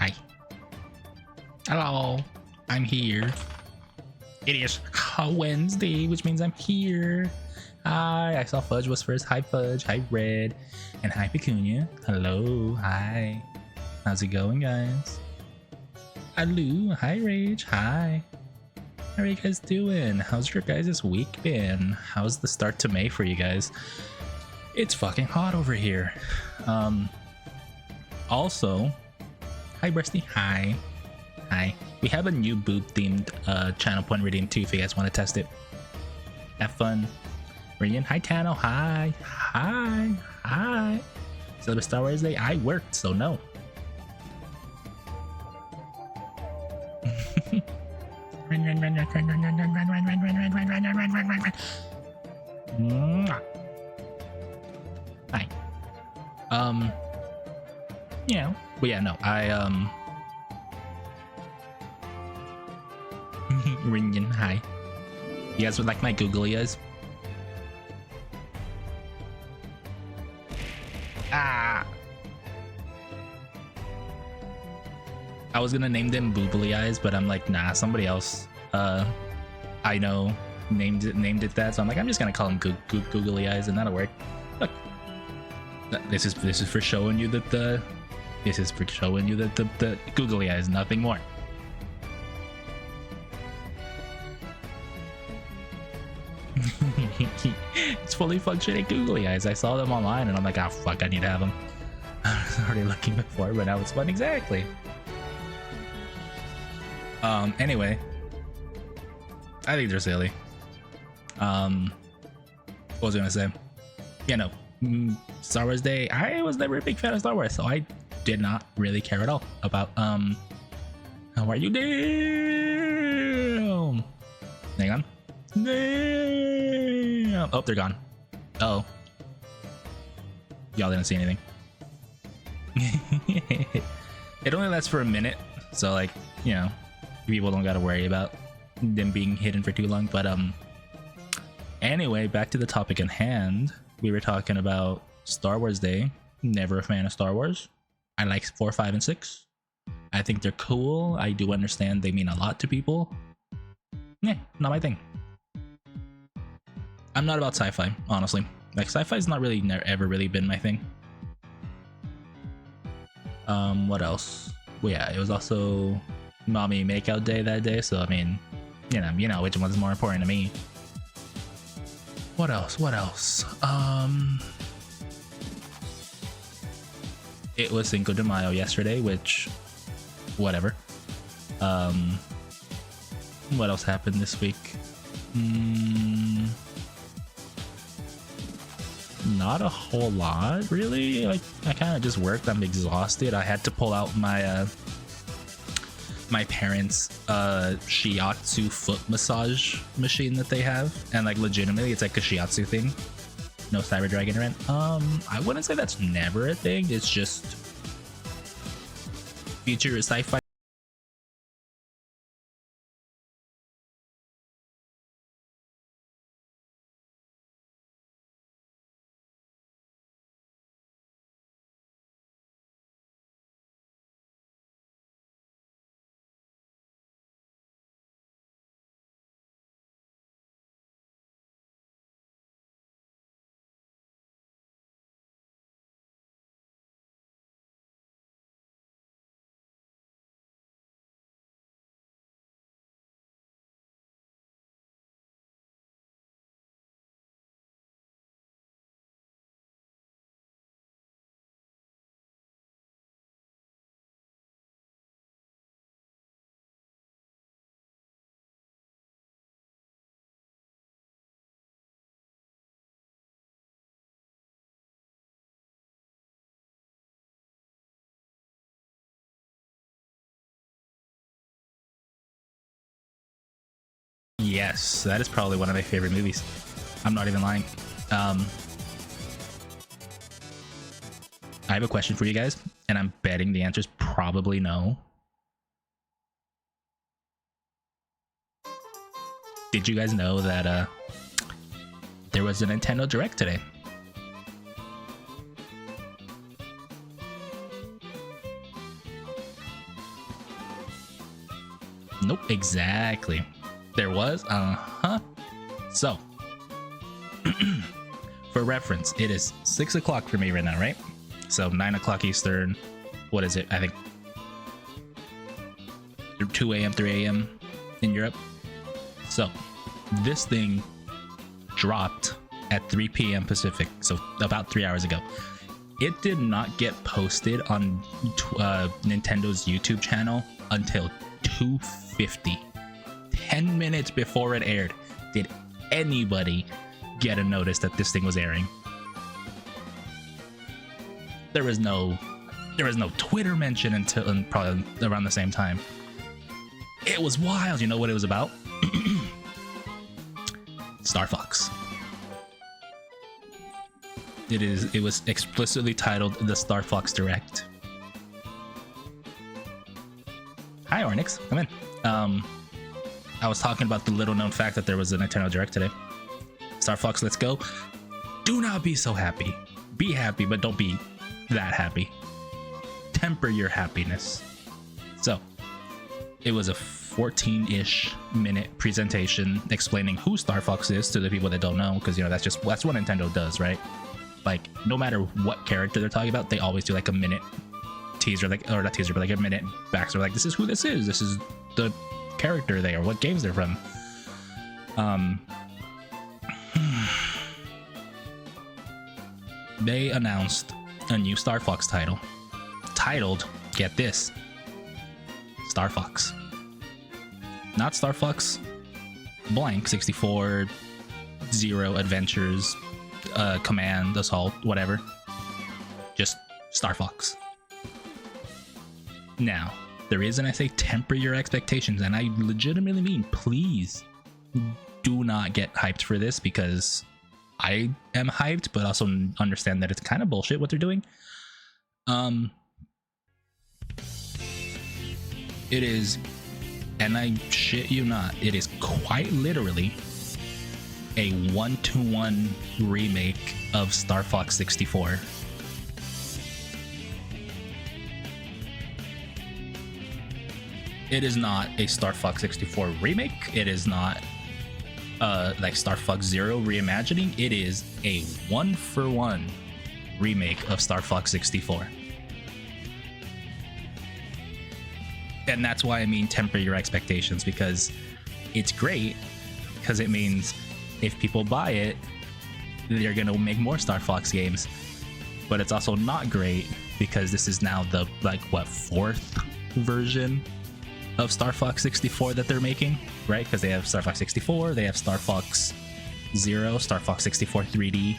Hi. Hello. I'm here. It is Wednesday, which means I'm here. Hi. I saw Fudge was first. Hi, Fudge. Hi, Red. And hi, Pecunia. Hello. Hi. How's it going, guys? Hello. Hi, Rage. Hi. How are you guys doing? How's your guys' week been? How's the start to May for you guys? It's fucking hot over here. Also, hi, Breasty. Hi. Hi. We have a new boob themed channel point redeem too if you guys want to test it. Have fun. Rian. Hi, Tano. Hi. Hi. Hi. Celebrate Star Wars Day. I worked, so no. Run, run, run, run, run, run, run, run, run, run, run, run, run, run, run, run, run, run, run. Hi. Yeah. But yeah, no. Ringin, hi. You guys would like my googly eyes? Ah! I was gonna name them boobly eyes, but I'm like, nah, somebody else I know named it that, so I'm like, I'm just gonna call them googly eyes and that'll work. Look. This is for showing you that the googly eyes, nothing more. It's fully functioning googly eyes. I saw them online and I'm like, oh fuck, I need to have them. I was already looking before, but now it's fun. Exactly. Anyway, I think they're silly. What was I gonna say? Yeah, no, Star Wars Day. I was never a big fan of Star Wars, so I did not really care at all about how are you? Damn. Hang on. Damn. Oh, they're gone. Uh oh. Y'all didn't see anything. It only lasts for a minute, so like, you know, people don't gotta worry about them being hidden for too long. But anyway, back to the topic in hand. We were talking about Star Wars Day. Never a fan of Star Wars. I like 4, 5, and 6. I think they're cool. I do understand they mean a lot to people. Yeah, not my thing. I'm not about sci-fi, honestly. Like, sci-fi's not really ever really been my thing. What else? Well, yeah, it was also mommy makeout day that day, so I mean, you know which one's more important to me. What else? It was Cinco de Mayo yesterday, which whatever. What else happened this week? Not a whole lot, really. Like, I kind of just worked. I'm exhausted. I had to pull out my my parents' shiatsu foot massage machine that they have, and like legitimately, it's like a shiatsu thing. No Cyber Dragon rent. I wouldn't say that's never a thing. It's just future sci-fi. Yes, that is probably one of my favorite movies. I'm not even lying. I have a question for you guys, and I'm betting the answer is probably no. Did you guys know that there was a Nintendo Direct today? Nope, exactly. There was, So, for reference, it is 6 o'clock for me right now, right? So 9 o'clock Eastern. What is it? I think 2 a.m., 3 a.m. in Europe. So this thing dropped at 3 p.m. Pacific, so about 3 hours ago. It did not get posted on Nintendo's YouTube channel until 2:50. 10 minutes before it aired, did anybody get a notice that this thing was airing? There was no Twitter mention until probably around the same time. It was wild. You know what it was about? Star Fox. It was explicitly titled the Star Fox Direct. Hi Ornix, come in. I was talking about the little known fact that there was a Nintendo Direct today. Star Fox, let's go. Do not be so happy. Be happy, but don't be that happy. Temper your happiness. So, it was a 14-ish minute presentation explaining who Star Fox is to the people that don't know, because you know that's what Nintendo does, right? Like, no matter what character they're talking about, they always do like a minute teaser, or not teaser, but like a minute backstory. Like, this is who this is. This is the character they are, what games they're from. They announced a new Star Fox title, titled, get this, Star Fox. Not Star Fox blank 64 Zero Adventures, Command, Assault, whatever. Just Star Fox. Now, the reason I say temper your expectations, and I legitimately mean, please do not get hyped for this, because I am hyped, but also understand that it's kind of bullshit what they're doing. It is, and I shit you not, it is quite literally a 1-to-1 remake of Star Fox 64. It is not a Star Fox 64 remake. It is not like Star Fox Zero reimagining. It is a 1-for-1 remake of Star Fox 64. And that's why I mean temper your expectations, because it's great, because it means if people buy it, they're gonna make more Star Fox games. But it's also not great, because this is now the fourth version of Star Fox 64 that they're making, right? Because they have Star Fox 64, they have Star Fox Zero, Star Fox 64 3D.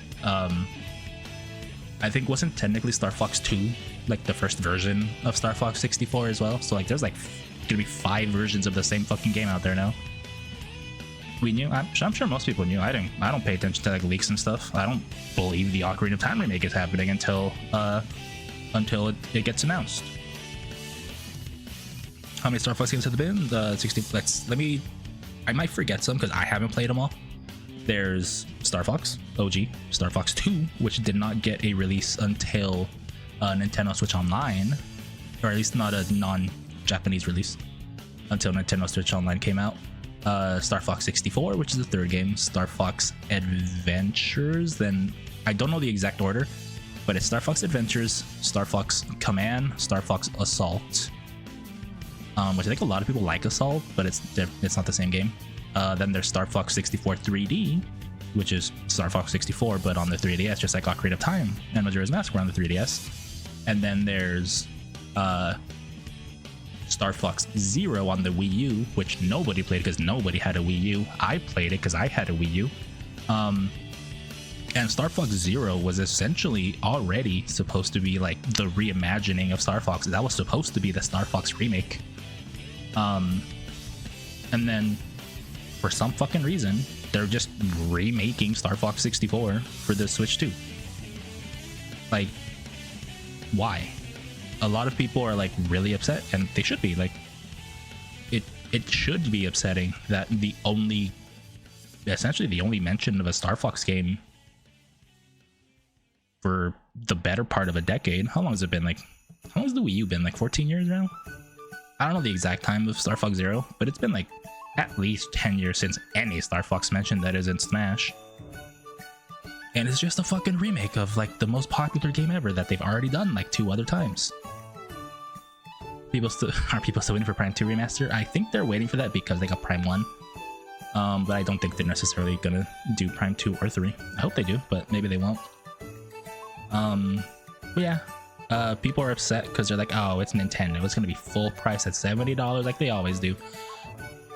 I think wasn't technically Star Fox 2 like the first version of Star Fox 64 as well? So like there's like gonna be 5 versions of the same fucking game out there now. We knew. I'm sure most people knew. I don't pay attention to like leaks and stuff. I don't believe the Ocarina of Time remake is happening until it gets announced. How many Star Fox games have there been? 60. I might forget some because I haven't played them all. There's Star Fox OG, Star Fox 2, which did not get a release until Nintendo Switch Online, or at least not a non-Japanese release until Nintendo Switch Online came out. Star Fox 64, which is the third game. Star Fox Adventures, then I don't know the exact order, but it's Star Fox Adventures, Star Fox Command, Star Fox Assault, which I think a lot of people like Assault, but it's not the same game. Then there's Star Fox 64 3D, which is Star Fox 64 but on the 3DS, just like Ocarina of Time and Majora's Mask were on the 3DS. And then there's Star Fox Zero on the Wii U, which nobody played because nobody had a Wii U. I played it because I had a Wii U. And Star Fox Zero was essentially already supposed to be like the reimagining of Star Fox. That was supposed to be the Star Fox remake. And then for some fucking reason, they're just remaking Star Fox 64 for the Switch 2. Like, why? A lot of people are like really upset, and they should be. Like, it should be upsetting that essentially the only mention of a Star Fox game for the better part of a decade. How long has it been? Like, how long has the Wii U been? Like 14 years now? I don't know the exact time of Star Fox Zero, but it's been like at least 10 years since any Star Fox mention that isn't Smash. And it's just a fucking remake of like the most popular game ever that they've already done like 2 other times. People still waiting for Prime 2 remaster? I think they're waiting for that because they got Prime 1. But I don't think they're necessarily gonna do Prime 2 or 3. I hope they do, but maybe they won't. But yeah, people are upset because they're like, oh, it's Nintendo. It's gonna be full price at $70 like they always do.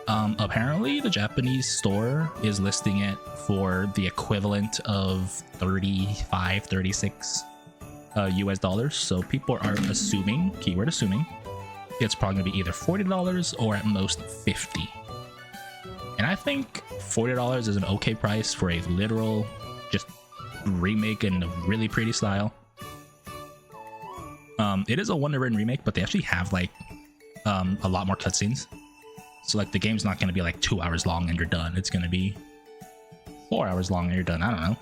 Apparently the Japanese store is listing it for the equivalent of 35, 36 US dollars. So people are assuming, keyword assuming, it's probably gonna be either $40 or at most $50. And I think $40 is an okay price for a literal just remake in a really pretty style. It is a Wonderland remake, but they actually have like a lot more cutscenes. So like the game's not going to be like 2 hours long and you're done. It's going to be 4 hours long and you're done. I don't know.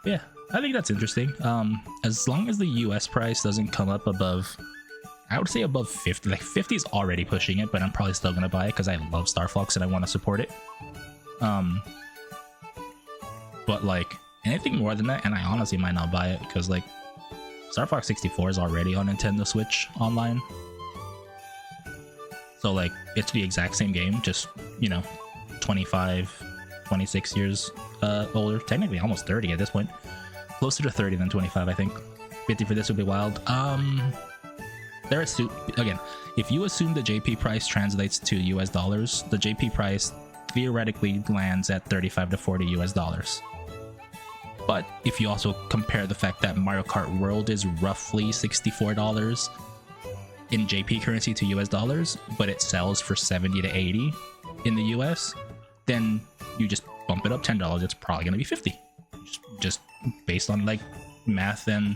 Yeah, I think that's interesting. As long as the US price doesn't come up above, I would say above 50. Like 50 is already pushing it, but I'm probably still going to buy it because I love Star Fox and I want to support it. But like anything more than that, and I honestly might not buy it because like Star Fox 64 is already on Nintendo Switch Online. So like it's the exact same game, just, you know, 25, 26 years older, technically almost 30 at this point. Closer to 30 than 25, I think. 50 for this would be wild. Again, if you assume the JP price translates to US dollars, the JP price theoretically lands at 35 to 40 US dollars. But if you also compare the fact that Mario Kart World is roughly $64 in JP currency to US dollars, but it sells for 70 to 80 in the US, then you just bump it up $10. It's probably going to be 50. Just based on like math and,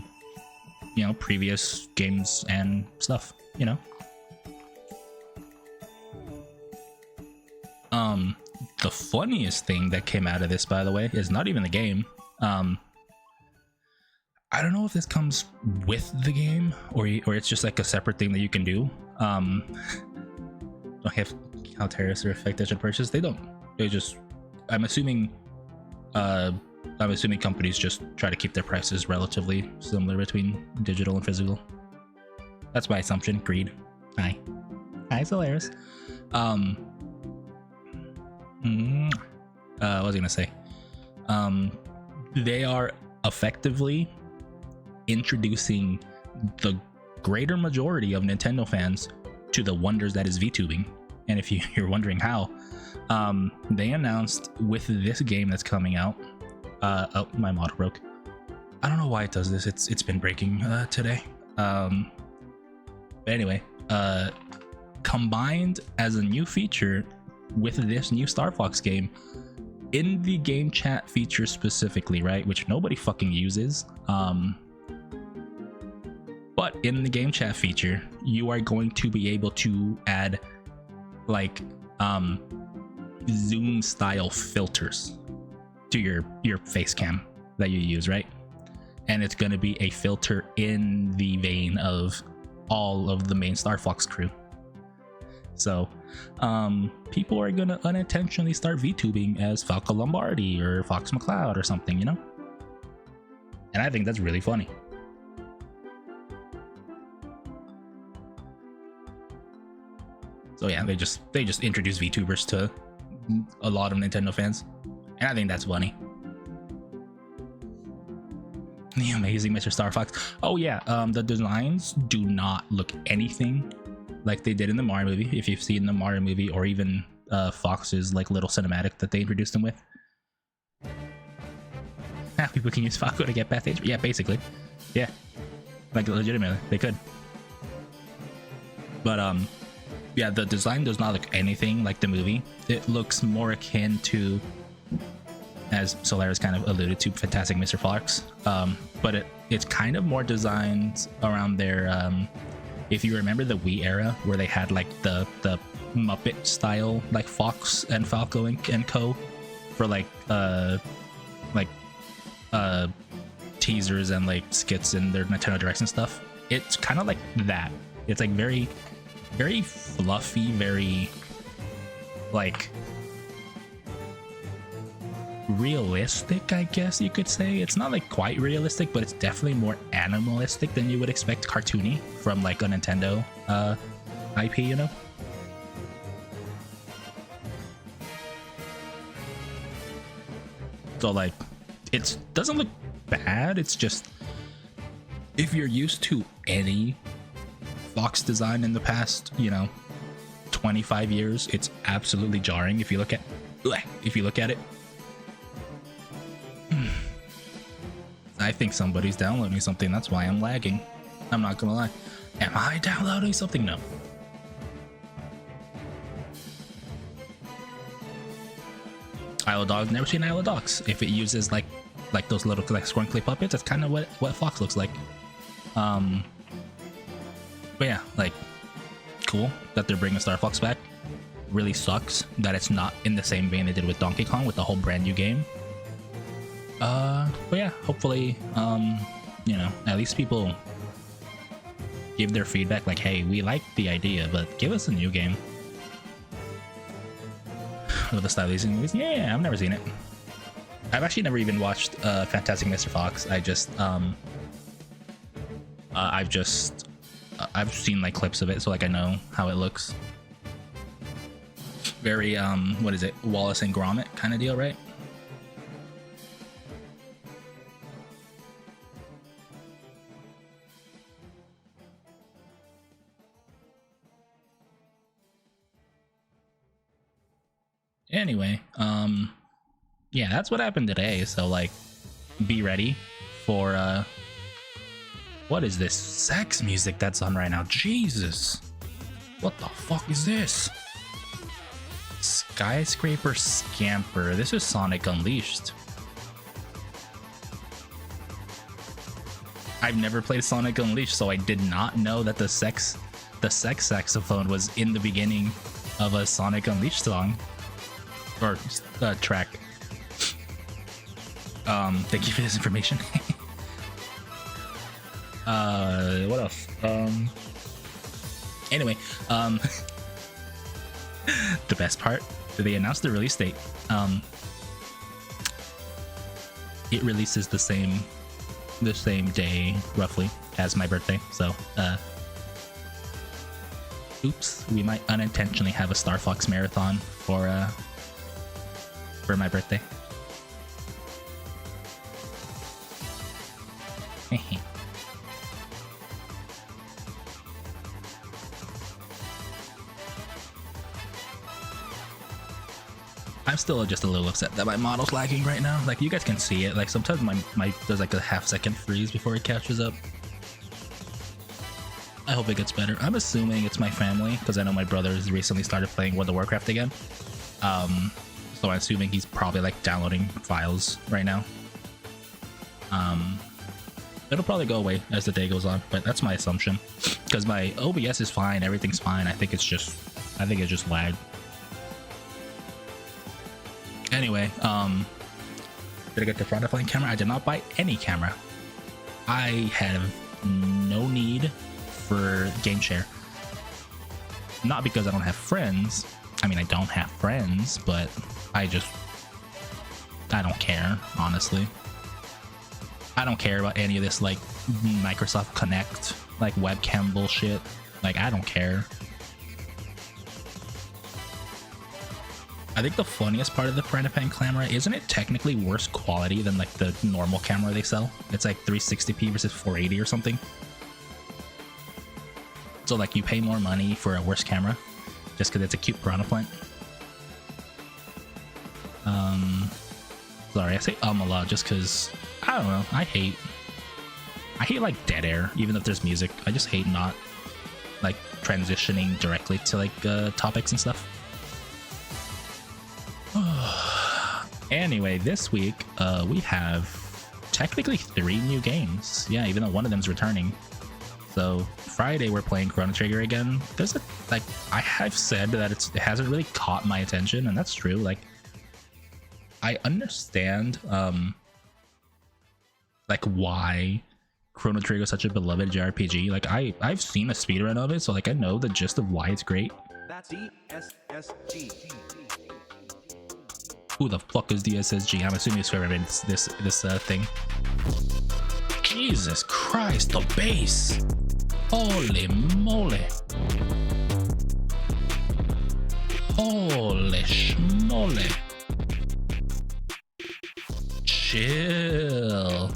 you know, previous games and stuff, you know. The funniest thing that came out of this, by the way, is not even the game. I don't know if this comes with the game or it's just like a separate thing that you can do. Don't have how tariffs are affected to purchase. They don't. They just. I'm assuming companies just try to keep their prices relatively similar between digital and physical. That's my assumption. Greed. Hi, Solaris. What was I gonna say? They are effectively introducing the greater majority of Nintendo fans to the wonders that is VTubing. And if you're wondering how, they announced with this game that's coming out. Oh, my model broke. I don't know why it does this. It's been breaking today. But anyway, combined as a new feature with this new Star Fox game, in the game chat feature specifically, right, which nobody fucking uses, but in the game chat feature, you are going to be able to add like zoom style filters to your face cam that you use, right? And it's going to be a filter in the vein of all of the main Star Fox crew. So people are gonna unintentionally start VTubing as Falco Lombardi or Fox McCloud or something, you know? And I think that's really funny. So yeah, they just introduce VTubers to a lot of Nintendo fans, and I think that's funny. The amazing Mr. Star Fox. Oh yeah, the designs do not look anything like they did in the Mario movie. If you've seen the Mario movie, or even Fox's like little cinematic that they introduced him with. Now people can use Falco to get past age. Yeah, basically. Yeah, like legitimately, they could. But yeah, the design does not look anything like the movie. It looks more akin to, as Solaris kind of alluded to, Fantastic Mr. Fox. But it's kind of more designed around their if you remember the Wii era where they had like the Muppet style like Fox and Falco and Co for like teasers and like skits in their Nintendo Directs and stuff. it's kind of like that. It's like very, very fluffy, very like realistic, I guess you could say. It's not like quite realistic, but it's definitely more animalistic than you would expect cartoony from like a Nintendo IP, you know? So like it doesn't look bad, it's just if you're used to any Fox design in the past, you know, 25 years, it's absolutely jarring if you look at it. I think somebody's downloading something, that's why I'm lagging. I'm not gonna lie. Am I downloading something? No. Isle of Dogs, never seen Isle of Dogs. If it uses like those little like squinkly puppets, that's kind of what Fox looks like. But yeah, like cool that they're bringing Star Fox back. Really sucks that it's not in the same vein they did with Donkey Kong with the whole brand new game. But yeah, hopefully, you know, at least people give their feedback like, hey, we like the idea, but give us a new game. With the style of these movies, yeah, I've never seen it. I've actually never even watched Fantastic Mr. Fox. I've seen like clips of it, so like I know how it looks. Very what is it, Wallace and Gromit kind of deal, right? Anyway, yeah, that's what happened today. So like, be ready for what is this sex music that's on right now? Jesus, what the fuck is this? Skyscraper Scamper. This is Sonic Unleashed. I've never played Sonic Unleashed, so I did not know that the sex saxophone was in the beginning of a Sonic Unleashed song. Or track. Thank you for this information. What else? Anyway, the best part, they announced the release date. It releases the same day roughly as my birthday, so oops, we might unintentionally have a Star Fox marathon for my birthday. I'm still just a little upset that my model's lagging right now. Like, you guys can see it. Like, sometimes my there's like a half-second freeze before it catches up. I hope it gets better. I'm assuming it's my family, because I know my brother has recently started playing World of Warcraft again. So I'm assuming he's probably like downloading files right now. It'll probably go away as the day goes on, but that's my assumption. Because my OBS is fine, everything's fine. I think it's just lag. Anyway, did I get the front of line camera? I did not buy any camera. I have no need for game share. Not because I don't have friends. I mean, I don't have friends, but I don't care, honestly. I don't care about any of this, like, Microsoft Connect, like, webcam bullshit. Like, I don't care. I think the funniest part of the front-of-pan camera, isn't it technically worse quality than, like, the normal camera they sell? It's, like, 360p versus 480 or something. So, like, you pay more money for a worse camera just because it's a cute piranha plant. Sorry, I say a lot just because, I don't know, I hate like dead air, even if there's music. I just hate not like transitioning directly to like topics and stuff. Anyway, this week we have technically 3 new games. Yeah, even though one of them's returning. So Friday we're playing Chrono Trigger again. There's a, like, I have said that it hasn't really caught my attention, and that's true. Like, I understand like why Chrono Trigger is such a beloved JRPG. Like I've seen a speedrun of it, so like I know the gist of why it's great. That's DSSG. Who the fuck is DSSG? I'm assuming it's whoever made this thing. Jesus Christ, the bass! Holy moly! Holy schmoly! Chill.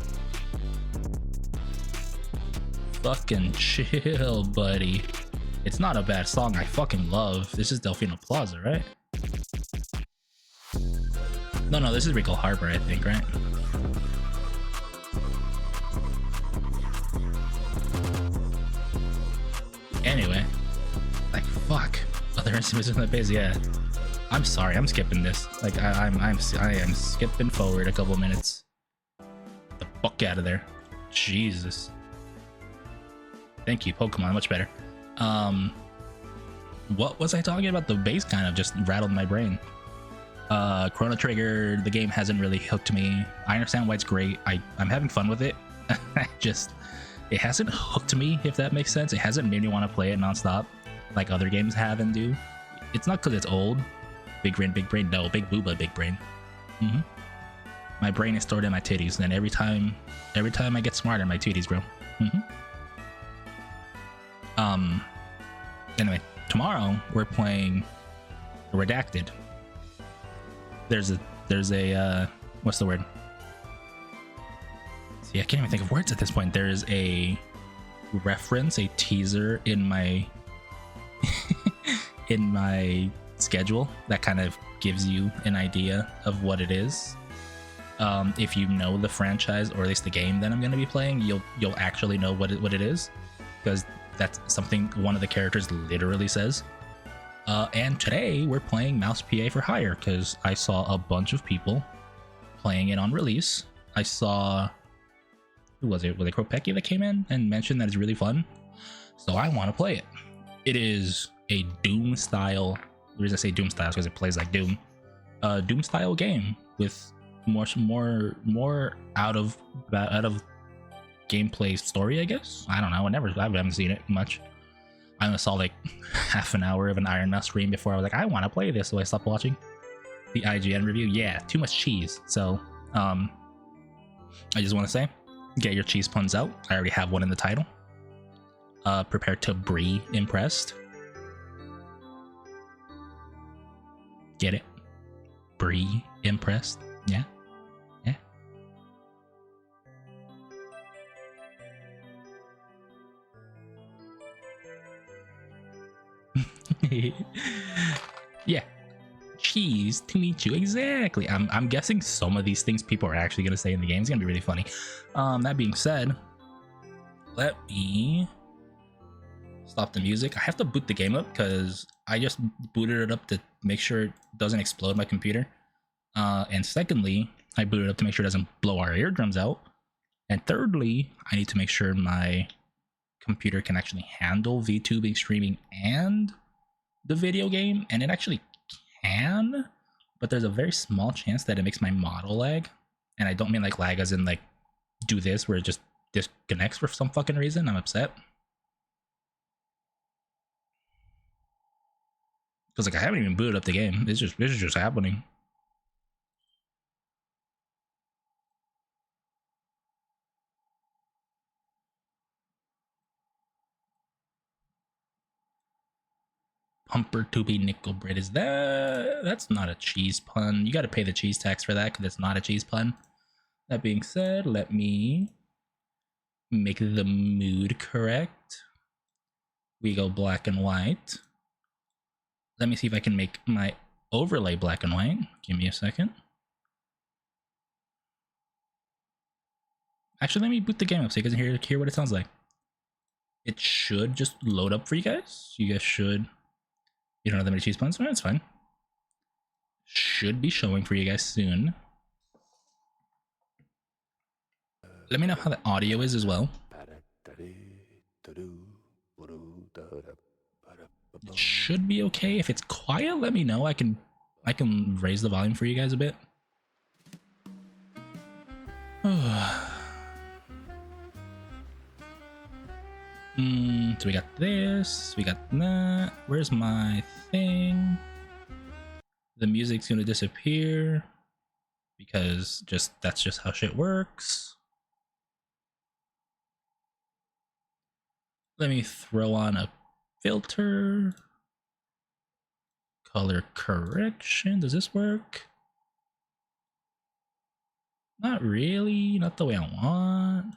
Fucking chill, buddy. It's not a bad song. I fucking love. This is Delfino Plaza, right? No, this is Rico Harbor, I think, right? Anyway, like fuck, other instruments in the bass. Yeah, I'm sorry, I'm skipping this. Like I am skipping forward a couple minutes. Get the fuck out of there, Jesus. Thank you, Pokemon. Much better. What was I talking about? The bass kind of just rattled my brain. Chrono Trigger, the game hasn't really hooked me. I understand why it's great. I'm having fun with it. It hasn't hooked me, if that makes sense. It hasn't made me want to play it nonstop like other games have and do. It's not because it's old. Big brain. No, big booba, big brain. My brain is stored in my titties, and every time I get smarter, my titties grow. Anyway, tomorrow we're playing Redacted. There's a what's the word? See, I can't even think of words at this point. There's a reference, a teaser in my in my schedule that kind of gives you an idea of what it is. If you know the franchise, or at least the game that I'm going to be playing, you'll actually know what it is, because that's something one of the characters literally says. And today we're playing Mouse PA for Hire because I saw a bunch of people playing it on release. I saw, who was it? Was it Kropecki that came in and mentioned that it's really fun? So I want to play it. It is a Doom style. The reason I say Doom style is because it plays like Doom. Doom style game with more out of gameplay story, I guess. I don't know. I haven't seen it much. I only saw like half an hour of an Iron Mouse stream before I was like, I want to play this, so I stopped watching the IGN review. Yeah, too much cheese. So I just want to say, get your cheese puns out. I already have one in the title. Prepare to be impressed. Get it? Be impressed. Yeah. Yeah, cheese to meet you. Exactly. I'm guessing some of these things people are actually gonna say in the game. It's gonna be really funny. That being said, let me stop the music. I have to boot the game up because I just booted it up to make sure it doesn't explode my computer. And secondly, I booted it up to make sure it doesn't blow our eardrums out. And thirdly, I need to make sure my computer can actually handle VTubing, streaming, and the video game, and it actually can, but there's a very small chance that it makes my model lag. And I don't mean like lag as in like do this where it just disconnects for some fucking reason. I'm upset because like I haven't even booted up the game. This is just happening. Pumper to be nickel bread. Is that's not a cheese pun. You got to pay the cheese tax for that because it's not a cheese pun. That being said, let me make the mood correct. We go black and white. Let me see if I can make my overlay black and white. Give me a second. Actually, let me boot the game up so you guys can hear what it sounds like. It should just load up for you guys. You guys should. You don't have that many cheese puns? Well, that's fine. Should be showing for you guys soon. Let me know how the audio is as well. It should be okay. If it's quiet, let me know. I can raise the volume for you guys a bit. So we got this, we got that. Where's my thing? The music's gonna disappear because that's just how shit works. Let me throw on a filter. Color correction. Does this work? Not really. Not the way I want.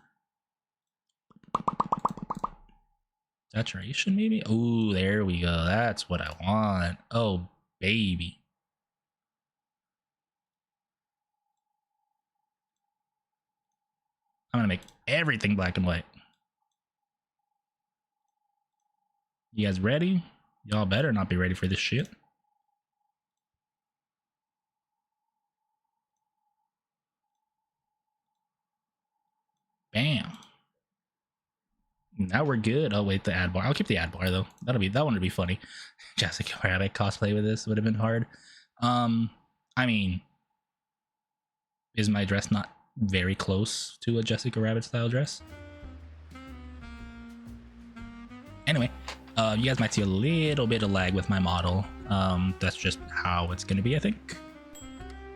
Saturation, maybe? Oh, there we go. That's what I want. Oh, baby. I'm gonna make everything black and white. You guys ready? Y'all better not be ready for this shit. Bam. Now we're good. Oh wait, the ad bar. I'll keep the ad bar though. That one would be funny. Jessica Rabbit cosplay with this would have been hard. I mean, is my dress not very close to a Jessica Rabbit style dress? Anyway, you guys might see a little bit of lag with my model. That's just how it's gonna be, I think.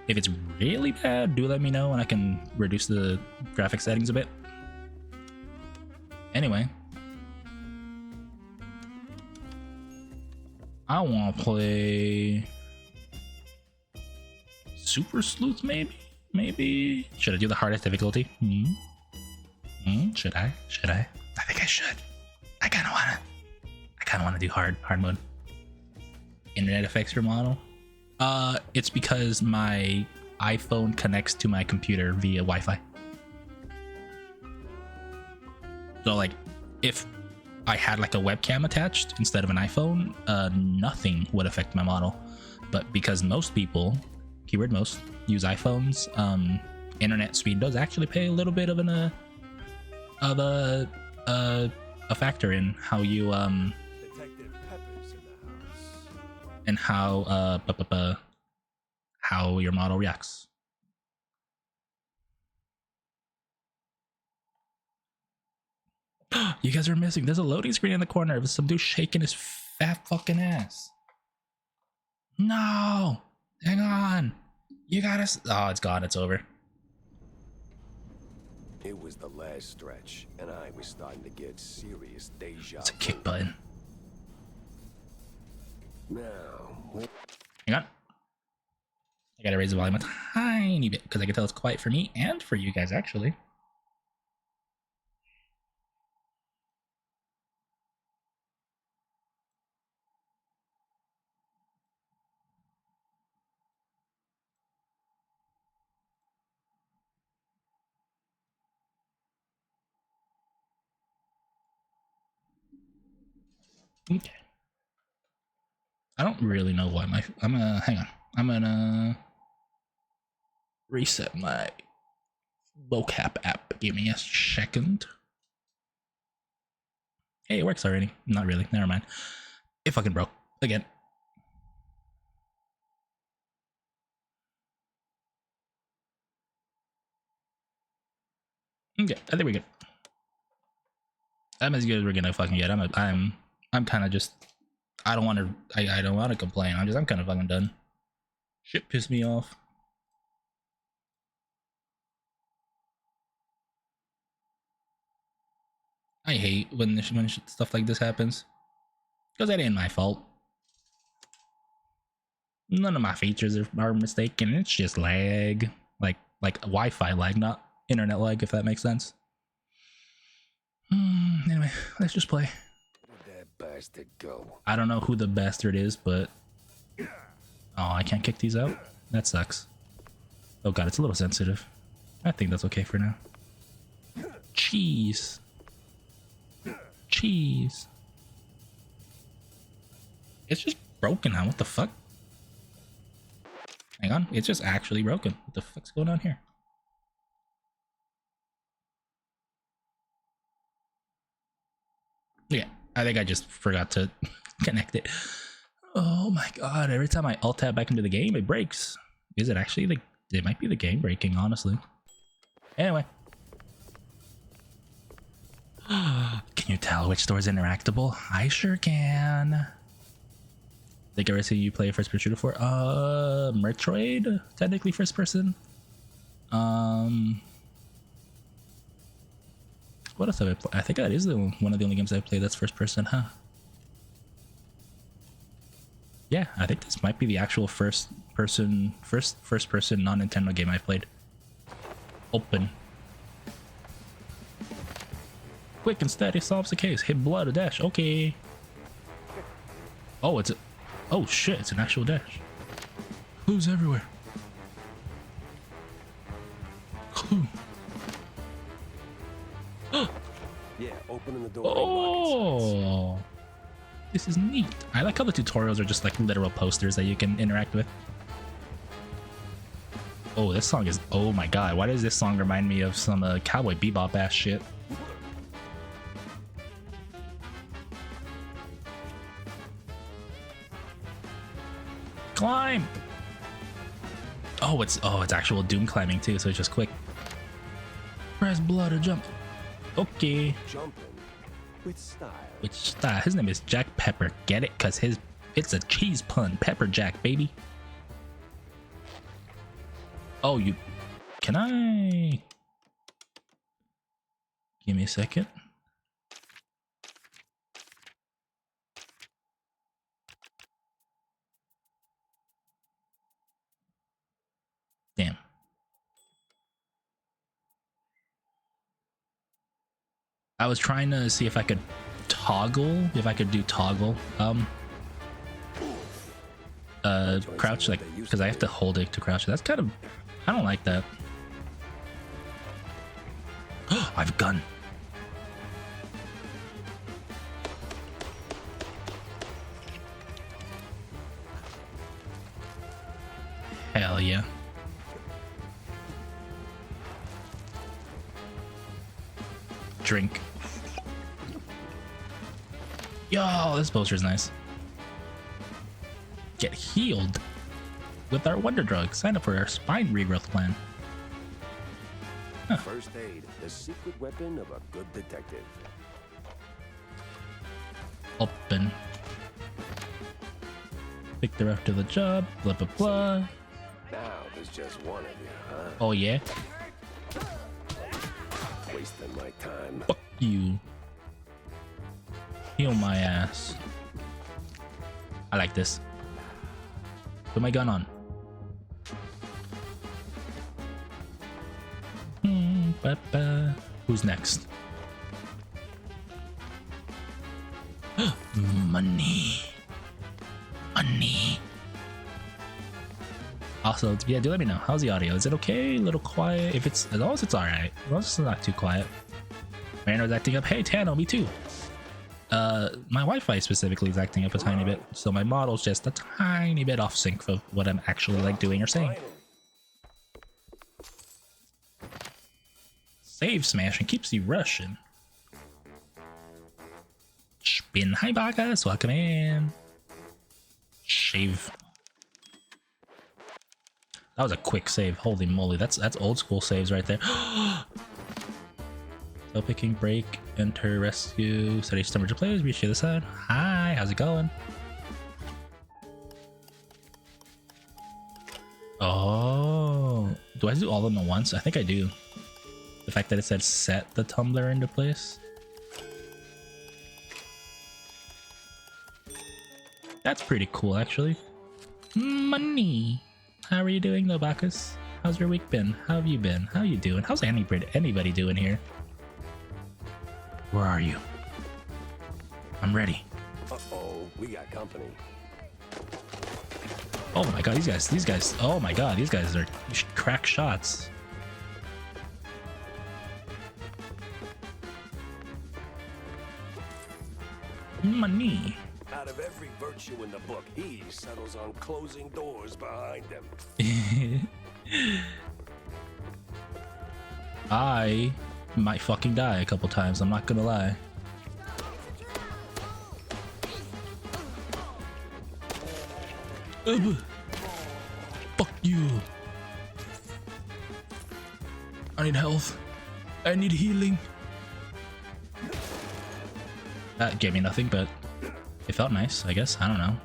If it's really bad, do let me know and I can reduce the graphic settings a bit. Anyway, I want to play Super Sleuth, maybe? Should I do the hardest difficulty? Should I? I think I should. I kind of want to do hard mode. Internet affects your model. It's because my iPhone connects to my computer via Wi-Fi. So like, if I had like a webcam attached instead of an iPhone, nothing would affect my model. But because most people, keyword most, use iPhones, internet speed does actually play a little bit of a factor in how you Detective Pepper's in the house. and how your model reacts. You guys are missing. There's a loading screen in the corner of some dude shaking his fat fucking ass. No, hang on. You gotta. Oh, it's gone. It's over. It was the last stretch, and I was starting to get serious deja It's a vu. kick button. Now, Hang on. I gotta raise the volume a tiny bit because I can tell it's quiet for me and for you guys actually. Okay. I don't really know why I'm gonna hang on. I'm gonna reset my vocab app. Give me a second. Hey, it works already. Not really. Never mind. It fucking broke again. Okay, I think we're good. I'm as good as we're gonna fucking get. I'm kind of just. I don't want to complain. I'm kind of fucking done. Shit pissed me off. I hate when stuff like this happens because that ain't my fault. None of my features are mistaken. It's just lag, like Wi-Fi lag, not internet lag, if that makes sense. Anyway, let's just play. where'd that bastard go? I don't know who the bastard is, but oh, I can't kick these out. That sucks. Oh god, it's a little sensitive. I think that's okay for now. Cheese. Cheese. It's just broken now. What the fuck? Hang on. It's just actually broken. What the fuck's going on here? Yeah, I think I just forgot to connect it. Oh my god. Every time I alt tab back into the game, it breaks. Is it actually it might be the game breaking, honestly. Anyway. Can you tell which door is interactable? I sure can. The garrison you play first person shooter for? Metroid? Technically first person. What else have I played? I think that is one of the only games I've played that's first person, huh? Yeah, I think this might be the actual first person non-Nintendo game I've played. Open. Quick and steady solves the case. Hit blood, a dash. Okay. Oh, it's a... Oh shit, it's an actual dash. Clues everywhere. Clue. Yeah, opening the door. Oh, this is neat. I like how the tutorials are just like literal posters that you can interact with. Oh, this song is... Oh my god, why does this song remind me of some Cowboy Bebop ass shit? Climb! Oh, it's actual Doom climbing too, so it's just quick. Press blood or jump. Okay. Jumping with style. Which style? His name is Jack Pepper. Get it? Cause it's a cheese pun. Pepper Jack, baby. Oh, you... Can I... Give me a second. Damn. I was trying to see if I could toggle, do toggle, crouch, like, because I have to hold it to crouch. That's kind of... I don't like that. I have a gun. Hell yeah. Drink. Yo, this poster is nice. Get healed with our wonder drug. Sign up for our spine regrowth plan. Huh. First aid, the secret weapon of a good detective. Open. Pick the ref to the job. Blah blah blah. Now there's just one of you, huh? Oh yeah. Wasting my time. Fuck you. Heal my ass. I like this. Put my gun on. Who's next? Money. Money. Also, yeah, do let me know. How's the audio? Is it okay? A little quiet? If it's... As long as it's alright. As long as it's not too quiet. Marino's acting up. Hey, Tano, me too. My Wi-Fi specifically is acting up a tiny bit. So my model's just a tiny bit off sync for what I'm actually like doing or saying. Save smashing keeps you rushing. Spin. Hi, Bakas. Welcome in. Shave. That was a quick save. Holy moly. That's old school saves right there. So picking, break, enter, rescue, study temperature players, reach the other side. Hi, how's it going? Oh, do I do all of them at once? I think I do. The fact that it said set the tumbler into place. That's pretty cool, actually. Money. How are you doing, though, Bacchus? How's your week been? How have you been? How you doing? How's anybody doing here? Where are you? I'm ready. Uh-oh, we got company. Oh my god, these guys, oh my god, these guys are crack shots. Money. Out of every virtue in the book, he settles on closing doors behind him. I might fucking die a couple times, I'm not gonna lie. Fuck you. I need health. I need healing. Gave me nothing, but it felt nice, I guess. I don't know.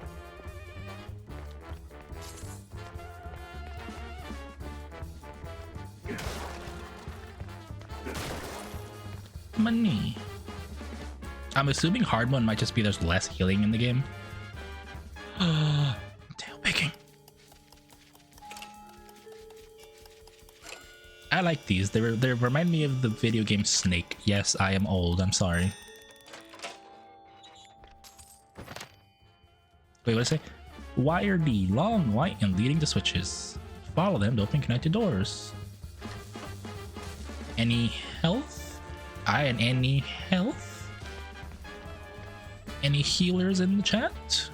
Money. I'm assuming hard mode might just be there's less healing in the game. Tail picking. I like these. They remind me of the video game Snake. Yes, I am old. I'm sorry. Wait, what did I say? Wire D, long, white, and leading to switches. Follow them to open connected doors. Any health? Any health? Any healers in the chat?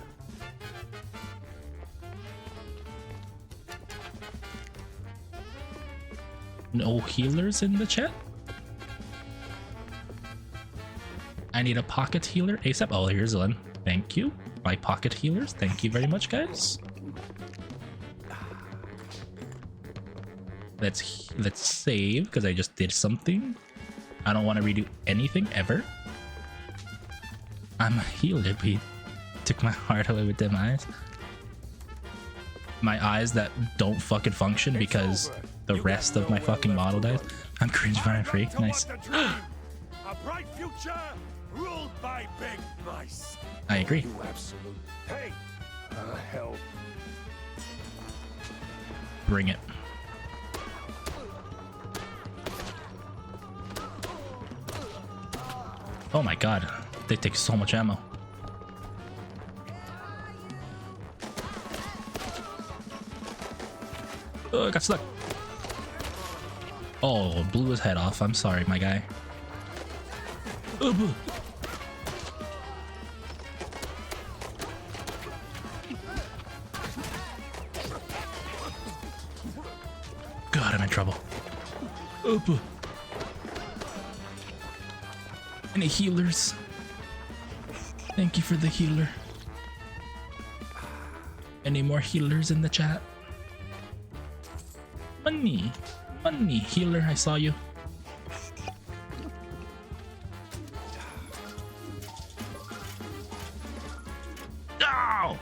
No healers in the chat? I need a pocket healer ASAP. Oh, here's one. Thank you. My pocket healers. Thank you very much, guys. Let's save because I just did something. I don't want to redo anything ever. I'm a healer, Pete. Took my heart away with them eyes. My eyes that don't fucking function because the rest of my fucking model dies. I'm cringe fire free. Nice. A bright future ruled by big mice. I agree. You absolute. Hey, hell. Bring it. Oh my god, they take so much ammo. Oh, I got stuck. Oh, blew his head off. I'm sorry, my guy. God, I'm in trouble. Any healers? Thank you for the healer. Any more healers in the chat? Money. Money. Healer, I saw you. Ow!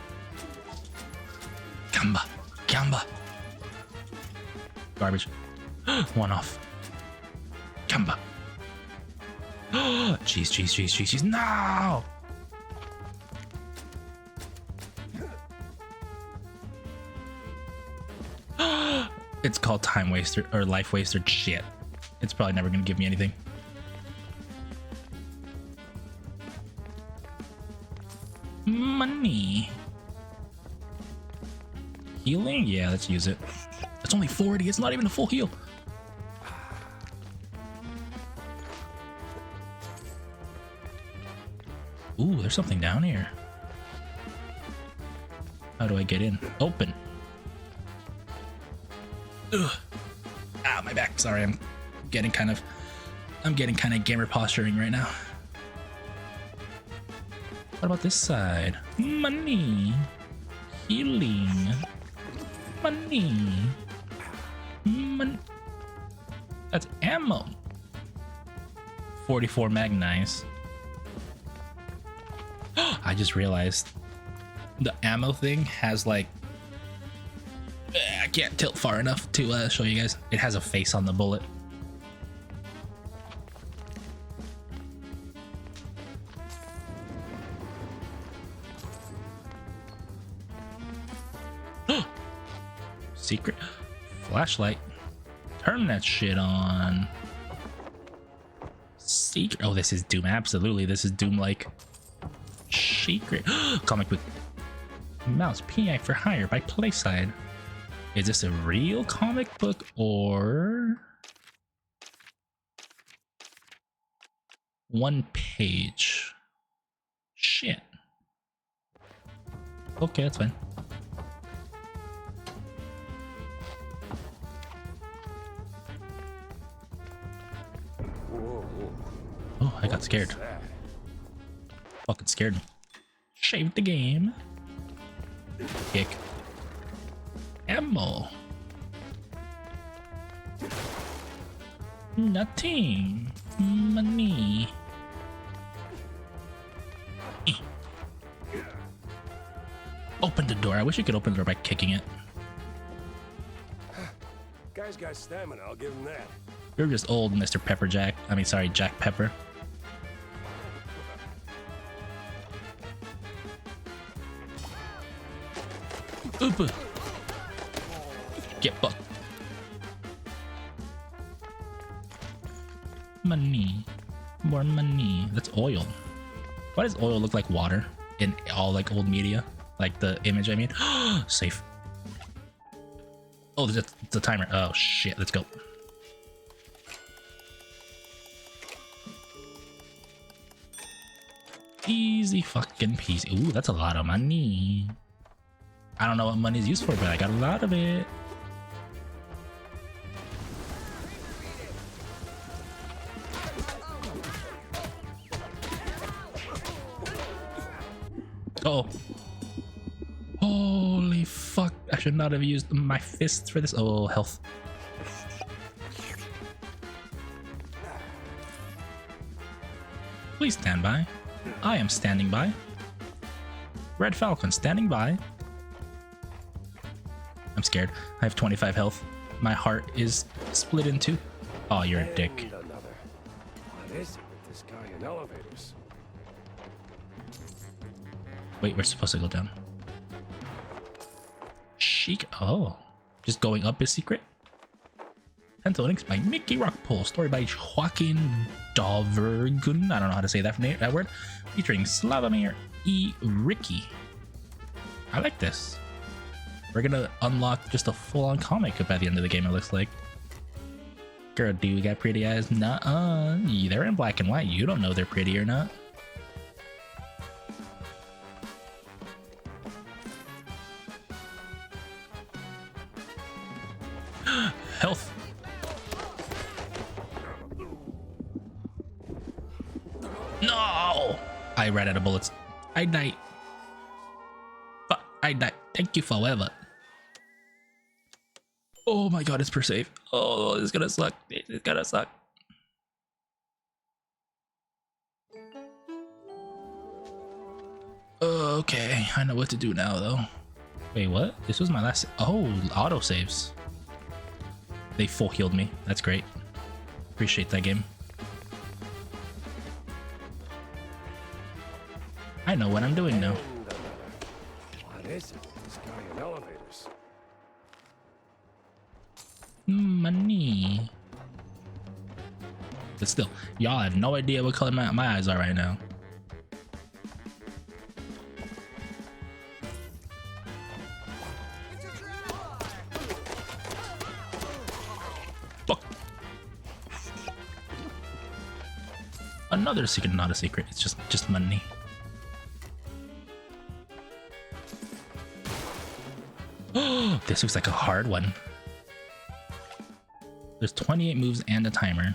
Gamba. Gamba. Garbage. One off. Gamba. Jeez. No! It's called time waster or life waster. Shit. It's probably never gonna give me anything. Money. Healing? Yeah, let's use it. It's only 40. It's not even a full heal. Ooh, there's something down here. How do I get in? Open. Ugh. Ah, my back. Sorry, I'm getting kind of gamer posturing right now. What about this side? Money. Healing. Money. That's ammo. 44 Magnite. I just realized the ammo thing has like, I can't tilt far enough to show you guys. It has a face on the bullet. Secret flashlight. Turn that shit on. Secret. Oh, this is Doom. Absolutely, this is Doom like. Secret. Comic book. Mouse PI for hire by Playside. Is this a real comic book or one page? Shit. Okay, that's fine. Oh, I got scared. Fucking scared me. Shaved the game. Kick. Ammo. Nothing. Money. Open the door. I wish you could open the door by kicking it. Guy's got stamina, I'll give him that. You're just old, Mr. Pepperjack. I mean, sorry, Jack Pepper. Oop. Get fucked. Money. More money. That's oil. Why does oil look like water in all like old media? Like the image I made? Safe. Oh, there's the timer. Oh shit, let's go. Easy fucking peasy. Ooh, that's a lot of money. I don't know what money's used for, but I got a lot of it. Oh. Holy fuck. I should not have used my fists for this. Oh, health. Please stand by. I am standing by. Red Falcon standing by. I'm scared. I have 25 health. My heart is split in two. Oh, you're a dick. And another. What is it with this guy in elevators? Wait, we're supposed to go down. Chic. Oh. Just going up is secret? Pencil Links by Mickey Rockpole. Story by Joaquin Dovergun. I don't know how to say that word. Featuring Slavomir E. Ricky. I like this. We're gonna unlock just a full-on comic by the end of the game, it looks like. Girl, do you got pretty eyes? Nuh-uh. They're in black and white. You don't know they're pretty or not. Health. No! I ran out of bullets. I died. Fuck, I died. Thank you forever. Oh my god, it's per save. Oh, this is gonna suck. It's gonna suck. Okay, I know what to do now though. Wait, what? This was my last. Oh, auto saves. They full healed me. That's great. Appreciate that game. I know what I'm doing now. What is it with this guy in elevators? Money. But still, y'all have no idea what color my eyes are right now. Fuck. Another secret, not a secret. It's just money. Oh, this looks like a hard one. There's 28 moves and a timer.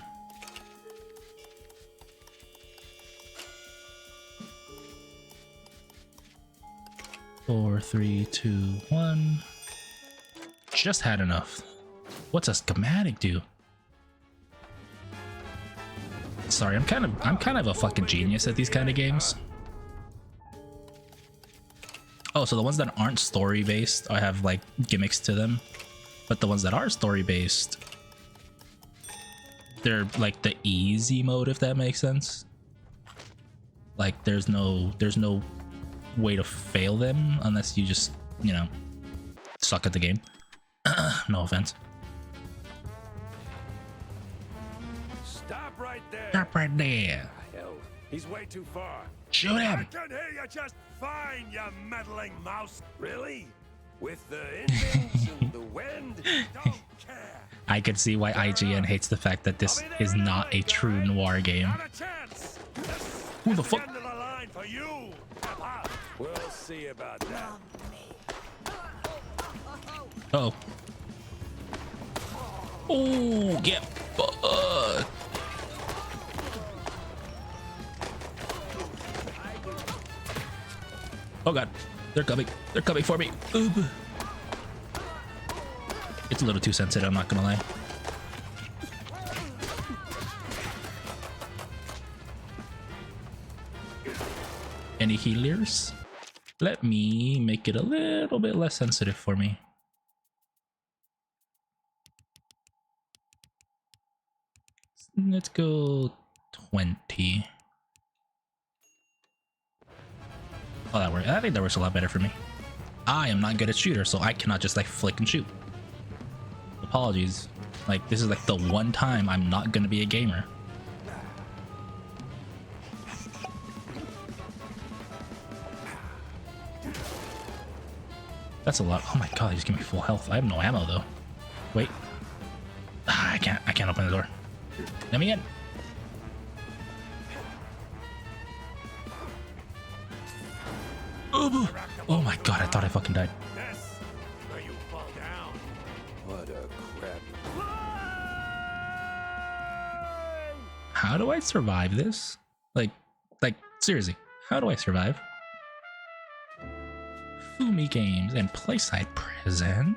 Four, three, two, one. Just had enough. What's a schematic do? Sorry, I'm kind of a fucking genius at these kind of games. Oh, so the ones that aren't story based, I have like gimmicks to them, but the ones that are story based, they're like the easy mode, if that makes sense. Like there's no way to fail them unless you just, you know, suck at the game. No offense. Stop right there. Stop right there. Hell, he's way too far. Shoot I him. can hear you just fine, you meddling mouse. Really? With the engines and the wind? Don't care. I could see why IGN hates the fact that this is not a true noir game. Not a chance. Who the That's fuck? end of the line for you. We'll see about that. Oh. Oh, get fucked. Oh god, they're coming. They're coming for me. Ooh. It's a little too sensitive, I'm not gonna lie. Any healers? Let me make it a little bit less sensitive for me. Let's go 20. Oh, that worked. I think that works a lot better for me. I am not good at shooter, so I cannot just like flick and shoot. Apologies. Like, this is like the one time I'm not gonna be a gamer. That's a lot. Oh my god, he's giving me full health. I have no ammo though. Wait. Ah, I can't open the door. Let me in. Oh my god, I thought I fucking died. This, or you fall down. What a crap. How do I survive this? Like seriously, how do I survive? Fumi Games and Playside present.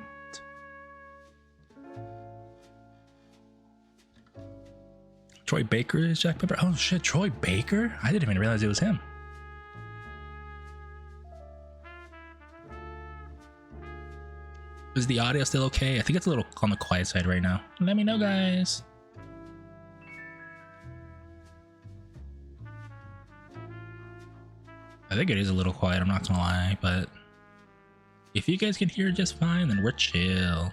Troy Baker is Jack Pepper. Oh shit, Troy Baker? I didn't even realize it was him. Is the audio still okay? I think it's a little on the quiet side right now. Let me know, guys. I think it is a little quiet, I'm not gonna lie, but if you guys can hear it just fine, then we're chill.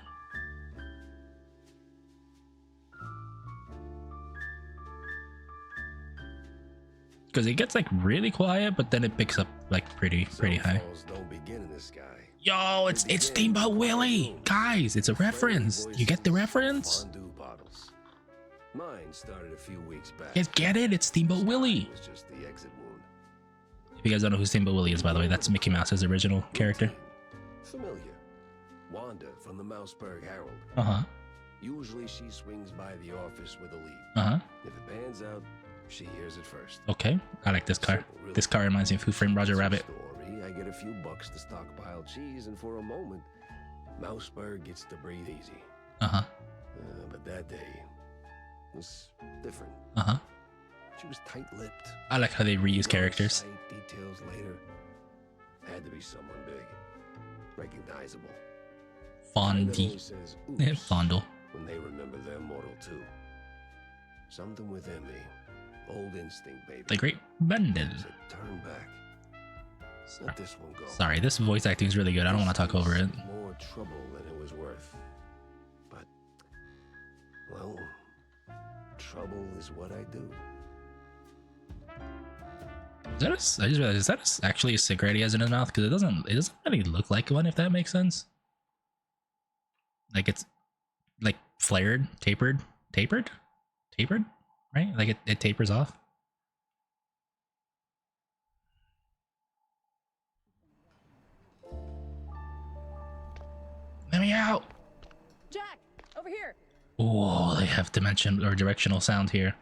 Because it gets like really quiet, but then it picks up like pretty high. Don't begin in the sky. Yo, it's Steamboat Willie, guys. It's a reference. You get the reference? Fondue bottles. Mine started a few weeks back. You guys get it? It's Steamboat Willie. It was just the exit wound. If you guys don't know who Steamboat Willie is, by the way, that's Mickey Mouse's original character. Familiar. Wanda from the Mouseburg Herald. Uh-huh. Usually she swings by the office with a lead. Uh-huh. If it pans out, she hears it first. Okay. I like this car. Simple, really. This car reminds me of Who Framed Roger Rabbit. Story, I get a few bucks to stockpile cheese, and for a moment, Mouseburg gets to breathe easy. Uh-huh. But that day was different. Uh-huh. She was tight-lipped. I like how they reuse characters. Sight details later. Had to be someone big, recognizable. Fondy. Says, Yeah, "Oops," Fondle. when they remember their mortal too. Something within me, old instinct, baby. The Great Bendel. said, turn back. Let this one go. Sorry, this voice acting is really good. I don't want to talk over it. More trouble than it was worth. But, well, trouble is what I do. Is that I just realized, is that actually a cigarette he has in his mouth? Because it doesn't really look like one, if that makes sense. Like it's like flared, tapered, right? Like it tapers off. Let me out. Jack, over here. Oh, they have dimension or directional sound here.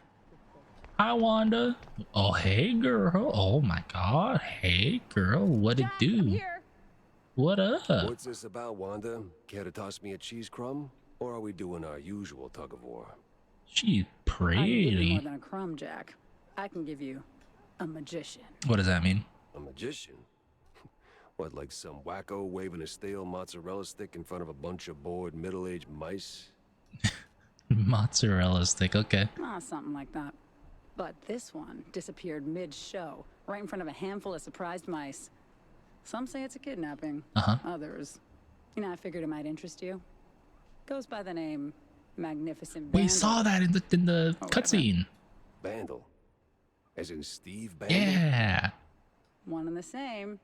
Hi, Wanda. Oh, hey, girl. Oh my God. Hey, girl. What it Jack, do? I'm here. What up? What's this about, Wanda? Care to toss me a cheese crumb? Or are we doing our usual tug of war? She's I can give you pretty. more than a crumb, Jack. I can give you a magician. What does that mean? A magician? What, like some wacko waving a stale mozzarella stick in front of a bunch of bored middle-aged mice? Mozzarella stick. Okay. Ah, something like that. But this one disappeared mid-show, right in front of a handful of surprised mice. Some say it's a kidnapping. Uh-huh. Others, I figured it might interest you. Goes by the name Magnificent We Vandal. saw that in the Oh, cutscene. Bandle? As in Steve Bandle? Yeah. One and the same.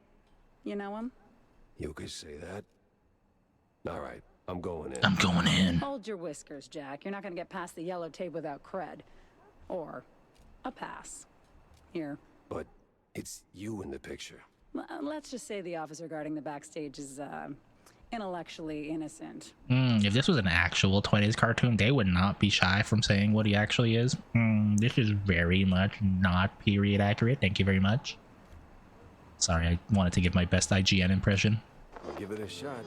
You know him? You could say that. All right, I'm going in. I'm going in. Hold your whiskers, Jack. You're not gonna get past the yellow tape without cred. Or a pass. Here. But it's you in the picture. Let's just say the officer guarding the backstage is, intellectually innocent. If this was an actual 20s cartoon, they would not be shy from saying what he actually is. This is very much not period accurate. Thank you very much. Sorry, I wanted to give my best IGN impression. I'll give it a shot.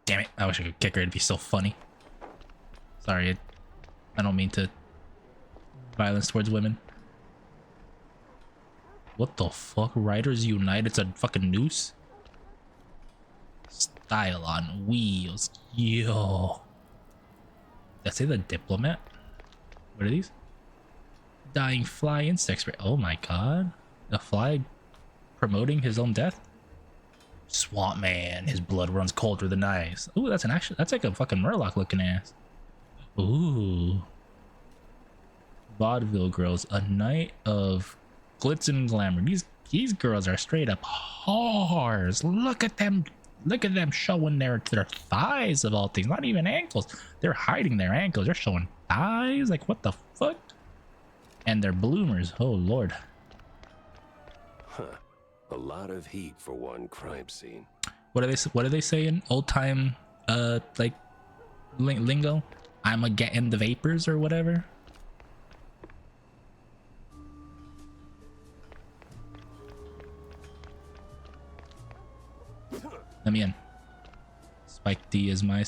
Damn it, I wish I could kick her. It'd be so funny. Sorry, I don't mean to violence towards women. What the fuck? Riders Unite, it's a fucking noose? Style on wheels. Yo. Did I say the diplomat? What are these? Dying fly insect spray. Oh my god. A fly promoting his own death? Swamp man, his blood runs colder than ice. Ooh, that's that's like a fucking Murloc looking ass. Ooh. Vaudeville girls, a night of glitz and glamour. These girls are straight up whores. Look at them showing their thighs of all things. Not even ankles. They're hiding their ankles. They're showing thighs. Like what the fuck? And they're bloomers. Oh lord. Huh. A lot of heat for one crime scene. What do they say in old time like lingo? I'm a getting the vapors or whatever. Let me in. Spike D is my...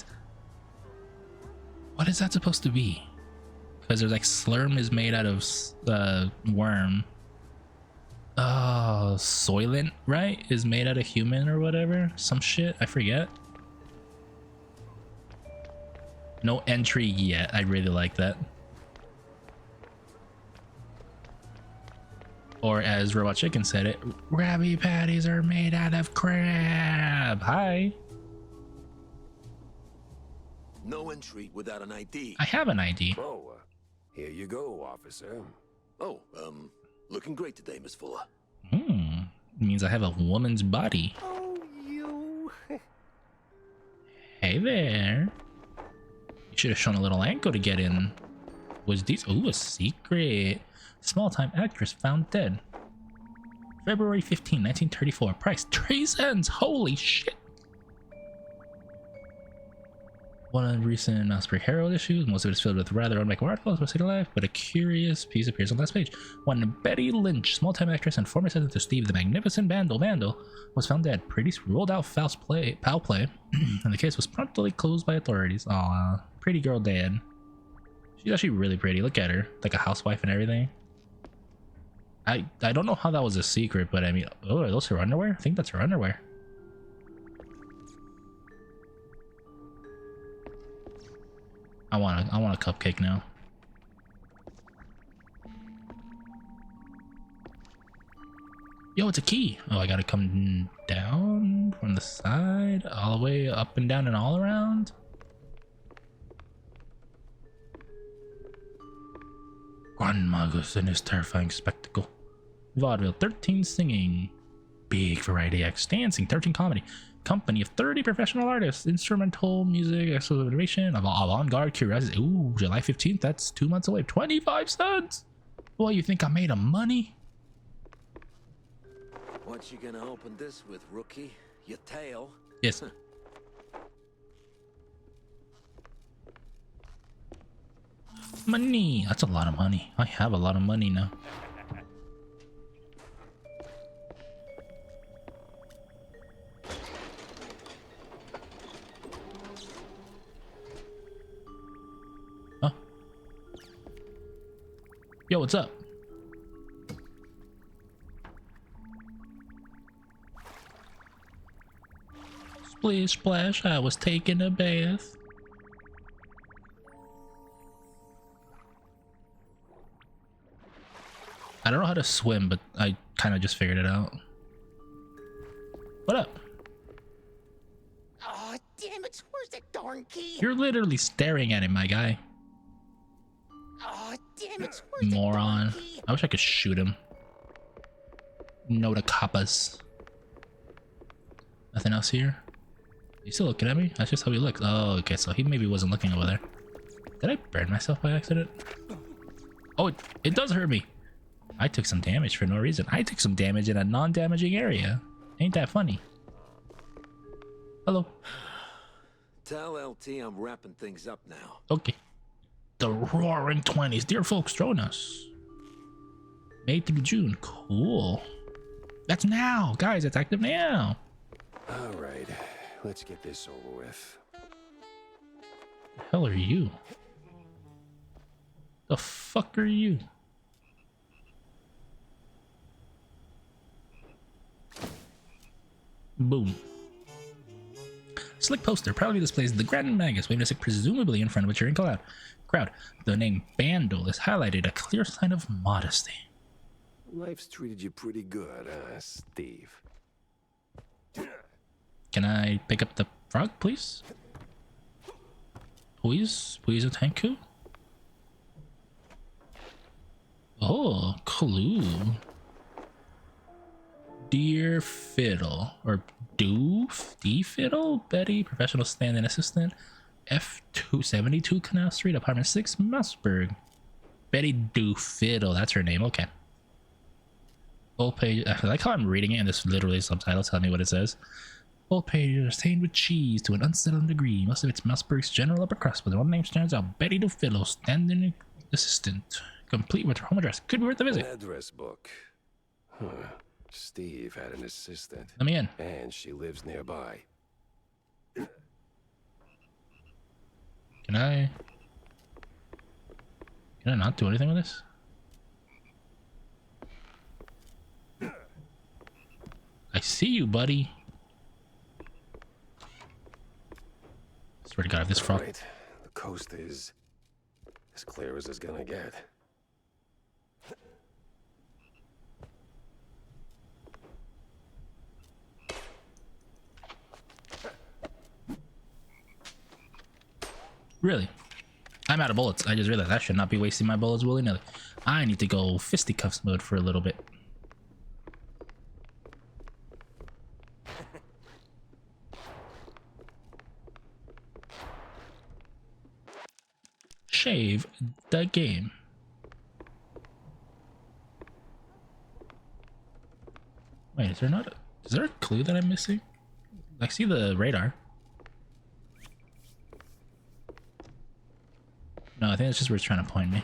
What is that supposed to be? Because there's like Slurm is made out of worm. Oh, Soylent, right? Is made out of human or whatever. Some shit, I forget. No entry yet. I really like that. Or as Robot Chicken said it, Krabby Patties are made out of crab. Hi. No entry without an ID. I have an ID. Oh, here you go, officer. Oh, looking great today, Miss Fuller. Means I have a woman's body. Oh, you. Hey there. You should have shown a little ankle to get in. Was these? Ooh, a secret. Small-time actress found dead. February 15, 1934. Price 3 cents. Holy shit. One of the recent Osprey Herald issues. Most of it is filled with rather unlikely articles about city life, but a curious piece appears on the last page. One Betty Lynch, small-time actress and former assistant to Steve the Magnificent Vandal, was found dead. Police ruled out foul play, and the case was promptly closed by authorities. Aw, pretty girl dead. She's actually really pretty. Look at her, like a housewife and everything. I don't know how that was a secret, but I mean, oh, are those her underwear? I think that's her underwear. I want a cupcake now. Yo, it's a key. Oh, I gotta come down from the side, all the way up and down and all around. Grandmagus and his terrifying spectacle. Vaudeville, 13 singing. Big variety acts, dancing, 13 comedy. Company of 30 professional artists, instrumental music, exclusive innovation, avant-garde curiosity. Ooh, July 15th, that's 2 months away. 25 cents! Boy, you think I made a money? What you gonna open this with, rookie? Your tail? Yes. Money! That's a lot of money. I have a lot of money now. Huh? Yo, what's up? Splish splash, I was taking a bath. I don't know how to swim, but I kind of just figured it out. What up? Oh, damn it. Where's that darn key? You're literally staring at it, my guy. Oh, damn it. Where's Moron. that darn key? I wish I could shoot him. No to coppas. Nothing else here? You still looking at me? That's just how he looks. Oh, okay, so he maybe wasn't looking over there. Did I burn myself by accident? Oh, it does hurt me. I took some damage for no reason. I took some damage in a non-damaging area. Ain't that funny? Hello. Tell LT I'm wrapping things up now. Okay. The Roaring 20s. Dear folks, join us. May through June. Cool. That's now. Guys, it's active now. All right, let's get this over with. The hell are you? The fuck are you? Boom. Slick poster proudly displays the Grand Magus waving a stick presumably in front of a cheering crowd. The name Bandle is highlighted, a clear sign of modesty. Life's treated you pretty good, Steve? Can I pick up the frog, please? Please a tanku? Oh, clue. Dear Fiddle, or Doof? D Fiddle? Betty, professional stand-in assistant. F272 Canal Street, apartment 6, Mossberg. Betty Doof Fiddle, that's her name, okay. Full page, I like how I'm reading it and this literally subtitles tell me what it says. Full page is stained with cheese to an unsettling degree. Most of it's Mossberg's general upper crust, but one name stands out. Betty Doof Fiddle, stand-in assistant. Complete with her home address. Could be worth a visit. An address book. Huh. Steve had an assistant. Let me in. And she lives nearby. Can I not do anything with this? I see you, buddy. Swear to God, if this frog. Right. The coast is as clear as it's gonna get. Really? I'm out of bullets. I just realized I should not be wasting my bullets willy-nilly. I need to go fisticuffs mode for a little bit. Shave the game. Wait, is there a clue that I'm missing? I see the radar. No, I think that's just where it's trying to point me.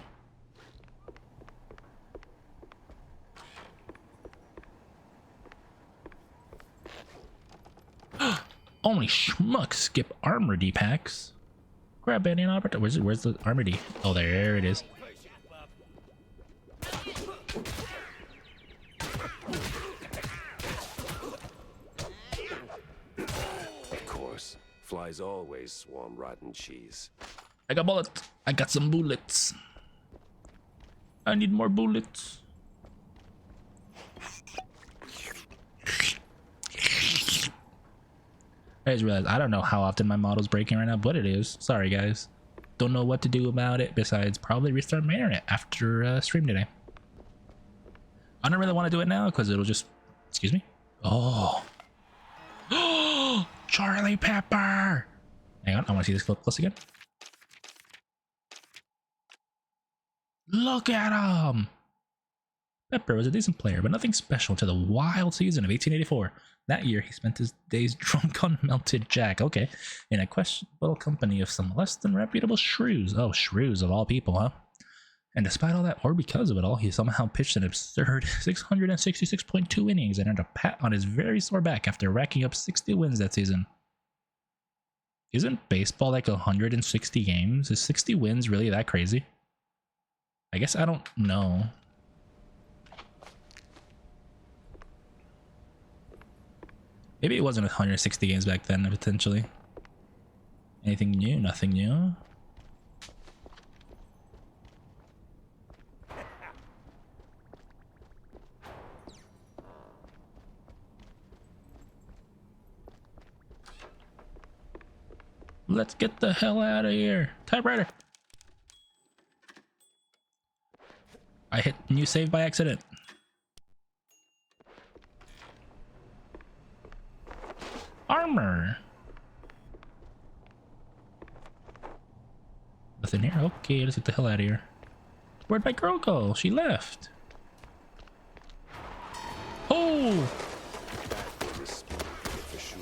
Only schmucks skip armor D-packs. Grab any opportunity. Where's the armor D? Oh, there it is. Of course. Flies always swarm rotten cheese. I got bullets. I got some bullets. I need more bullets. I just realized I don't know how often my model's breaking right now, but it is. Sorry, guys. Don't know what to do about it besides probably restart my internet after stream today. I don't really want to do it now because it'll just... Excuse me? Oh. Charlie Pepper! Hang on, I want to see this close again. Look at him! Pepper was a decent player, but nothing special until the wild season of 1884. That year, he spent his days drunk on melted jack. Okay. In a questionable company of some less than reputable shrews. Oh, shrews of all people, huh? And despite all that, or because of it all, he somehow pitched an absurd 666.2 innings and earned a pat on his very sore back after racking up 60 wins that season. Isn't baseball like 160 games? Is 60 wins really that crazy? I guess I don't know. Maybe it wasn't 160 games back then, potentially. Anything new? Nothing new. Let's get the hell out of here. Typewriter. I hit new save by accident. Armor. Nothing here. Okay, let's get the hell out of here. Where'd my girl go? She left. Oh! That was for sure.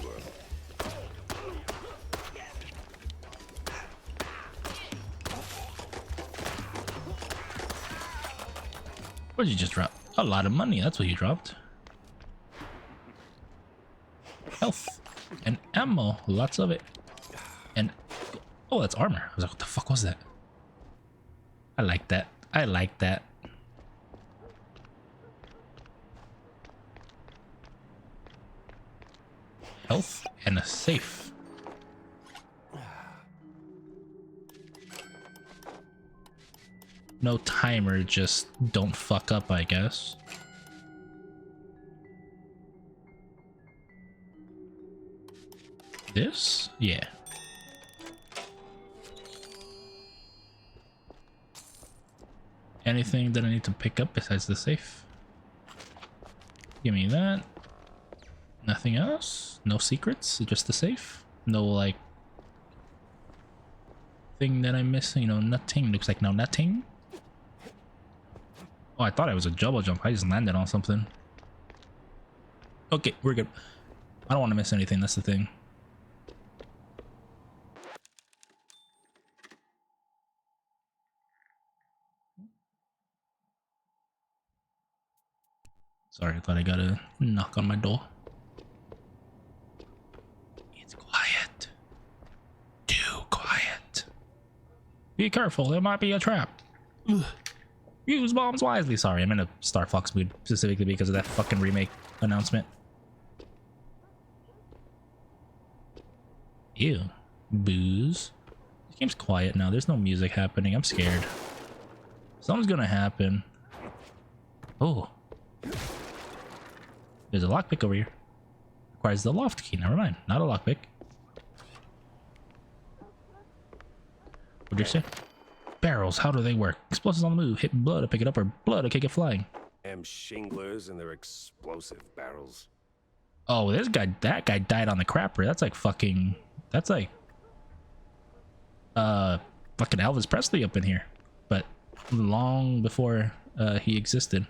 What did you just drop? A lot of money. That's what you dropped. Health and ammo. Lots of it. And oh, that's armor. I was like, what the fuck was that? I like that. I like that. health and a safe. No timer, just don't fuck up, I guess. This? Yeah. Anything that I need to pick up besides the safe? Give me that. Nothing else? No secrets? Just the safe? No, like, thing that I'm missing? You know, nothing. Looks like no nothing. Oh, I thought it was a double jump. I just landed on something. Okay, we're good. I don't want to miss anything. That's the thing. Sorry, I thought I got a knock on my door. It's quiet. Too quiet. Be careful, there might be a trap. Ugh. Use bombs wisely. Sorry, I'm in a Star Fox mood specifically because of that fucking remake announcement. Ew. Booze. This game's quiet now. There's no music happening. I'm scared. Something's gonna happen. Oh. There's a lockpick over here. Requires the loft key. Never mind. Not a lockpick. What'd you say? Barrels. How do they work? Explosives on the move. Hit blood to pick it up or blood to kick it flying. Damn shinglers and their explosive barrels. Oh, this guy. That guy died on the crapper. That's like fucking. That's like. Fucking Elvis Presley up in here. But long before he existed.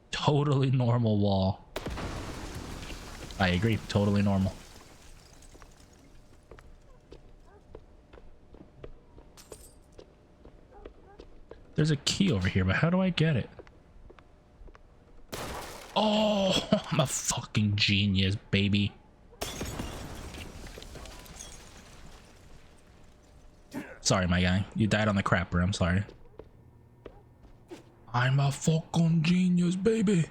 Totally normal wall. I agree. Totally normal. There's a key over here, but how do I get it? Oh, I'm a fucking genius, baby. Sorry, my guy. You died on the crapper. I'm sorry. I'm a fucking genius, baby.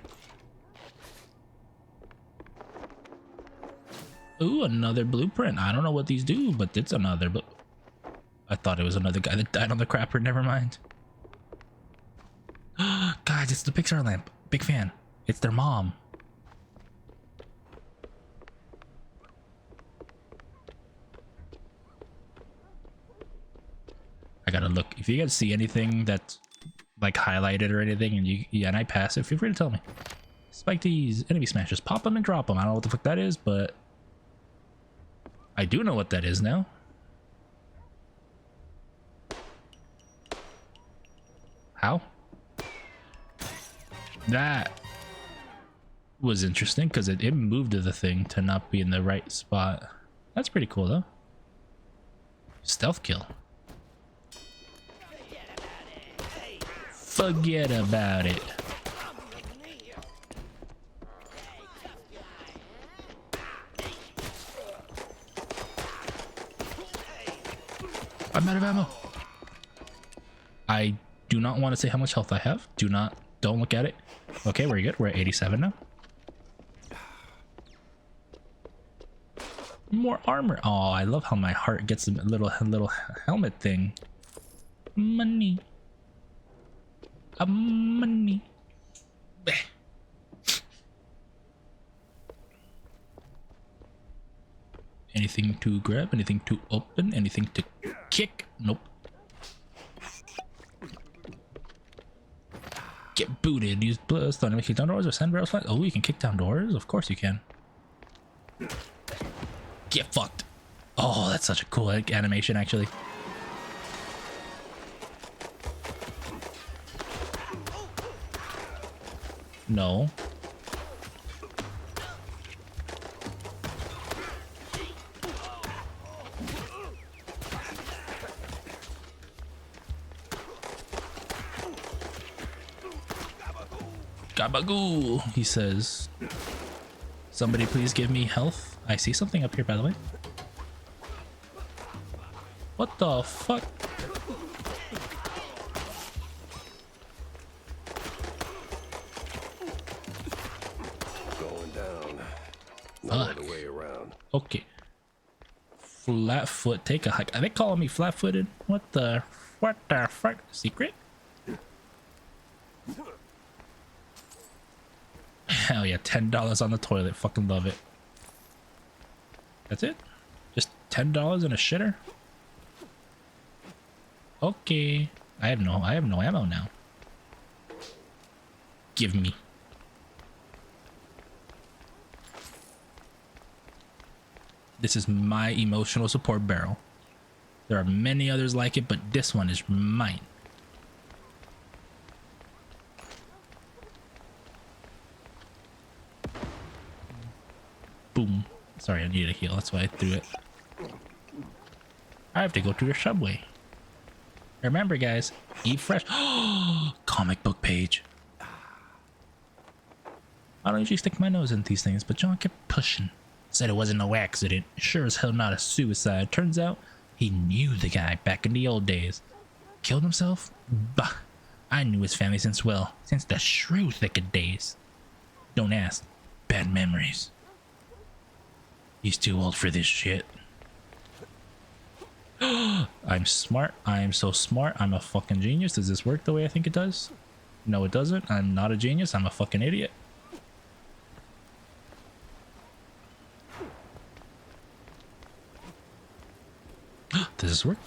Ooh, another blueprint. I don't know what these do, but it's another. But I thought it was another guy that died on the crapper. Never mind. Guys, it's the Pixar lamp. Big fan. It's their mom. I gotta look. If you guys see anything that's like highlighted or anything and I pass it, feel free to tell me. Spike these enemy smashes. Pop them and drop them. I don't know what the fuck that is, but I do know what that is now. How? That was interesting because it moved to the thing to not be in the right spot. That's pretty cool though. Stealth kill. Forget about it. I'm out of ammo. I do not want to say how much health I have. Don't look at it. Okay, we're good. We're at 87 now. More armor. Oh, I love how my heart gets a little helmet thing. Money. Money. Anything to grab? Anything to open? Anything to kick? Nope. Get booted. Use bloodstone to kick down doors or send barrels flying. Oh, you can kick down doors? Of course you can. Get fucked. Oh, that's such a cool animation, actually. No. Gabagoo, he says. Somebody please give me health. I see something up here, by the way. What the fuck? fuck. other way around. Okay. Flatfoot, take a hike. Are they calling me flat-footed? What the fuck? Secret? Hell yeah, $10 on the toilet. Fucking love it. That's it? Just $10 in a shitter? Okay. I have no ammo now. Give me. This is my emotional support barrel. There are many others like it, but this one is mine. Boom. Sorry, I needed a heal. That's why I threw it. I have to go to the subway. Remember, guys, eat fresh. Comic book page. I don't usually stick my nose in these things, but John kept pushing. Said it wasn't no accident. Sure as hell not a suicide. Turns out he knew the guy back in the old days. Killed himself? Bah. I knew his family since the shrew thicket days. Don't ask. Bad memories. He's too old for this shit. I'm smart. I am so smart. I'm a fucking genius. Does this work the way I think it does? No, it doesn't. I'm not a genius. I'm a fucking idiot. Does this work?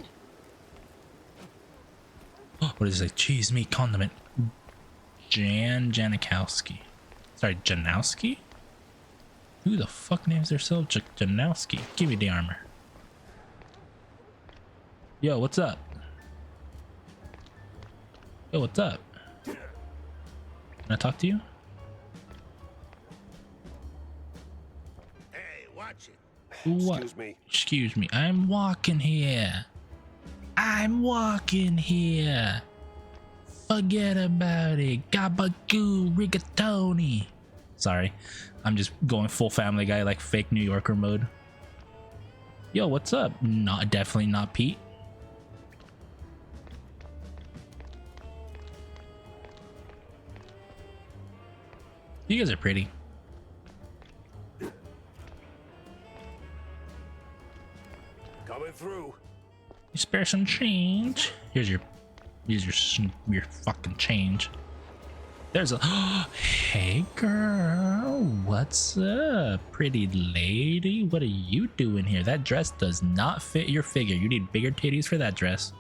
What is it? Cheese, meat, condiment. Janikowski. Sorry, Janowski? Who the fuck names themselves Janowski? Give me the armor. Yo, what's up? Yo, what's up? Can I talk to you? Hey, watch it. What? Excuse me. Excuse me. I'm walking here. I'm walking here. Forget about it. Gabagoo rigatoni. Sorry. I'm just going full Family Guy, like fake New Yorker mode. Yo, what's up? Not definitely not Pete. You guys are pretty. Coming through. You spare some change. Here's your fucking change. There's a hey girl, what's up, pretty lady? What are you doing here? That dress does not fit your figure. You need bigger titties for that dress.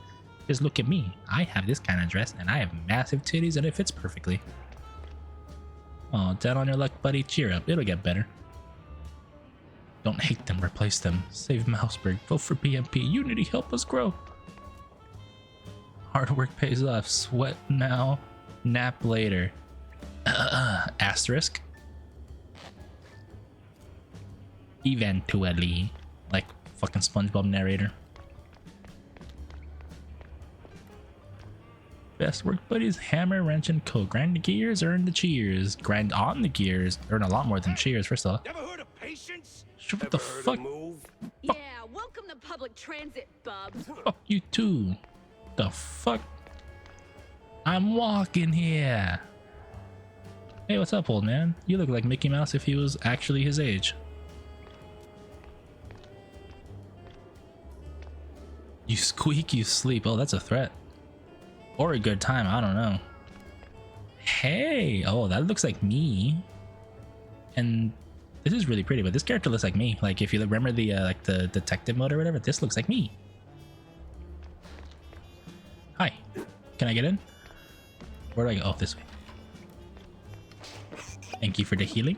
Just look at me. I have this kind of dress and I have massive titties and it fits perfectly. Oh, down on your luck, buddy. Cheer up. It'll get better. Don't hate them, replace them. Save Mouseburg. Vote for PMP. Unity, help us grow. Hard work pays off. Sweat now, nap later. Asterisk. Eventually. Like fucking SpongeBob narrator. Best work buddies, hammer, wrench, and coke. Grind the gears, earn the cheers. Grind on the gears, earn a lot more than cheers, first of all. Never heard of patience? What the fuck? Move? Yeah, welcome to public transit, bub. Fuck you too. The fuck? I'm walking here. Hey, what's up, old man? You look like Mickey Mouse if he was actually his age. You squeak, you sleep. Oh, that's a threat. Or a good time, I don't know. Hey, oh, that looks like me. And this is really pretty, but this character looks like me. Like, if you remember the like the detective mode or whatever, this looks like me. Hi, can I get in? Where do I go? Oh, this way. Thank you for the healing.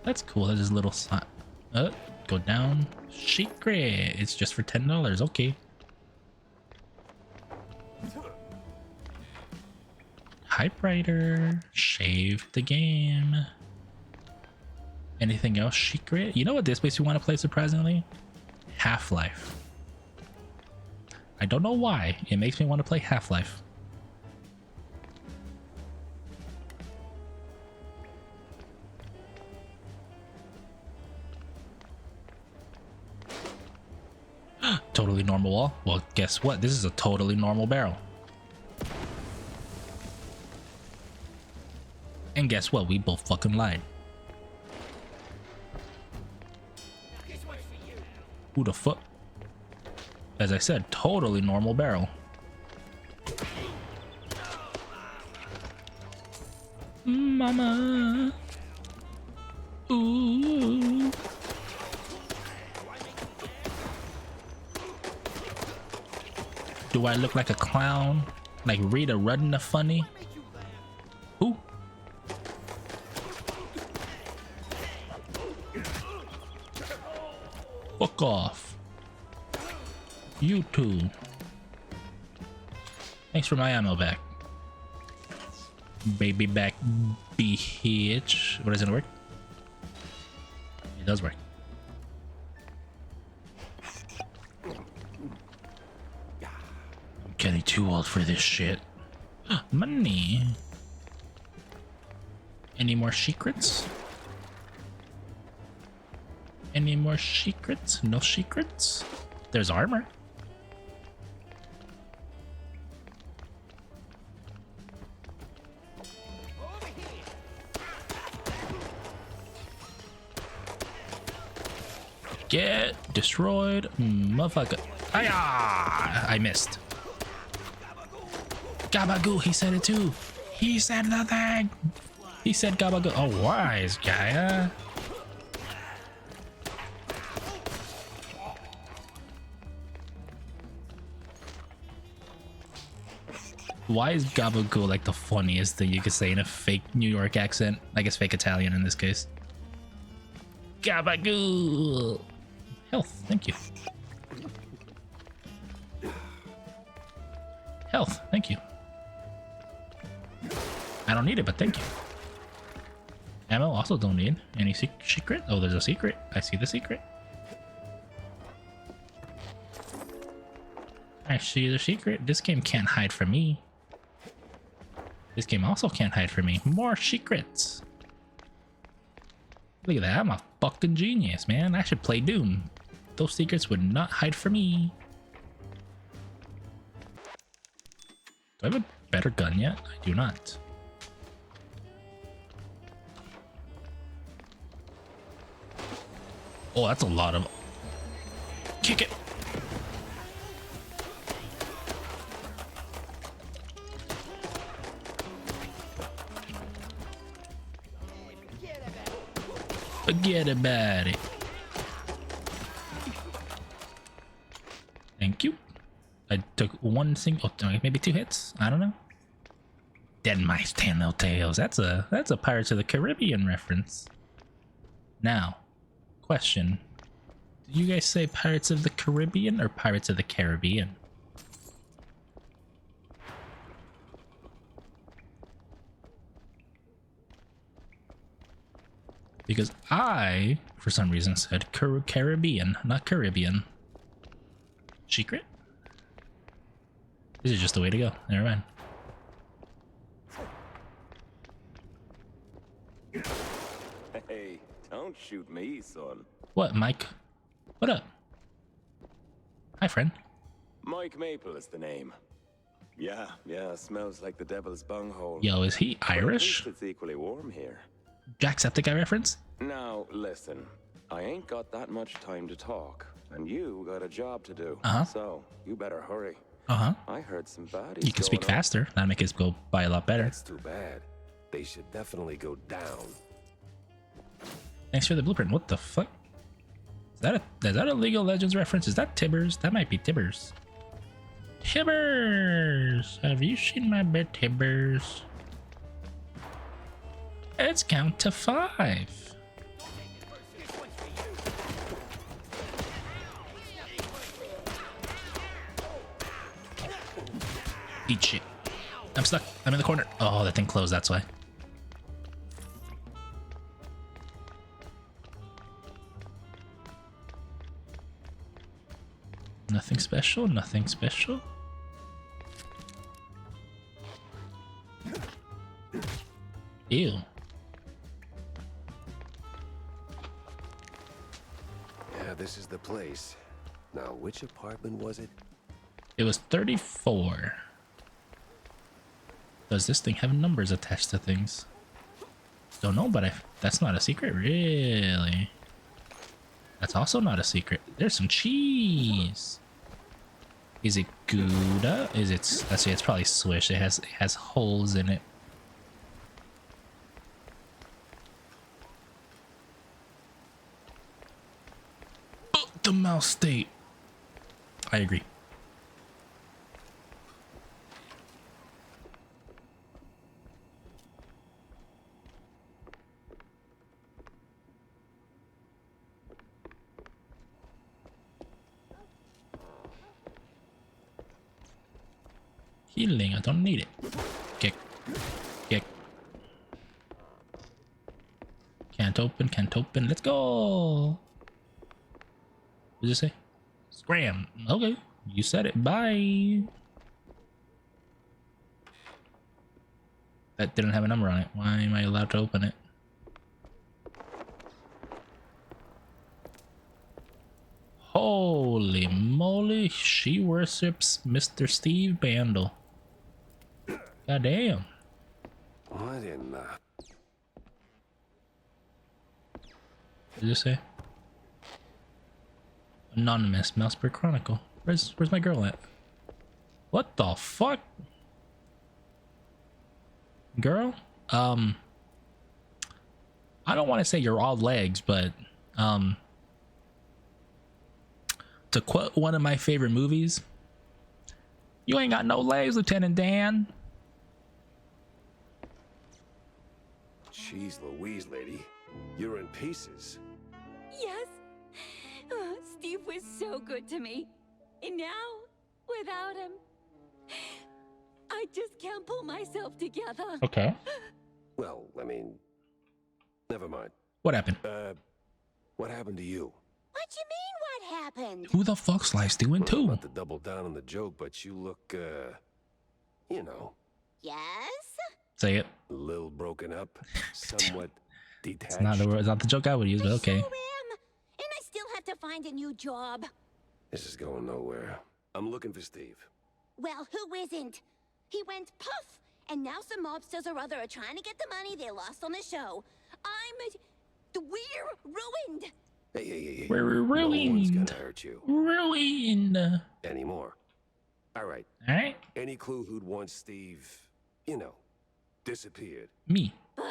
That's cool. That is a little slot. Go down. Secret. It's just for $10. Okay. Typewriter. Save the game. Anything else secret? You know what this makes me want to play, surprisingly? Half-Life. I don't know why. It makes me want to play Half-Life. totally normal wall. Well, guess what? This is a totally normal barrel. And guess what? We both fucking lied. Who the fuck? As I said, totally normal barrel. Mama. Ooh. Do I look like a clown? Like Rita Rudden the funny? Who? Fuck off. You too. Thanks for my ammo back. Baby back bitch. What, doesn't it work? It does work. I'm getting too old for this shit. Money. Any more secrets? Any more secrets? No secrets? There's armor. Get destroyed, motherfucker. Hiya! I missed. Gabagoo, he said it too. He said the thing. He said gabagoo. Oh, wise guy, huh? Why is gabagoo like the funniest thing you could say in a fake New York accent? I guess fake Italian in this case. Gabagoo! Health, thank you. Health, thank you. I don't need it, but thank you. Ammo, also don't need. Any secret? Oh, there's a secret. I see the secret. I see the secret. This game can't hide from me. This game also can't hide from me. More secrets. Look at that. I'm a fucking genius, man. I should play Doom. Those secrets would not hide from me. Do I have a better gun yet? I do not. Oh, that's a lot of... Kick it! Forget about it. Thank you. I took one single, maybe 2 hits. I don't know. Dead mice tell no tales. That's a Pirates of the Caribbean reference. Now, question: did you guys say Pirates of the Caribbean or Pirates of the Caribbean? Because I, for some reason, said Caribbean, not Caribbean. Secret? This is just the way to go. Never mind. Hey, don't shoot me, son. What, Mike? What up? Hi, friend. Mike Maple is the name. Yeah, smells like the devil's bunghole. Yo, is he But at Irish? least it's equally warm here. Jacksepticeye reference? Now, listen. I ain't got that much time to talk, and you got a job to do. Uh-huh. So, you better hurry. Uh-huh. I heard some baddies. You can speak going on. faster. That'll make it go by a lot better. That's too bad. They should definitely go down. Thanks for the blueprint. What the fuck? Is that a League of Legends reference? Is that Tibbers? That might be Tibbers. Tibbers! Have you seen my bed, Tibbers? It's count to 5. Eat shit. I'm stuck. I'm in the corner. Oh, that thing closed, that's why. Nothing special, nothing special. Ew. Yeah, this is the place. Now, which apartment was it? It was 34. Does this thing have numbers attached to things? Don't know, but that's not a secret, really. That's also not a secret. There's some cheese. Is it Gouda? Is it? Let's see. It's probably Swish. It has holes in it. Oh, the mouse state. I agree. Healing, I don't need it. Kick. Kick. Can't open, can't open. Let's go. What did it say? Scram. Okay. You said it. Bye. That didn't have a number on it. Why am I allowed to open it? Holy moly. She worships Mr. Steve Bandle. God damn. What in the... What did it say? Anonymous Mousebird Chronicle. Where's my girl at? What the fuck? Girl? I don't want to say you're all legs, but to quote one of my favorite movies, you ain't got no legs, Lieutenant Dan. Jeez Louise, lady. You're in pieces. Yes. Oh, Steve was so good to me. And now, without him, I just can't pull myself together. Okay. Well, I mean... Never mind. What happened? What happened to you? What you mean, what happened? Who the fuck's Slice doing Well, too? not to double down on the joke, but you look, you know... Yes? Say it. A little broken up, somewhat detached. It's not the joke I would use, but okay. I sure am. And I still have to find a new job. This is going nowhere. I'm looking for Steve. Well, who isn't? He went puff, and now some mobsters or other are trying to get the money they lost on the show. We're ruined. Hey. We're No one's ruined. gonna hurt you Ruined. anymore. All right. Alright? Any clue who'd want Steve, you know, disappeared? Me. Ugh,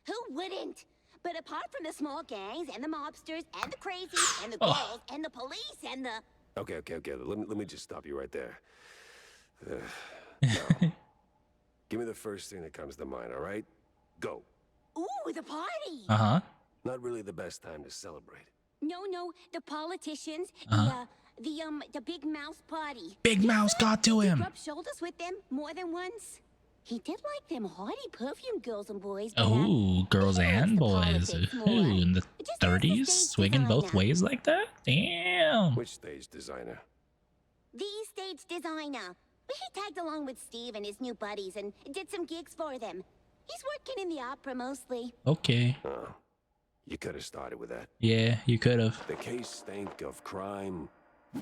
who wouldn't? But apart from the small gangs and the mobsters and the crazies and the girls and the police and the... Okay. Let me just stop you right there. Now, give me the first thing that comes to mind, all right? Go. Ooh, the party! Uh-huh. Not really the best time to celebrate. No, the politicians, the big mouse party. Big Mouse got to He him. rubbed shoulders with them more than once. He did like them haughty perfume girls and boys. Oh, girls he likes and the boys. politics more. Ooh, in the Just ask the 30s? stage Swinging both designer. ways like that? Damn. Which stage designer? The stage designer. He tagged along with Steve and his new buddies and did some gigs for them. He's working in the opera mostly. Okay. Oh, you could have started with that. Yeah, you could have. The case stank of crime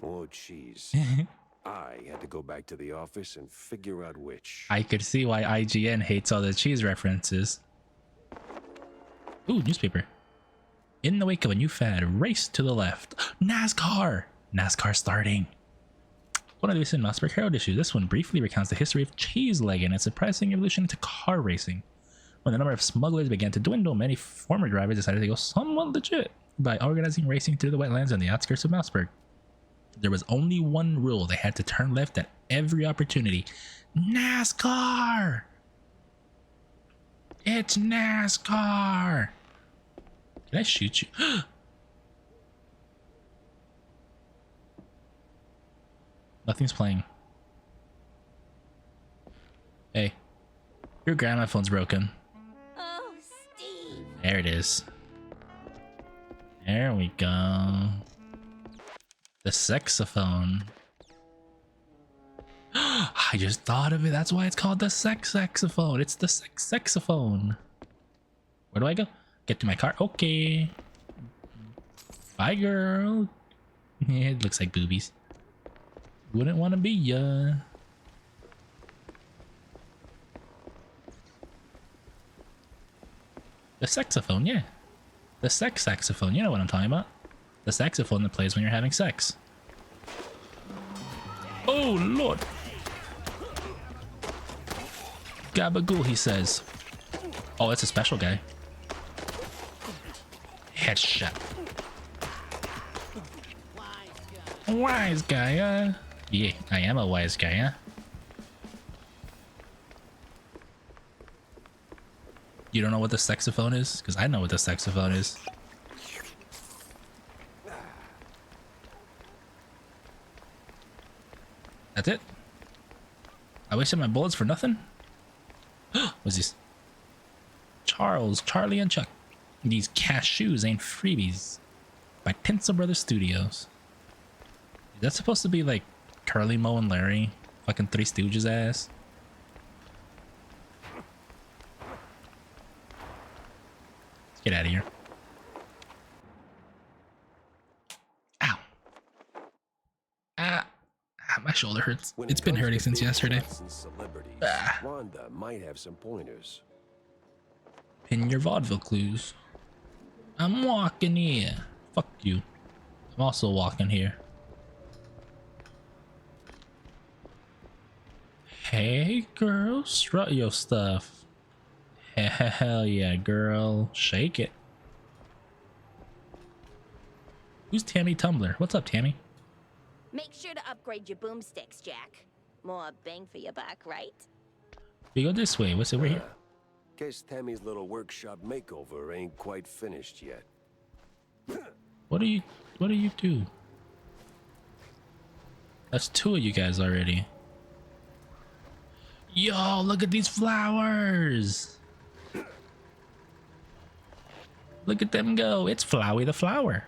or cheese. I had to go back to the office and figure out which. I could see why IGN hates all the cheese references. Ooh, newspaper. In the wake of a new fad, race to the left. NASCAR! NASCAR starting. One of the recent Mossberg Herald issues, this one briefly recounts the history of cheese legging and its surprising evolution into car racing. When the number of smugglers began to dwindle, many former drivers decided to go somewhat legit by organizing racing through the wetlands on the outskirts of Mossberg. There was only one rule: they had to turn left at every opportunity. NASCAR! It's NASCAR! Can I shoot you? Nothing's playing. Hey, your gramophone's broken. Oh, Steve. There it is. There we go. The saxophone. I just thought of it. That's why it's called the saxophone. It's the saxophone. Where do I go? Get to my car. Okay. Bye, girl. It looks like boobies. Wouldn't want to be ya. The saxophone, yeah. The sex saxophone, you know what I'm talking about. The saxophone that plays when you're having sex. Oh, Lord. Gabagool, he says. Oh, that's a special guy. Headshot. Wise guy, yeah, I am a wise guy, huh? You don't know what the saxophone is? Because I know what the saxophone is. That's it? I wasted my bullets for nothing? What's this? Charles, Charlie, and Chuck. These cashews ain't freebies. By Tinsel Brothers Studios. Is that supposed to be like Curly, Moe, and Larry? Fucking Three Stooges ass? Let's get out of here. Ow. Ah, my shoulder hurts. It's been hurting since yesterday. Wanda might have some pointers. Pin your vaudeville clues. I'm walking here. Fuck you. I'm also walking here. Hey girl, strut your stuff. Hell yeah, girl. Shake it. Who's Tammy Tumbler? What's up, Tammy? Make sure to upgrade your boomsticks, Jack. More bang for your buck, right? We go this way. What's it? We're here. Guess Tammy's little workshop makeover ain't quite finished yet. What do you do? That's two of you guys already. Yo, look at these flowers. Look at them go. It's Flowey the flower.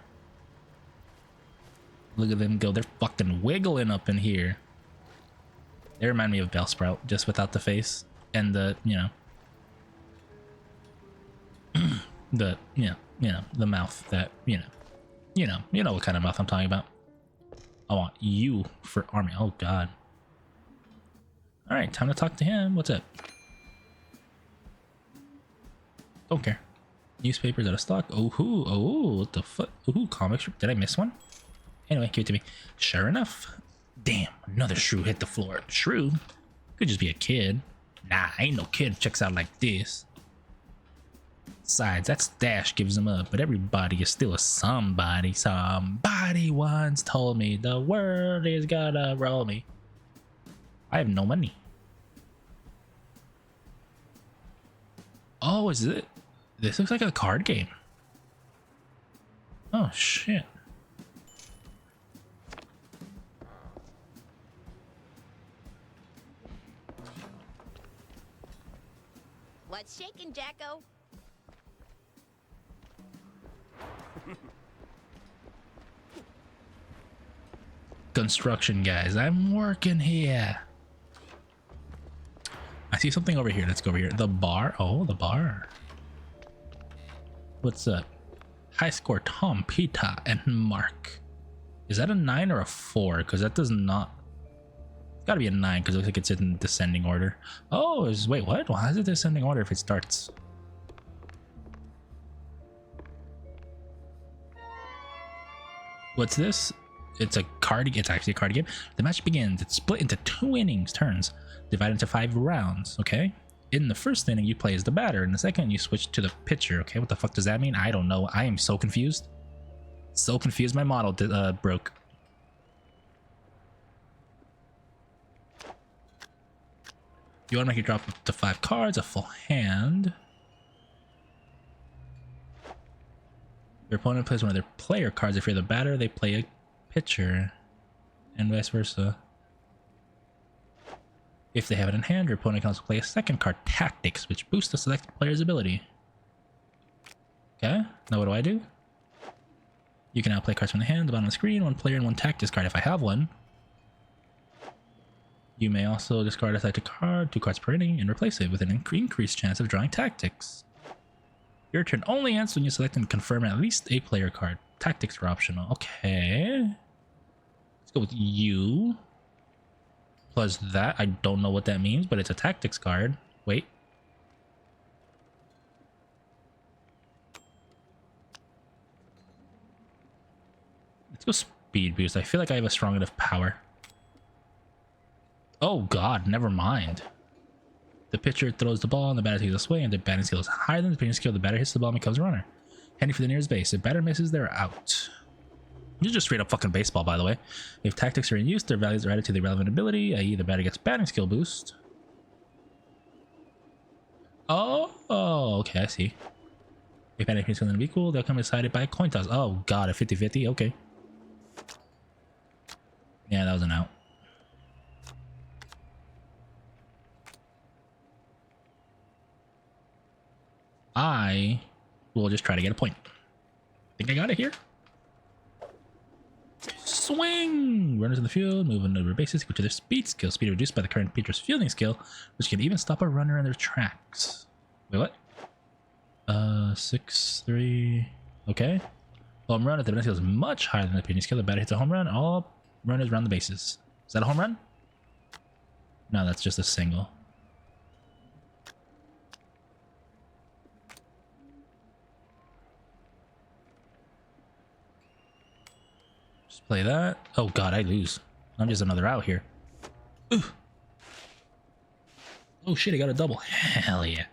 Look at them go. They're fucking wiggling up in here. They remind me of Bellsprout, just without the face and the, you know, the, the mouth that, you know what kind of mouth I'm talking about. I want you for army. Oh God. All right, time to talk to him. What's up? Don't care. Newspapers out of stock. Oh, what the fuck? Ooh, comic strip. Did I miss one? Anyway, give it to me. Sure enough. Damn, another shrew hit the floor. Shrew? Could just be a kid. Nah, ain't no kid checks out like this. Besides, that stash gives him up, but everybody is still a somebody. Somebody once told me the world is gonna roll me. I have no money. Oh, is it? This looks like a card game. Oh, shit. What's shaking, Jacko? Construction guys, I'm working here. I see something over here. Let's go over here. The bar. Oh, the bar. What's up? High score Tom, Peter, and Mark. Is that a 9 or a 4? Because that does not. It's got to be a 9 because it looks like it's in descending order. Oh, wait, what? Why is it descending order if it starts? What's this? It's a card. It's actually a card game. The match begins. It's split into 2 innings turns, divided into 5 rounds. Okay. In the first inning, you play as the batter. In the second, you switch to the pitcher. Okay. What the fuck does that mean? I don't know. I am so confused. So confused. My model broke. You automatically drop up to 5 cards, a full hand. Your opponent plays one of their player cards. If you're the batter, they play a pitcher, and vice versa. If they have it in hand, your opponent can also play a second card, Tactics, which boosts the selected player's ability. Okay, now what do I do? You can now play cards from the hand, the bottom of the screen, 1 player and 1 Tactics card if I have one. You may also discard a selected card, 2 cards per inning, and replace it with an increased chance of drawing Tactics. Your turn only ends when you select and confirm at least a player card. Tactics are optional. Okay. Let's go with you. Plus that. I don't know what that means, but it's a tactics card. Wait. Let's go speed boost. I feel like I have a strong enough power. Oh god, never mind. The pitcher throws the ball and the batter takes a swing, and the batting skill is higher than the pitching skill. The batter hits the ball and becomes a runner. Heading for the nearest base. If batter misses, they're out. This is just straight up fucking baseball, by the way. If tactics are in use, their values are added to the relevant ability, i.e. the batter gets batting skill boost. Oh, okay, I see. If batting skill is equal, they'll come decided by a coin toss. Oh god, a 50-50, okay. Yeah, that was an out. I will just try to get a point. Think I got it here? Swing! Runners in the field, moving over bases equal to their speed skill. Speed reduced by the current pitcher's fielding skill, which can even stop a runner in their tracks. Wait, what? 6-3. Okay. Home run if the batting skill is much higher than the pitching skill. The batter hits a home run. All runners round the bases. Is that a home run? No, that's just a single. Just play that. Oh god, I lose. I'm just another out here. Ooh. Oh shit, I got a double. Hell yeah.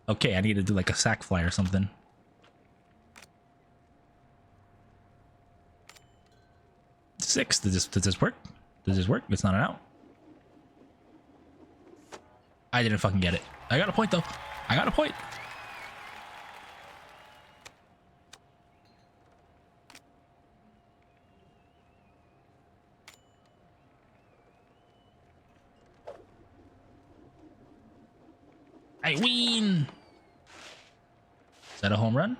Okay, I need to do like a sack fly or something. Six. Does this work? Does this work? It's not an out. I didn't fucking get it. I got a point though. I got a point. I win. Is that a home run?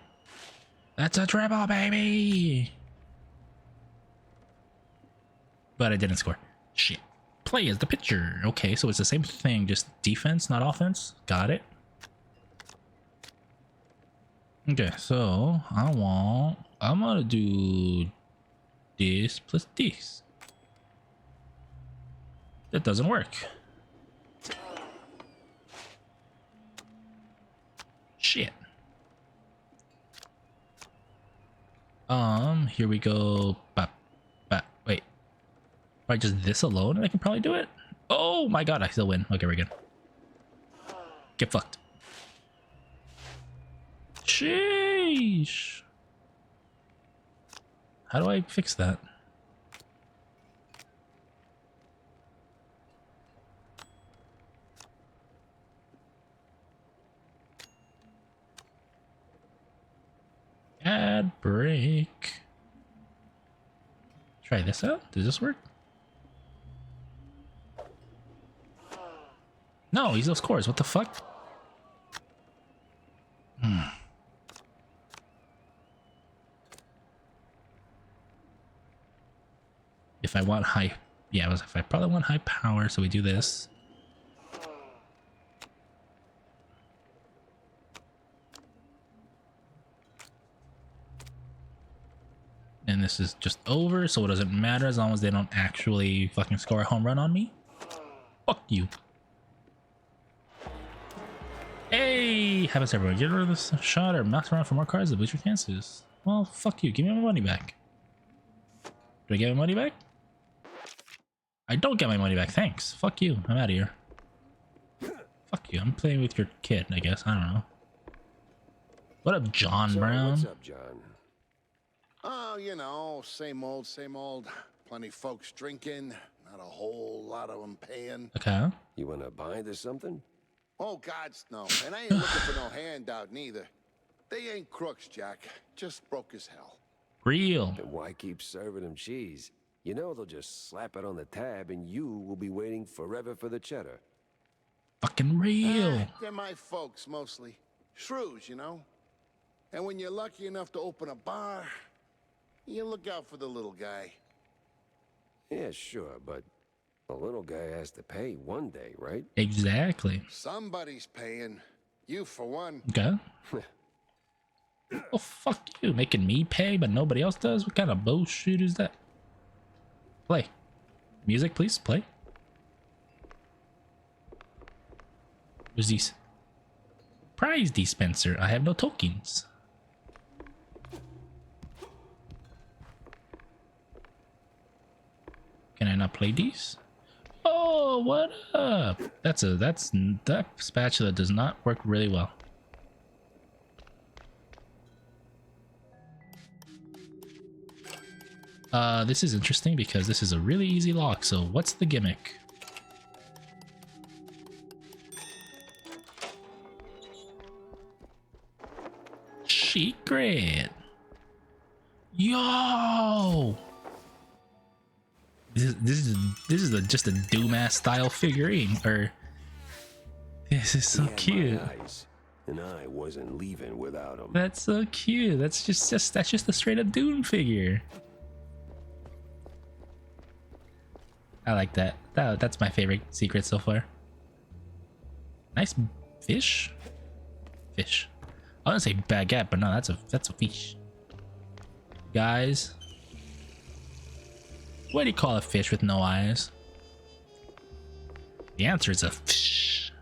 That's a triple, baby. But I didn't score. Shit. Play as the pitcher. Okay, so it's the same thing, just defense, not offense. Got it. Okay, so I'm gonna do this plus this. That doesn't work. Shit. Here we go. Wait. Right, just this alone and I can probably do it? Oh my god, I still win. Okay, we're good. Get fucked. Sheesh. How do I fix that? Ad break. Try this out. Does this work? No, he still scores. What the fuck? If I want high... Yeah, if I probably want high power, so we do this. And this is just over, so it doesn't matter as long as they don't actually fucking score a home run on me. Fuck you. Hey, happens to everyone. Get rid of this shot or mouse around for more cards to boost your chances. Well, fuck you. Give me my money back. Do I get my money back? I don't get my money back. Thanks. Fuck you. I'm out of here. Fuck you. I'm playing with your kid, I guess. I don't know. What up, John Brown? What's up, John? Oh, you know, same old, same old. Plenty folks drinking. Not a whole lot of them paying. Okay. You want to bind or something? Oh, gods, no. And I ain't looking for no handout, neither. They ain't crooks, Jack. Just broke as hell. Real. Then why keep serving them cheese? You know they'll just slap it on the tab and you will be waiting forever for the cheddar. Fucking real. They're my folks, mostly. Shrews, you know? And when you're lucky enough to open a bar, you look out for the little guy. Yeah, sure, but the little guy has to pay one day, right? Exactly. Somebody's paying. You, for one. Okay. Oh, fuck you. Making me pay, but nobody else does? What kind of bullshit is that? Play. Music, please. Play. Where's these? Prize dispenser. I have no tokens. Can I not play these? Oh, what up? That spatula does not work really well. This is interesting because this is a really easy lock. So what's the gimmick? Secret. Yo. This is just a Doom-ass style figurine, or this is so cute. And I wasn't leaving without him. That's so cute. That's just a straight up Doom figure. I like that. That's my favorite secret so far. Nice fish. Fish. I was gonna say baguette, but no, that's a fish. Guys, what do you call a fish with no eyes? The answer is a fish.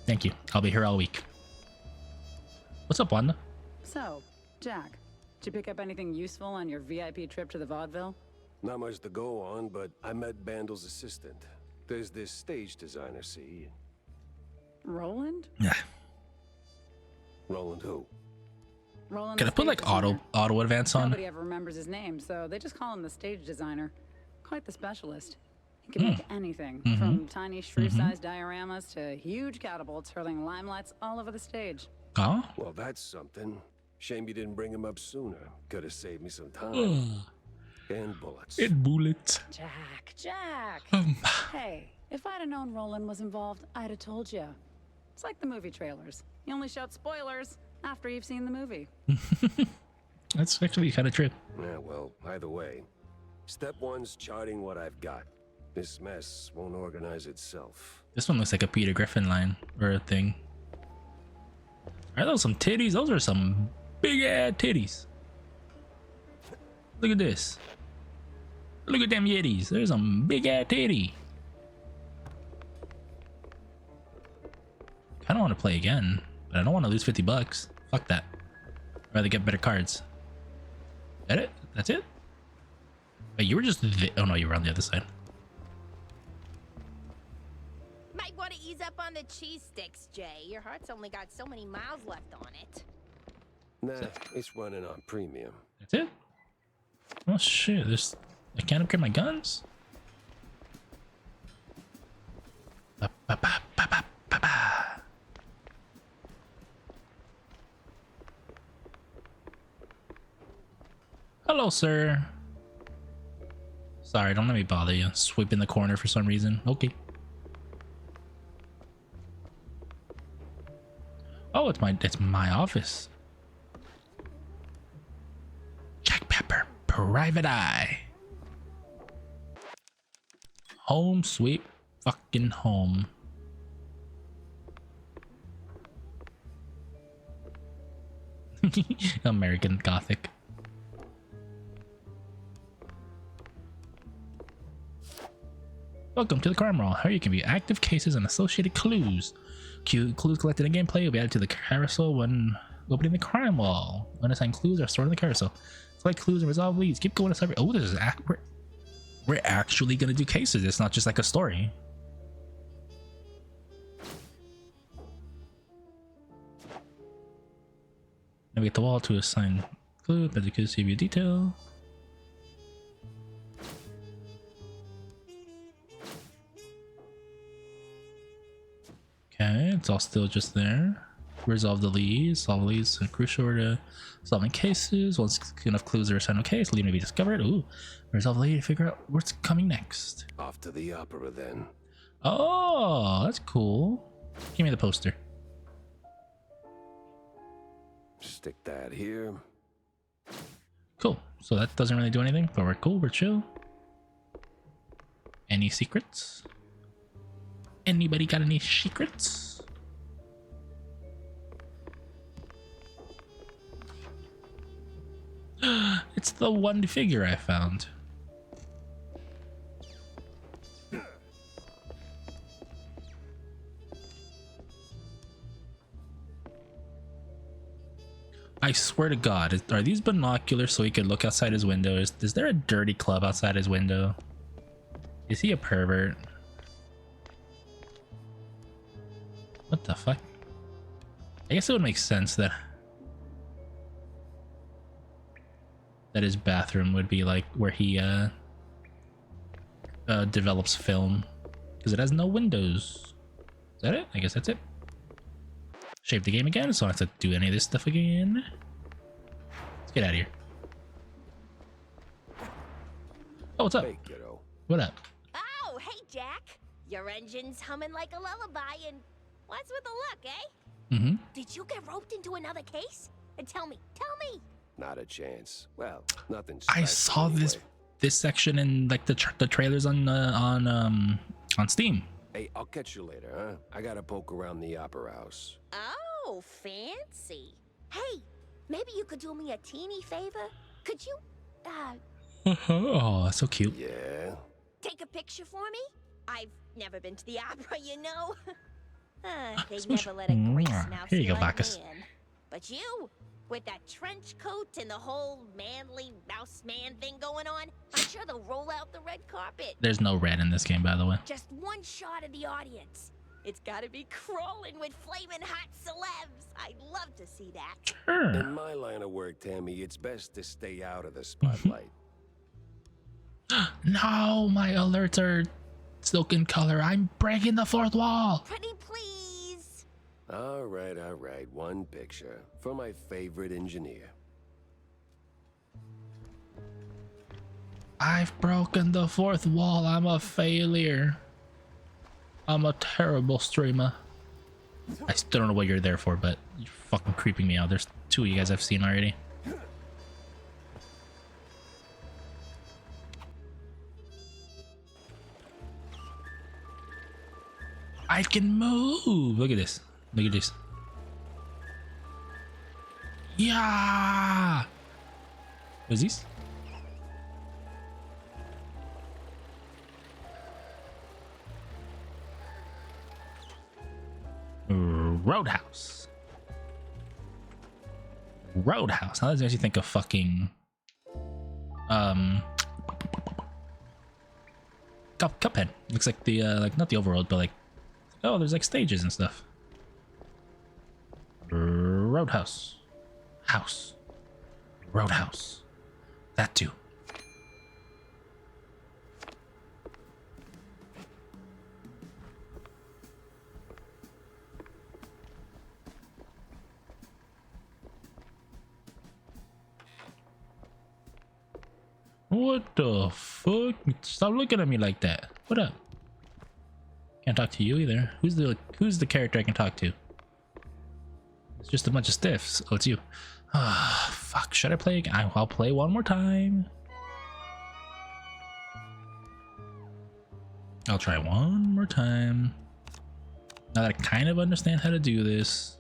Thank you. I'll be here all week. What's up, Wanda? So, Jack, did you pick up anything useful on your VIP trip to the vaudeville? Not much to go on, but I met Bandel's assistant. There's this stage designer, see? Roland? Yeah. Roland who? Roland. Can I put like auto advance on? Nobody ever remembers his name, so they just call him the stage designer. Quite the specialist. He can make anything, from tiny shrew-sized dioramas to huge catapults hurling limelights all over the stage. Oh? Well, that's something. Shame you didn't bring him up sooner. Could have saved me some time. And bullets. And bullets. Jack. Hey, if I'd have known Roland was involved, I'd have told you. It's like the movie trailers. You only shout spoilers after you've seen the movie. That's actually kind of true. Yeah, well, either way. Step one's charting what I've got. This mess won't organize itself. This one looks like a Peter Griffin line or a thing. Are those some titties? Those are some big ass titties. Look at this. Look at them yitties. There's some big ass titty. I don't want to play again, but I don't want to lose $50. Fuck that. I'd rather get better cards. That it? That's it? Wait, you were just... Oh no, you were on the other side. Might want to ease up on the cheese sticks, Jay. Your heart's only got so many miles left on it. Nah, it's running on premium. That's it? Oh shit, there's... I can't upgrade my guns? Ba, ba, ba, ba, ba, ba, ba. Hello, sir. Sorry, don't let me bother you. Sweep in the corner for some reason. Okay. Oh, it's my office. Jack Pepper, Private Eye. Home sweet fucking home. American Gothic. Welcome to the crime roll. Here you can view active cases and associated clues. Clues collected in gameplay will be added to the carousel when opening the crime wall. Unassigned clues are stored in the carousel. Select clues and resolve leads. Keep going to cyber. Oh, this is we're actually gonna do cases. It's not just like a story. Navigate the wall to assign clue, but you can see view detail. Okay, it's all still just there. Resolve the leads. Solve leads are crucial to solving cases. Once enough clues are assigned to a case, lead may be discovered. Ooh, resolve the lead to figure out what's coming next. Off to the opera then. Oh, that's cool. Give me the poster. Stick that here. Cool. So that doesn't really do anything, but we're cool. We're chill. Any secrets? Anybody got any secrets? It's the one figure I found. I swear to God, are these binoculars so he could look outside his window? Is there a dirty club outside his window? Is he a pervert? What the fuck? I guess it would make sense that his bathroom would be like where he develops film, because it has no windows. Is that it? I guess that's it. Save the game again, so I don't have to do any of this stuff again. Let's get out of here. Oh, what's up? Hey, kiddo. What up? Oh, hey, Jack. Your engine's humming like a lullaby, and what's with the look, eh? Mm-hmm. Did you get roped into another case? And tell me. Not a chance. Well, nothing I special saw anyway. this section in like the trailers on Steam. Hey, I'll catch you later, huh? I gotta poke around the opera house. Oh, fancy. Hey, maybe you could do me a teeny favor? Could you, Oh, so cute. Yeah? take a picture for me? I've never been to the opera, you know. They Smoosh. never let a grace mouse Here you go, like Bacchus. man. But you, with that trench coat and the whole manly mouse man thing going on, I'm sure they'll roll out the red carpet. There's no red in this game, by the way. Just one shot of the audience. It's gotta be crawling with flaming hot celebs. I'd love to see that. Sure. In my line of work, Tammy, it's best to stay out of the spotlight. No, my alerts are silken color. I'm breaking the fourth wall. Pretty please. All right. One picture for my favorite engineer. I've broken the fourth wall. I'm a failure. I'm a terrible streamer. I still don't know what you're there for, but you're fucking creeping me out. There's two of you guys I've seen already. I can move. Look at this. Look at this. Yeah. What's this? Roadhouse. Roadhouse. Now that makes you think of fucking Cuphead. Looks like the like not the overworld, but like, oh, there's like stages and stuff. Roadhouse. House. Roadhouse. That too. What the fuck? Stop looking at me like that. What up? Can't talk to you either. Who's the character I can talk to? It's just a bunch of stiffs. Oh, it's you. Ah, fuck. Should I play again? I'll play one more time. I'll try one more time. Now that I kind of understand how to do this.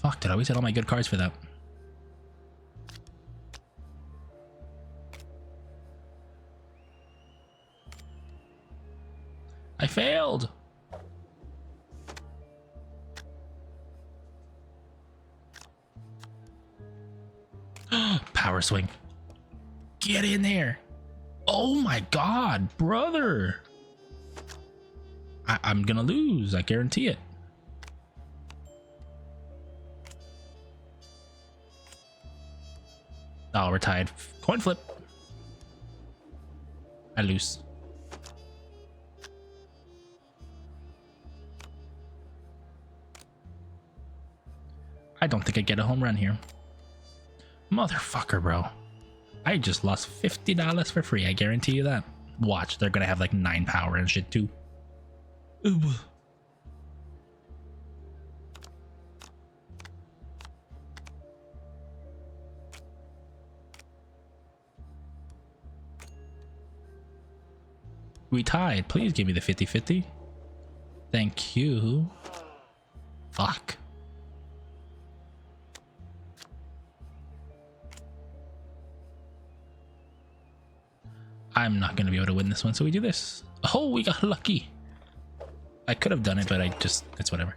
Fuck, did I waste all my good cards for that? I failed! Power swing. Get in there! Oh my god, brother! I'm gonna lose, I guarantee it. Oh, we're tied. Coin flip. I lose. I don't think I get a home run here. Motherfucker, bro. I just lost $50 for free. I guarantee you that. Watch, they're gonna have like 9 power and shit too. Ooh. We tied. Please give me the 50-50. Thank you. Fuck. I'm not gonna be able to win this one, so we do this. Oh, we got lucky. I could have done it, but it's whatever.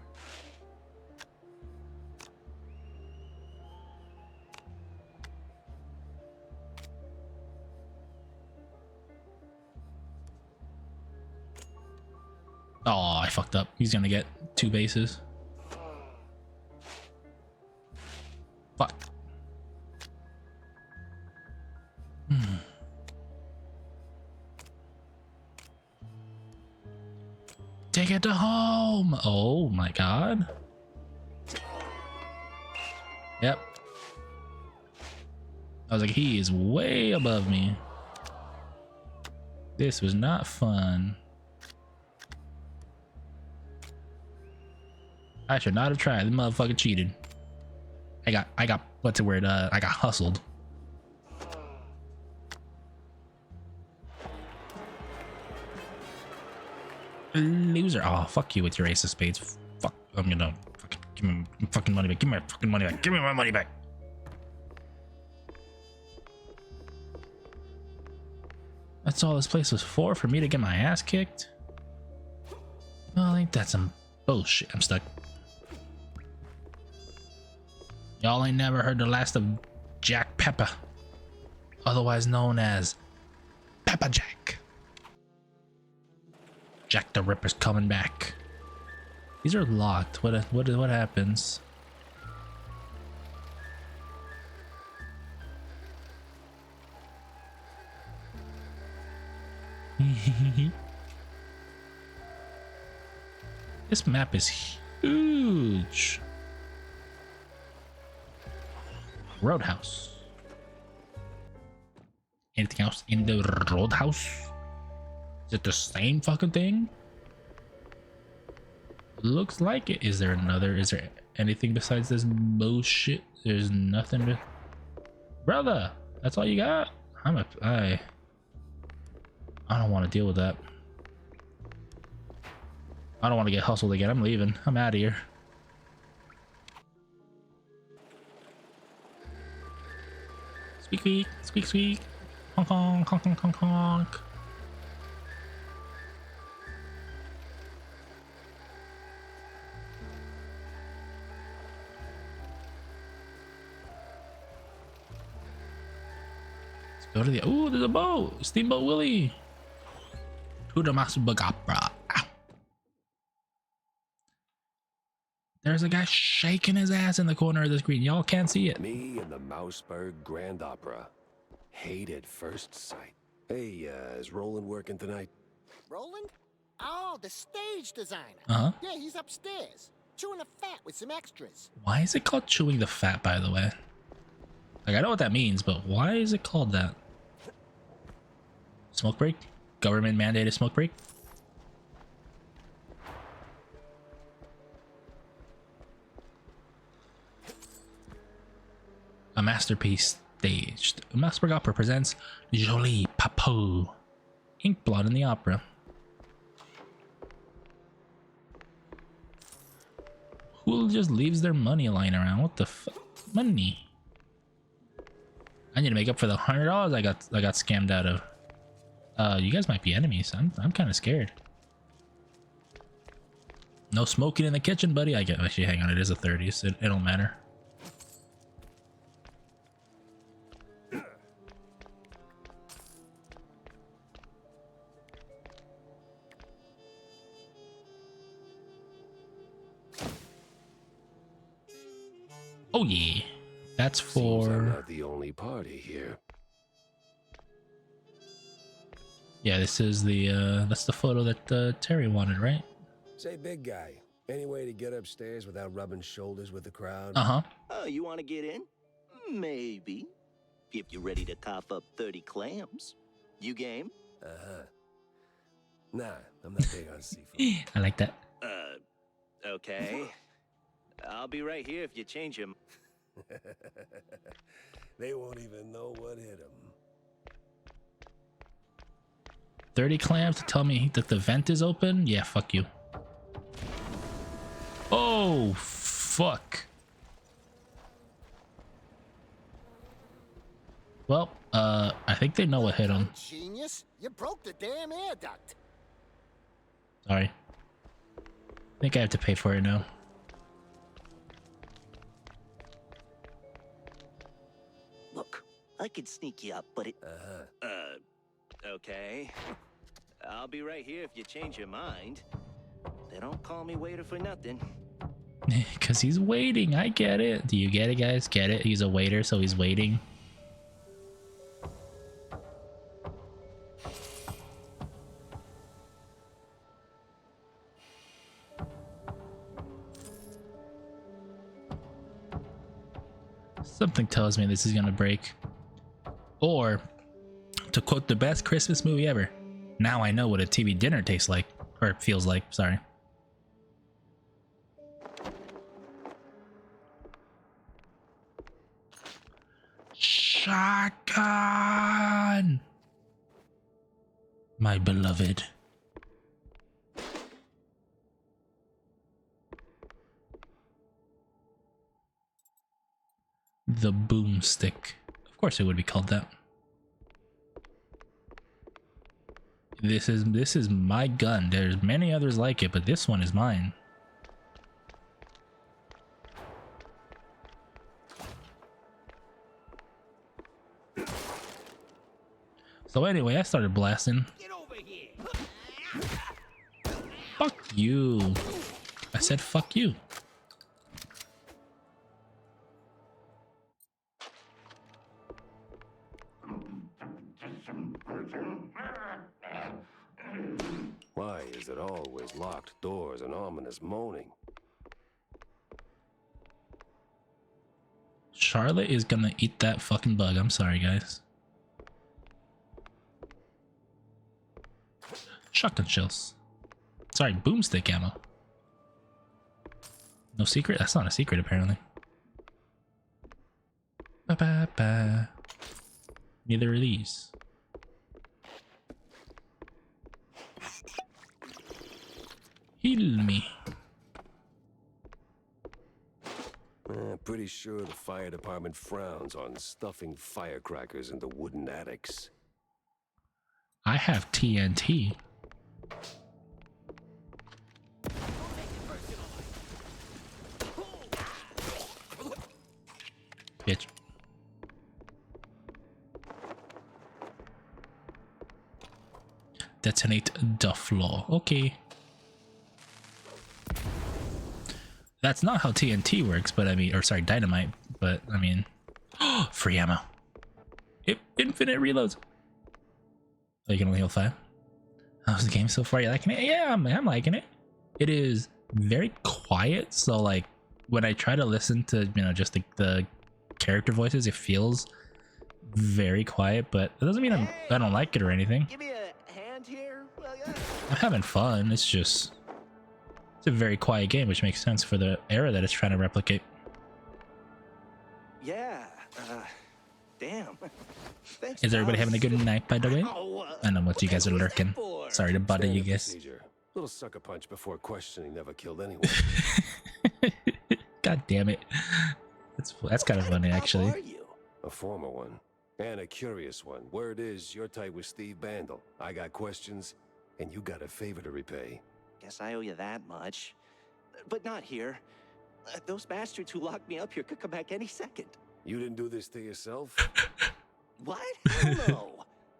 Oh, I fucked up. He's gonna get 2 bases. Fuck. Take it to home. Oh my god. Yep. I was like, he is way above me. This was not fun. I should not have tried. The motherfucker cheated. I got what's the word? I got hustled. Loser. Oh, fuck you with your ace of spades. Fuck. I'm gonna fucking give me my fucking money back. Give me my fucking money back. Give me my money back. That's all this place was for me to get my ass kicked? Well, ain't that some bullshit? I'm stuck. Y'all ain't never heard the last of Jack Pepper, otherwise known as Pepper Jack. Jack the Ripper's coming back. These are locked. What happens? This map is huge. Roadhouse. Anything else in the roadhouse? Is it the same fucking thing? Looks like it. Is there anything besides this bullshit? There's nothing to... Brother, that's all you got? I don't want to deal with that. I don't want to get hustled again. I'm leaving. I'm out of here. Squeak, squeak, squeak, squeak. Honk, honk, honk, honk, honk, honk. Let's go to the... Ooh, there's a boat. Steamboat Willie. To the Massburg Opera. Ow. There's a guy shaking his ass in the corner of the screen. Y'all can't see it. Me and the Mausberg Grand Opera. Hate at first sight. Hey, is Roland working tonight? Roland? Oh, the stage designer. Uh-huh. Yeah, he's upstairs, chewing the fat with some extras. Why is it called chewing the fat, by the way? Like, I know what that means, but why is it called that? Smoke break? Government mandated smoke break? A masterpiece staged. Massburg Opera presents Jolie Papou. Inkblot in the opera. Who just leaves their money lying around? What the fuck? Money. I need to make up for the $100 I got scammed out of. You guys might be enemies. I'm kind of scared. No smoking in the kitchen, buddy. Actually, hang on. It is a 30, so it don't matter. Oh yeah, that's for... Seems I'm not the only party here. Yeah, this is the that's the photo that Terry wanted, right? Say, big guy, any way to get upstairs without rubbing shoulders with the crowd? Uh-huh. Oh, you want to get in? Maybe. If you're ready to cough up 30 clams. You game? Uh-huh. Nah, I'm not big on seafood. I like that. Okay. I'll be right here if you change him. They won't even know what hit them. 30 clams to tell me that the vent is open? Yeah, fuck you. Oh, fuck. Well, I think they know what hit him. Genius, you broke the damn air duct. Sorry. I think I have to pay for it now. Look, I could sneak you up, but it... okay. I'll be right here if you change your mind. They don't call me waiter for nothing. Because he's waiting. I get it. Do you get it, guys? Get it? He's a waiter, so he's waiting. Something tells me this is gonna break. Or, to quote the best Christmas movie ever, now I know what a TV dinner tastes like. Or feels like, sorry. Shotgun! My beloved. The boomstick. Of course it would be called that. This is my gun. There's many others like it, but this one is mine. So anyway, I started blasting. Get over here. Fuck you. I said fuck you. Why is it always locked doors and ominous moaning? Charlotte is gonna eat that fucking bug. I'm sorry, guys. Shotgun shells. Sorry, boomstick ammo. No secret? That's not a secret, apparently. Ba-ba-ba. Neither are these. Heal me. Pretty sure the fire department frowns on stuffing firecrackers into wooden attics. I have TNT. Bitch. Detonate the floor. Okay. That's not how TNT works, but I mean, or sorry, dynamite, but I mean, free ammo. Infinite reloads. Oh, you can only heal 5. How's the game so far? You liking it? Yeah, I'm liking it. It is very quiet, so like when I try to listen to, you know, just the character voices, it feels very quiet, but it doesn't mean I don't like it or anything. Give me a hand here, will ya? I'm having fun. It's just, it's a very quiet game, which makes sense for the era that it's trying to replicate. Yeah, damn. Thanks, Is everybody pal. having a good night, by the way? Ow, I know what you guys are what was lurking. that for? Sorry to bother you Standard guys. procedure. Little sucker punch before questioning never killed anyone. God damn it. That's kind of funny, How actually. are you? A former one. And a curious one. Word is, you're tight with Steve Bandel. I got questions, and you got a favor to repay. Guess I owe you that much. But not here. Those bastards who locked me up here could come back any second. You didn't do this to yourself? What? Hell no.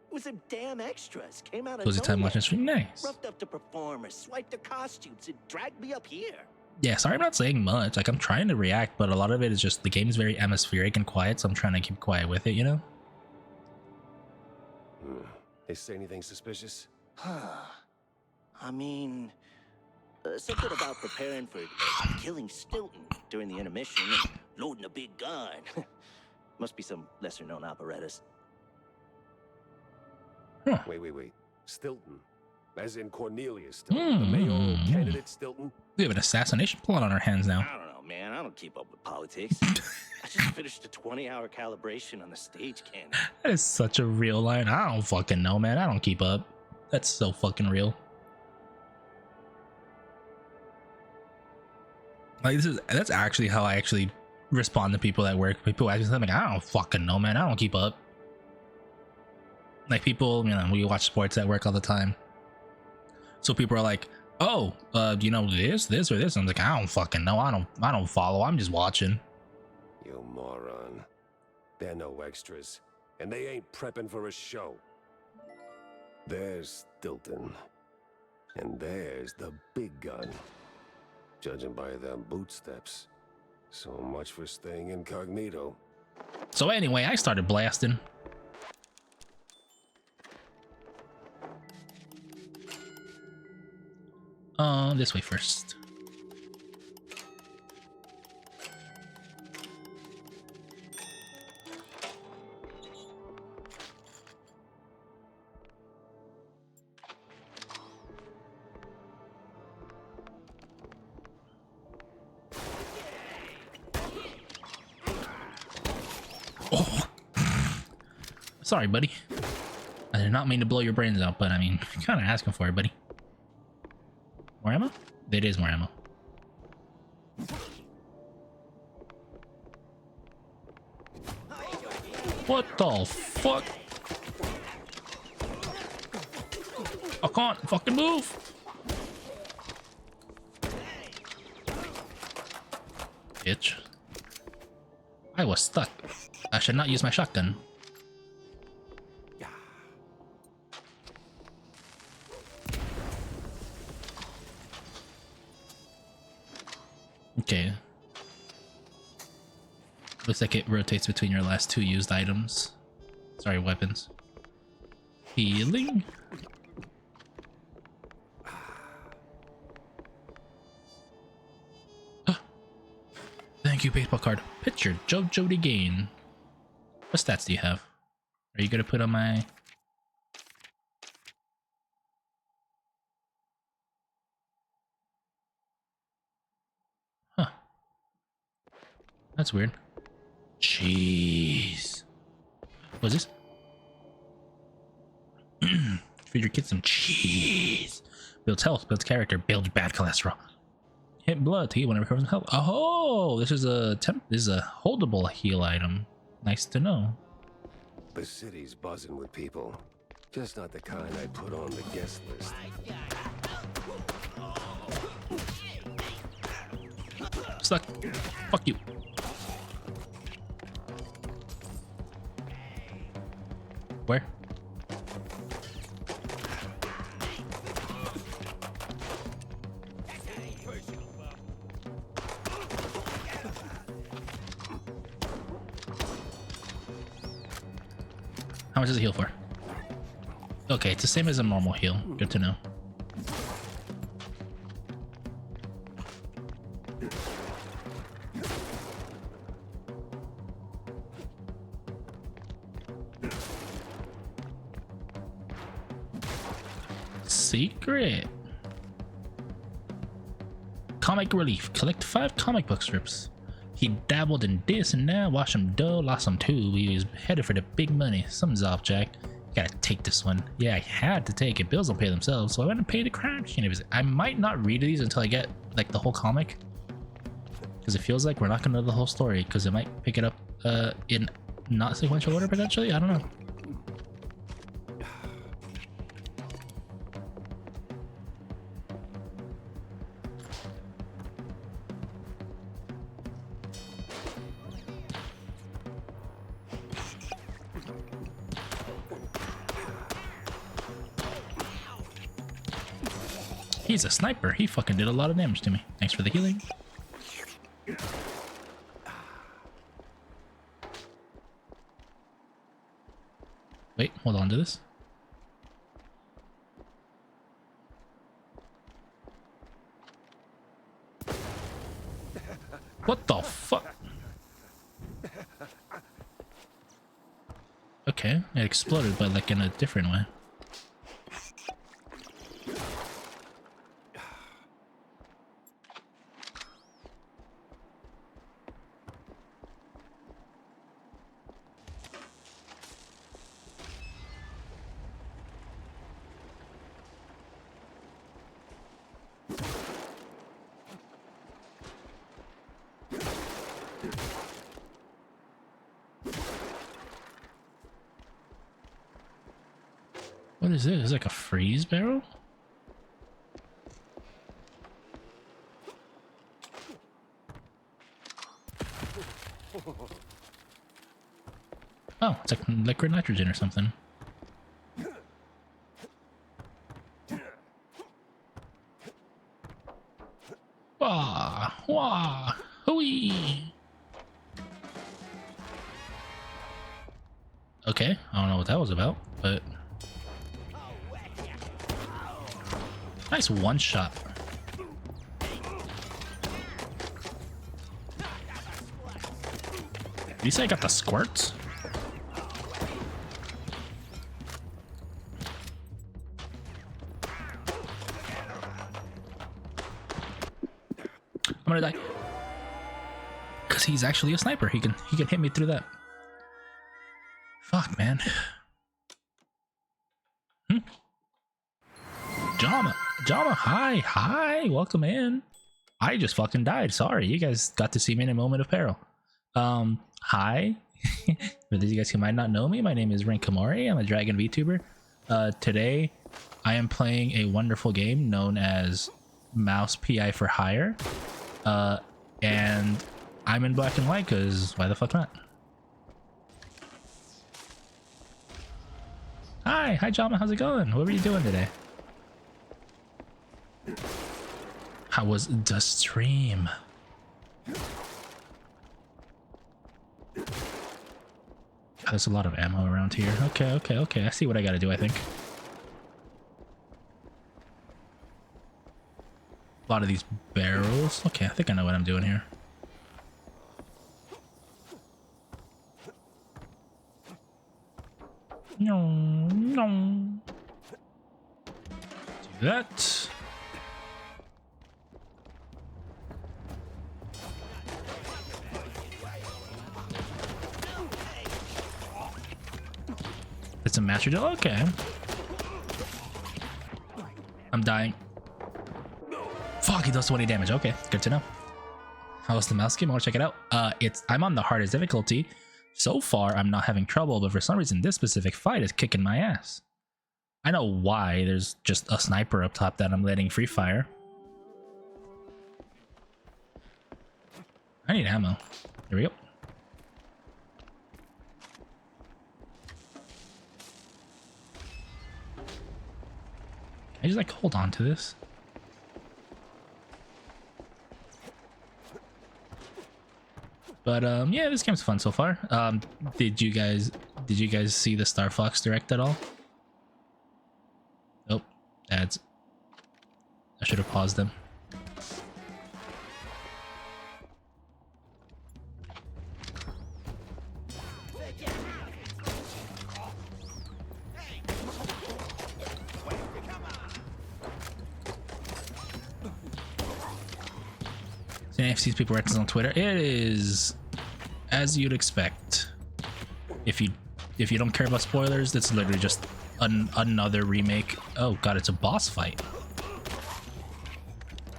It was them damn extras. Came out of Was it time nowhere. watching stream? Nice. Roughed up the performers, swiped their costumes, and dragged me up here. Yeah, sorry I'm not saying much. Like, I'm trying to react, but a lot of it is just the game is very atmospheric and quiet, so I'm trying to keep quiet with it, you know? They say anything suspicious? I mean, something about preparing for killing Stilton during the intermission and loading a big gun. Must be some lesser-known operettas. Huh. Wait. Stilton. As in Cornelius Stilton. The mayoral candidate Stilton? We have an assassination plot on our hands now. I don't know, man. I don't keep up with politics. I just finished a 20-hour calibration on the stage cannon. That is such a real line. I don't fucking know, man. I don't keep up. That's so fucking real. Like that's actually how I actually respond to people at work. People ask me something, like, I don't fucking know, man. I don't keep up. Like people, you know, we watch sports at work all the time. So people are like, oh, do you know this or this? I'm like, I don't fucking know. I don't follow. I'm just watching. You moron. They're no extras, and they ain't prepping for a show. There's Stilton, and there's the big gun. Judging by them bootsteps. So much for staying incognito. So anyway, I started blasting. This way first. Oh. Sorry, buddy. I did not mean to blow your brains out, but I mean, kind of asking for it, buddy. More ammo? It is more ammo. What the fuck? I can't fucking move. Bitch. I was stuck. I should not use my shotgun. Okay. Looks like it rotates between your last two used items. Sorry, weapons. Healing? Thank you, baseball card. Pitcher, Jojo to gain. What stats do you have? Are you gonna put on my... Huh. That's weird. Jeez. What's this? Feed your kids some cheese. Builds health, builds character, builds bad cholesterol. Hit blood to heal whenever it recovers from health. Oh, this is a holdable heal item. Nice to know. The city's buzzing with people. Just not the kind I'd put on the guest list. Stuck. Fuck you. Where? How much does it heal for? Okay, it's the same as a normal heal. Good to know. Secret. Comic relief. Collect 5 comic book strips. He dabbled in this and that, watched him do, lost him too. He was headed for the big money. Something's off, Jack. You gotta take this one. Yeah, I had to take it. Bills don't pay themselves, so I went and paid the crime scene. I might not read these until I get like the whole comic, because it feels like we're not gonna know the whole story, because it might pick it up in not sequential order potentially. I don't know. He's a sniper. He fucking did a lot of damage to me. Thanks for the healing. Wait, hold on to this. What the fuck? Okay, it exploded, but like in a different way. What is this? Like a freeze barrel? Oh, it's like liquid nitrogen or something. Wah! Wah! Hooey! Okay, I don't know what that was about, but... Nice one shot. Did you say I got the squirts? I'm gonna die. Cause he's actually a sniper. He can hit me through that. Fuck, man. Jama, hi, welcome in. I just fucking died. Sorry, you guys got to see me in a moment of peril. Hi. For those of you guys who might not know me, my name is Rinkamori. I'm a Dragon VTuber. Today, I am playing a wonderful game known as Mouse PI for Hire. And I'm in black and white because why the fuck not? Hi Jama, how's it going? What were you doing today? How was the stream? Oh, there's a lot of ammo around here. Okay. I see what I gotta do, I think. A lot of these barrels. Okay, I think I know what I'm doing here. No. Do that. It's a master deal. Okay. I'm dying. Fuck, he does 20 damage. Okay, good to know. How was the mouse game? I want to check it out. I'm on the hardest difficulty. So far, I'm not having trouble, but for some reason, this specific fight is kicking my ass. I know why. There's just a sniper up top that I'm letting free fire. I need ammo. Here we go. I just like hold on to this. But yeah, this game's fun so far. Did you guys see the Star Fox Direct at all? Nope. Ads. I should have paused them. AFC's people records on Twitter. It is as you'd expect. If you don't care about spoilers, it's literally just another remake. Oh god, it's a boss fight.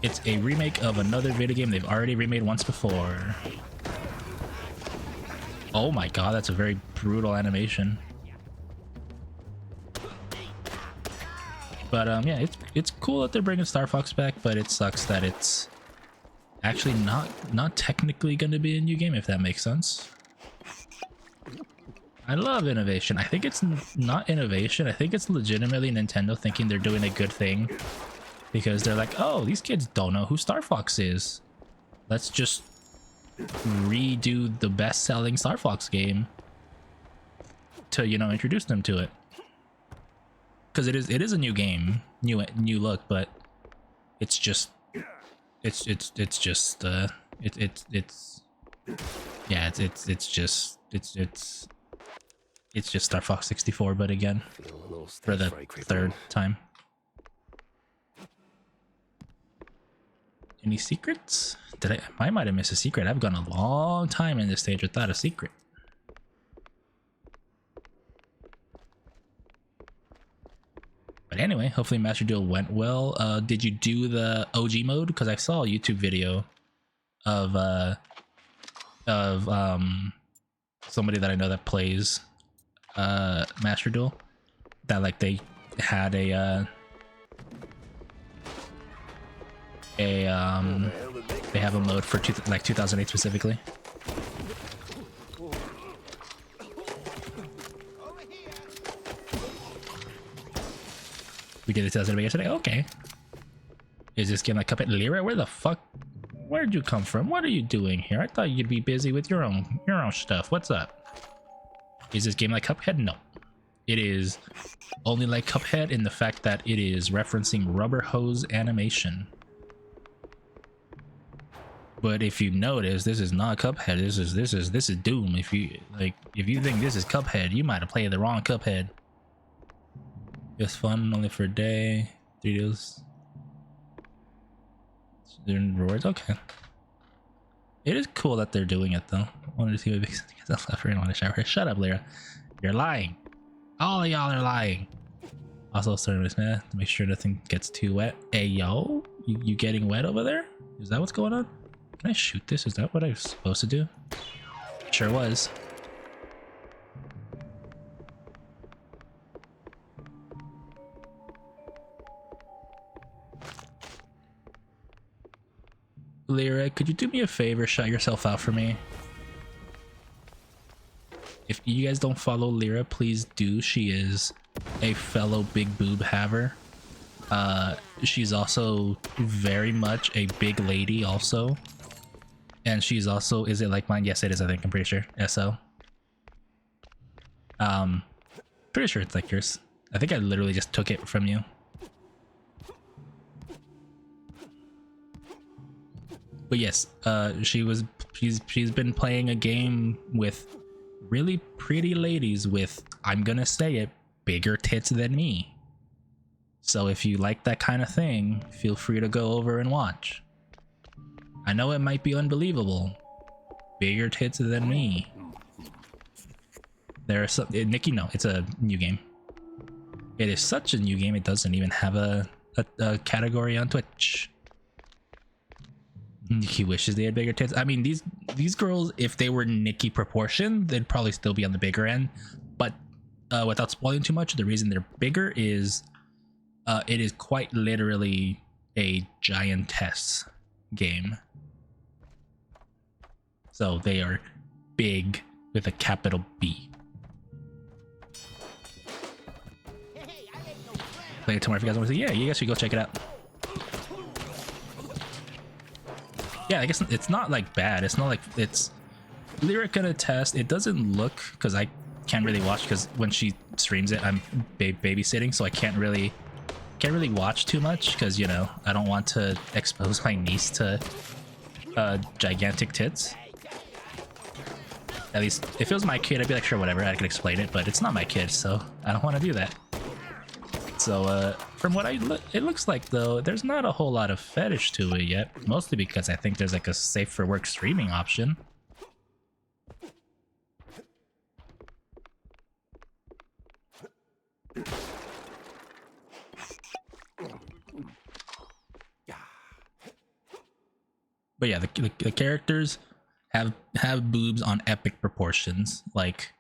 It's a remake of another video game they've already remade once before. Oh my god, that's a very brutal animation. But yeah, it's cool that they're bringing Star Fox back, but it sucks that it's actually not technically going to be a new game, if that makes sense. I love innovation. I think it's not innovation. I think it's legitimately Nintendo thinking they're doing a good thing because they're like, oh, these kids don't know who Star Fox is. Let's just redo the best-selling Star Fox game to, you know, introduce them to it. Because it is a new game, new look, but it's just it's just Star Fox 64, but again for the third time. Any secrets? I might have missed a secret. I've gone a long time in this stage without a secret. But anyway, hopefully Master Duel went well. Did you do the OG mode? Because I saw a YouTube video of somebody that I know that plays Master Duel, that like they had a they have a mode for 2008 specifically. We did the 2008 yesterday. Okay. Is this game like Cuphead? Lyra, where the fuck? Where'd you come from? What are you doing here? I thought you'd be busy with your own stuff. What's up? Is this game like Cuphead? No. It is only like Cuphead in the fact that it is referencing rubber hose animation. But if you notice, this is not Cuphead. This is Doom. If you think this is Cuphead, you might have played the wrong Cuphead. Just fun, only for a day. 3 deals. Rewards, okay. It is cool that they're doing it though. I wanted to see what makes sense. I want to shower. Shut up, Lyra. You're lying. All of y'all are lying. Also, starting with to make sure nothing gets too wet. Hey, yo, you getting wet over there? Is that what's going on? Can I shoot this? Is that what I was supposed to do? Sure was. Lyra, could you do me a favor? Shout yourself out for me. If you guys don't follow Lyra, please do. She is a fellow big boob haver. She's also very much a big lady also. And she's also, is it like mine? Yes, it is, I think. I'm pretty sure. SO. Pretty sure it's like yours. I think I literally just took it from you. But yes, she's been playing a game with really pretty ladies with, I'm gonna say it, bigger tits than me. So if you like that kind of thing, feel free to go over and watch. I know it might be unbelievable. Bigger tits than me. There are some, Nikki, no, it's a new game. It is such a new game, it doesn't even have a category on Twitch. Nikki wishes they had bigger tits. I mean, these girls, if they were Nikki proportion, they'd probably still be on the bigger end. But without spoiling too much, the reason they're bigger is it is quite literally a giantess game. So they are big with a capital B. Play it tomorrow if you guys want to see. Yeah, you guys should go check it out. Yeah, I guess it's not like bad. It's not like it's Lyric gonna test. It doesn't look, because I can't really watch, because when she streams it, I'm babysitting, so I can't really watch too much, because you know I don't want to expose my niece to gigantic tits. At least if it was my kid, I'd be like, sure, whatever, I could explain it, but it's not my kid, so I don't want to do that. So from what it looks like though, there's not a whole lot of fetish to it yet, mostly because I think there's like a safe for work streaming option. But yeah, the characters have boobs on epic proportions, like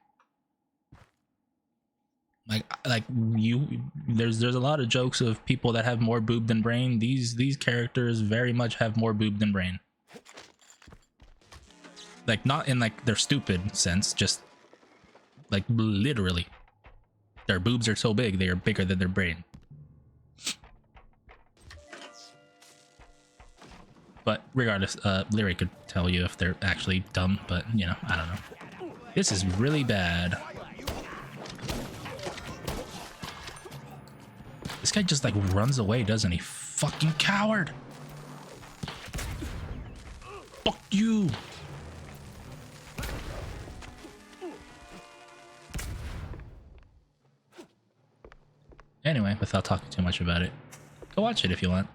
there's a lot of jokes of people that have more boob than brain. These characters very much have more boob than brain. Like not in like they're stupid sense, just like literally their boobs are so big they are bigger than their brain. But regardless, Lyric could tell you if they're actually dumb, but you know, I don't know. This is really bad. This guy just like runs away, doesn't he? Fucking coward! Fuck you! Anyway, without talking too much about it, go watch it if you want.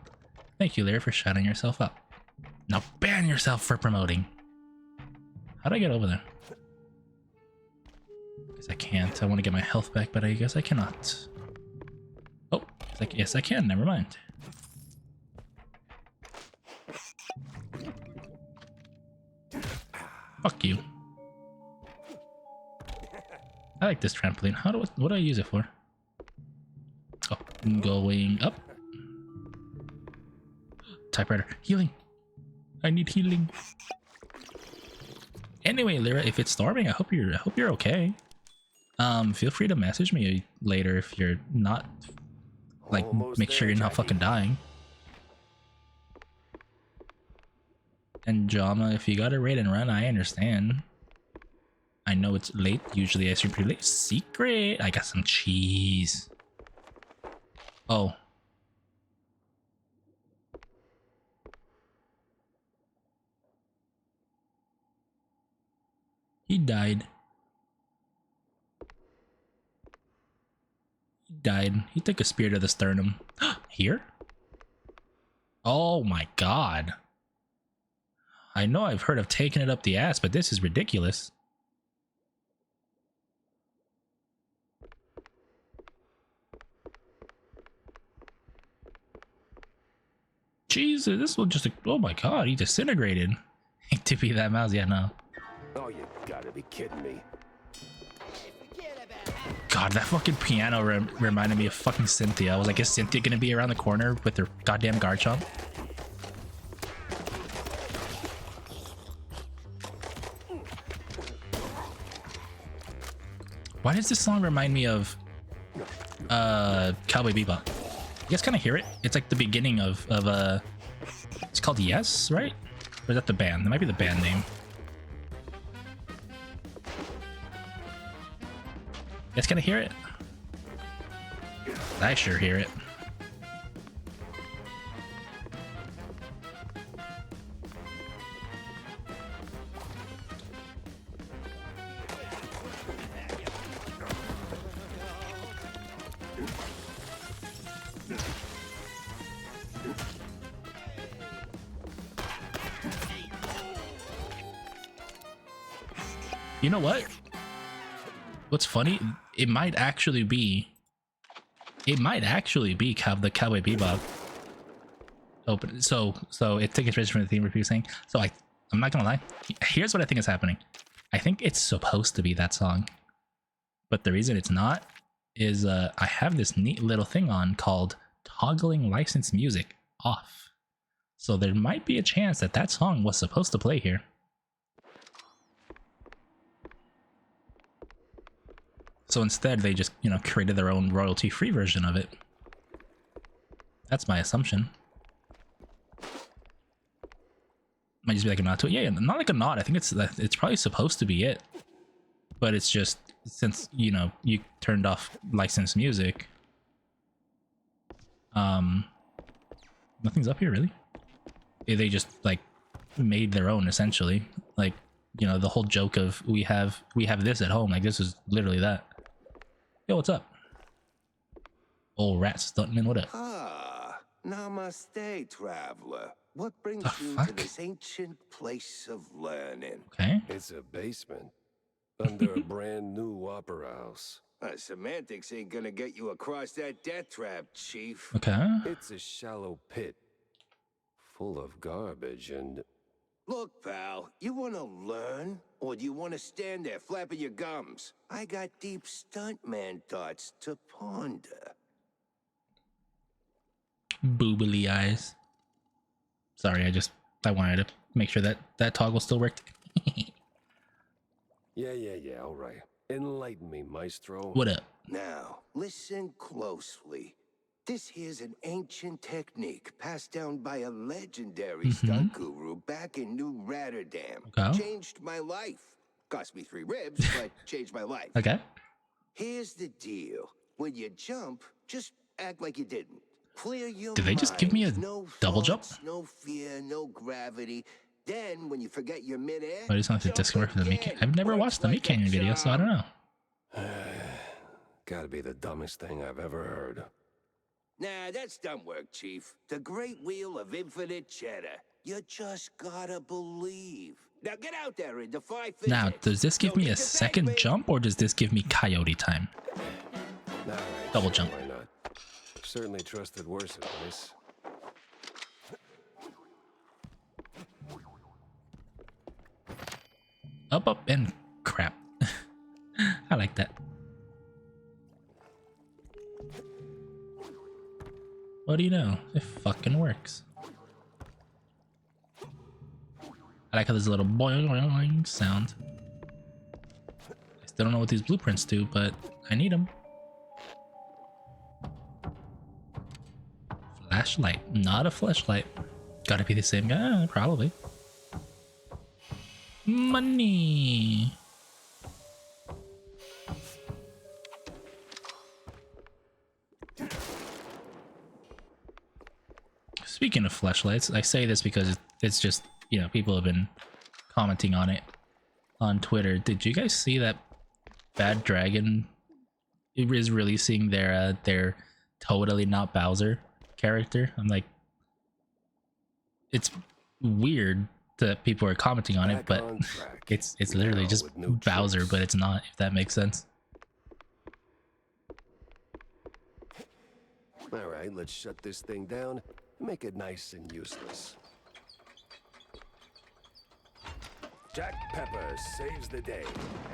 Thank you, Lyra, for shouting yourself up. Now ban yourself for promoting. How do I get over there? Because I can't. I want to get my health back, but I guess I cannot. Oh, like, yes I can, never mind. Fuck you. I like this trampoline. What do I use it for? Oh, Going up. Typewriter. Healing. I need healing. Anyway, Lyra, if it's storming, I hope you're okay. Feel free to message me later if you're not, like, Almost make sure there, you're not Jackie. fucking dying. And Jama, if you gotta raid and run, I understand. I know it's late. Usually I stream pretty late. Secret. I got some cheese. Oh. He died. He died. He took a spear to the sternum. Here? Oh my god. I know I've heard of taking it up the ass, but this is ridiculous. Jesus, this will just... Oh my god, he disintegrated. To be that mouse, yeah, no. Oh, you gotta be kidding me. God, that fucking piano reminded me of fucking Cynthia. I was like, is Cynthia gonna be around the corner with her goddamn Garchomp? Why does this song remind me of Cowboy Bebop? You guys kind of hear it? It's like the beginning of it's called Yes, right? Or is that the band? That might be the band name. You guys kind of hear it? I sure hear it. You know what? What's funny? It might actually be the Cowboy Bebop. Open. So it took its from the theme review saying. So I'm not gonna lie. Here's what I think is happening. I think it's supposed to be that song, but the reason it's not is I have this neat little thing on called toggling licensed music off. So there might be a chance that that song was supposed to play here. So instead, they just, you know, created their own royalty-free version of it. That's my assumption. Might just be like a nod to it. Yeah, not like a nod. I think it's probably supposed to be it. But it's just, since, you know, you turned off licensed music. Nothing's up here, really. They just, like, made their own, essentially. Like, you know, the whole joke of we have this at home. Like, this is literally that. Yo, what's up? Old rat stuntman, what up? Ah, namaste, traveler. What brings you to this ancient place of learning? Okay. It's a basement under a brand new opera house. Semantics ain't gonna get you across that death trap, Chief. Okay. It's a shallow pit full of garbage and... Look, pal, you wanna learn? Or do you wanna stand there flapping your gums? I got deep stuntman thoughts to ponder. Boobily eyes. Sorry, I wanted to make sure that toggle still worked. Yeah, all right. Enlighten me, maestro. What up? Now, listen closely. This here's an ancient technique passed down by a legendary stunt guru back in New Rotterdam. Okay. Changed my life. Cost me 3 ribs, but changed my life. Okay. Here's the deal. When you jump, just act like you didn't. Clear your Did they just give me a double jump? No fear, no gravity. Then, when you forget your midair... I just want to discover for the Meat Canyon. I've never watched the Meat Canyon video, so I don't know. Gotta be the dumbest thing I've ever heard. Nah, that's dumb work, Chief. The great wheel of infinite cheddar. You just gotta believe. Now get out there and defy physics. Now, does this give me a second jump, or does this give me coyote time? Right, Double jump. Why not? Certainly trusted worse advice. Up, and crap. I like that. What do you know? It fucking works. I like how there's a little boing boing boing sound. I still don't know what these blueprints do, but I need them. Flashlight, not a flashlight. Gotta be the same guy, probably. Money. Speaking of flashlights, I say this because it's just, you know, people have been commenting on it on Twitter. Did you guys see that Bad Dragon is releasing their totally not Bowser character? I'm like, it's weird that people are commenting on it, but it's literally just Bowser, but it's not, if that makes sense. All right, let's shut this thing down and make it nice and useless. Jack Pepper saves the day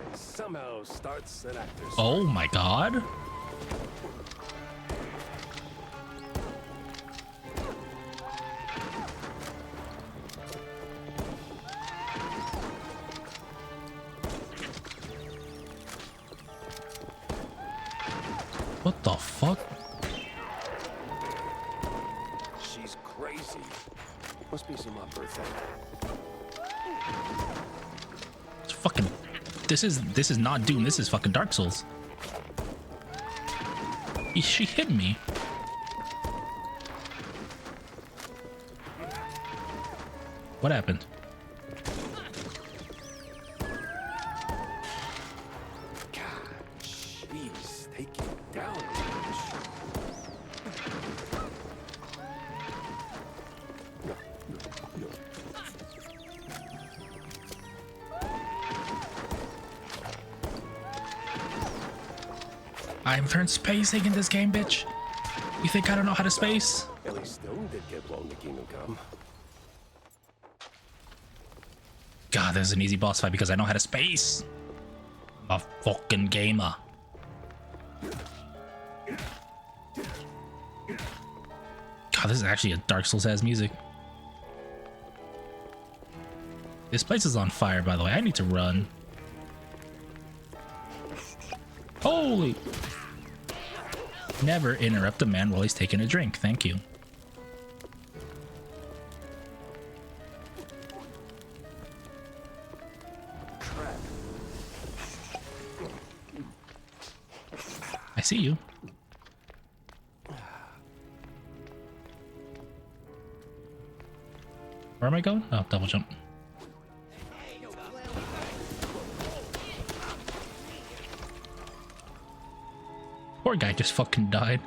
and somehow starts an actor's. Oh my god. What the fuck? She's crazy. Must be some upper thing. It's fucking. This is not Doom. This is fucking Dark Souls. She hit me. What happened? Jeez, take it down. I've learned spacing in this game, bitch. You think I don't know how to space? At least Stone did get blown to Kingdom Come. God, this is an easy boss fight because I know how to space. I'm a fucking gamer. God, this is actually a Dark Souls ass music. This place is on fire, by the way. I need to run. Holy! Never interrupt a man while he's taking a drink. Thank you. I see you. Where am I going? Oh, double jump. Poor guy just fucking died.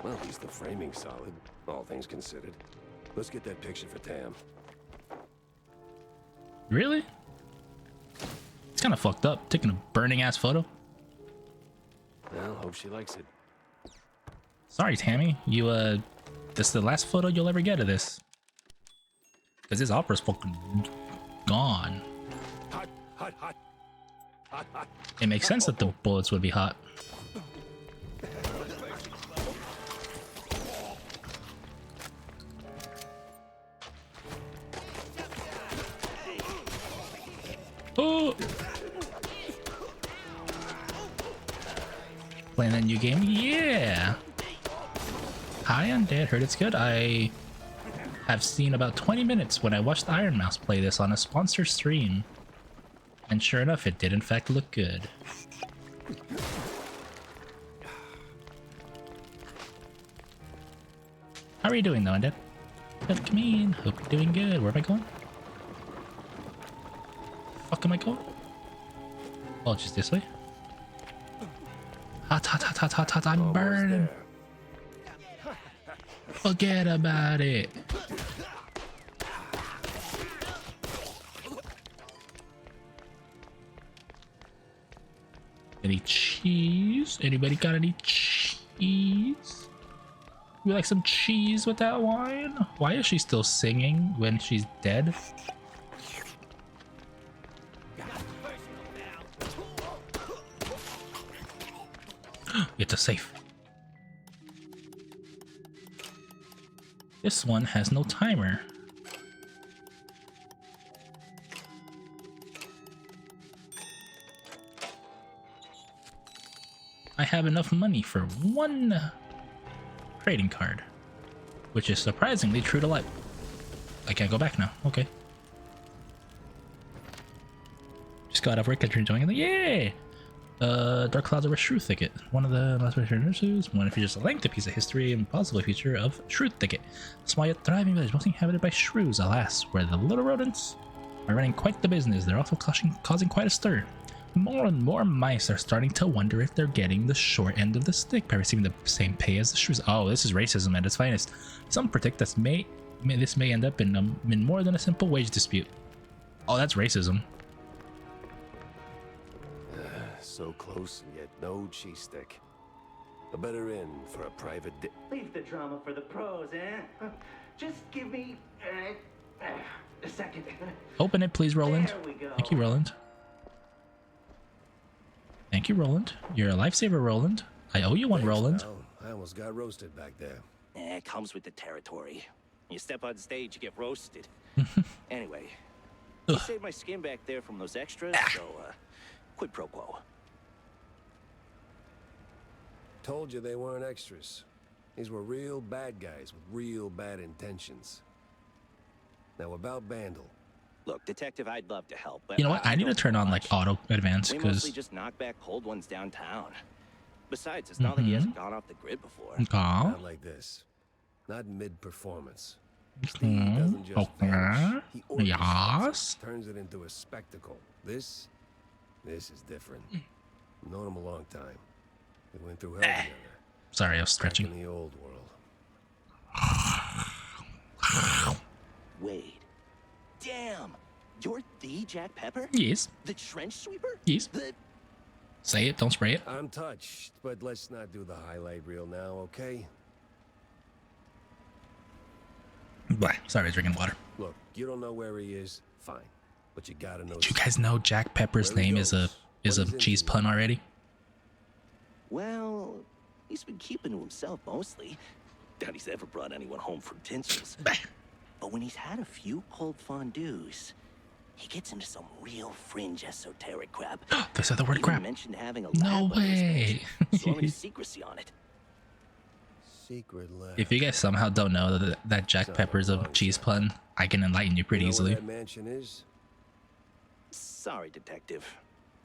Well, at least the framing's solid, all things considered. Let's get that picture for Tam. Really? It's kind of fucked up, taking a burning ass photo. Well, hope she likes it. Sorry, Tammy. You, this is the last photo you'll ever get of this. Because this opera's fucking gone. Hot, hot, hot. Hot, hot. It makes sense that the bullets would be hot. Oh! Playing a new game? Yeah! Hi, Undead. Heard it's good. I have seen about 20 minutes when I watched Iron Mouse play this on a sponsor stream. And sure enough, it did in fact look good. How are you doing though, Undead? Good, come in. Hope you're doing good. Where am I going? Fuck am I going? Oh, just this way? Hot, hot, hot, hot, hot, hot, I'm burning. Forget about it. Any cheese? Anybody got any cheese? You like some cheese with that wine? Why is she still singing when she's dead? It's a safe. This one has no timer. I have enough money for one trading card, which is surprisingly true to life. I can't go back now. Okay. Just got out of work after enjoying it. Yeah! Dark Clouds of a Shrew Thicket. One of the most popular nurses. One features a lengthy piece of history and possibly a feature of Shrew Thicket. A small yet thriving village mostly inhabited by shrews, alas, where the little rodents are running quite the business. They're also causing quite a stir. More and more mice are starting to wonder if they're getting the short end of the stick by receiving the same pay as the shrews. Oh, this is racism at its finest. Some predict this may end up in more than a simple wage dispute. Oh, that's racism. So close and yet no cheese stick. A better inn for a private Leave the drama for the pros, eh? Just give me a second. Open it, please, Roland. There we go. Thank you, Roland. Thank you, Roland. You're a lifesaver, Roland. I owe you one, Roland. Pal. I almost got roasted back there. It comes with the territory. You step on stage, you get roasted. Anyway, you saved my skin back there from those extras, so quid pro quo. Told you they weren't extras. These were real bad guys with real bad intentions. Now about Bandle. Look, detective, I'd love to help, but You know what? I need to don't turn know on much. like auto advance We mostly because just knock back cold ones downtown. Besides, it's not like he hasn't gone off the grid before. Not like this. Not mid-performance. Steve doesn't just vanish. He orchestrates it, turns it into a spectacle. This is different. Known him a long time. We went through hell together. Sorry, I was Back stretching. in the old world. Wade. Damn! You're the Jack Pepper? Yes. The trench sweeper? Yes. The... Say it, don't spray it. I'm touched, but let's not do the highlight reel now, okay? Blah. Sorry, I was drinking water. Look, you don't know where he is, fine. But you gotta know. Do you guys know Jack Pepper's Where he name is a goes. cheese pun already? Well, he's been keeping to himself mostly. Doubt he's ever brought anyone home from tinsels. But when he's had a few cold fondues, he gets into some real fringe esoteric crap. They said the word He crap. mentioned having a No lab under his way. bench, throwing secrecy on it. Secret lab. If you guys somehow don't know that Jack Pepper's a cheese pun, I can enlighten you pretty You know where easily. that mansion is? Sorry, detective,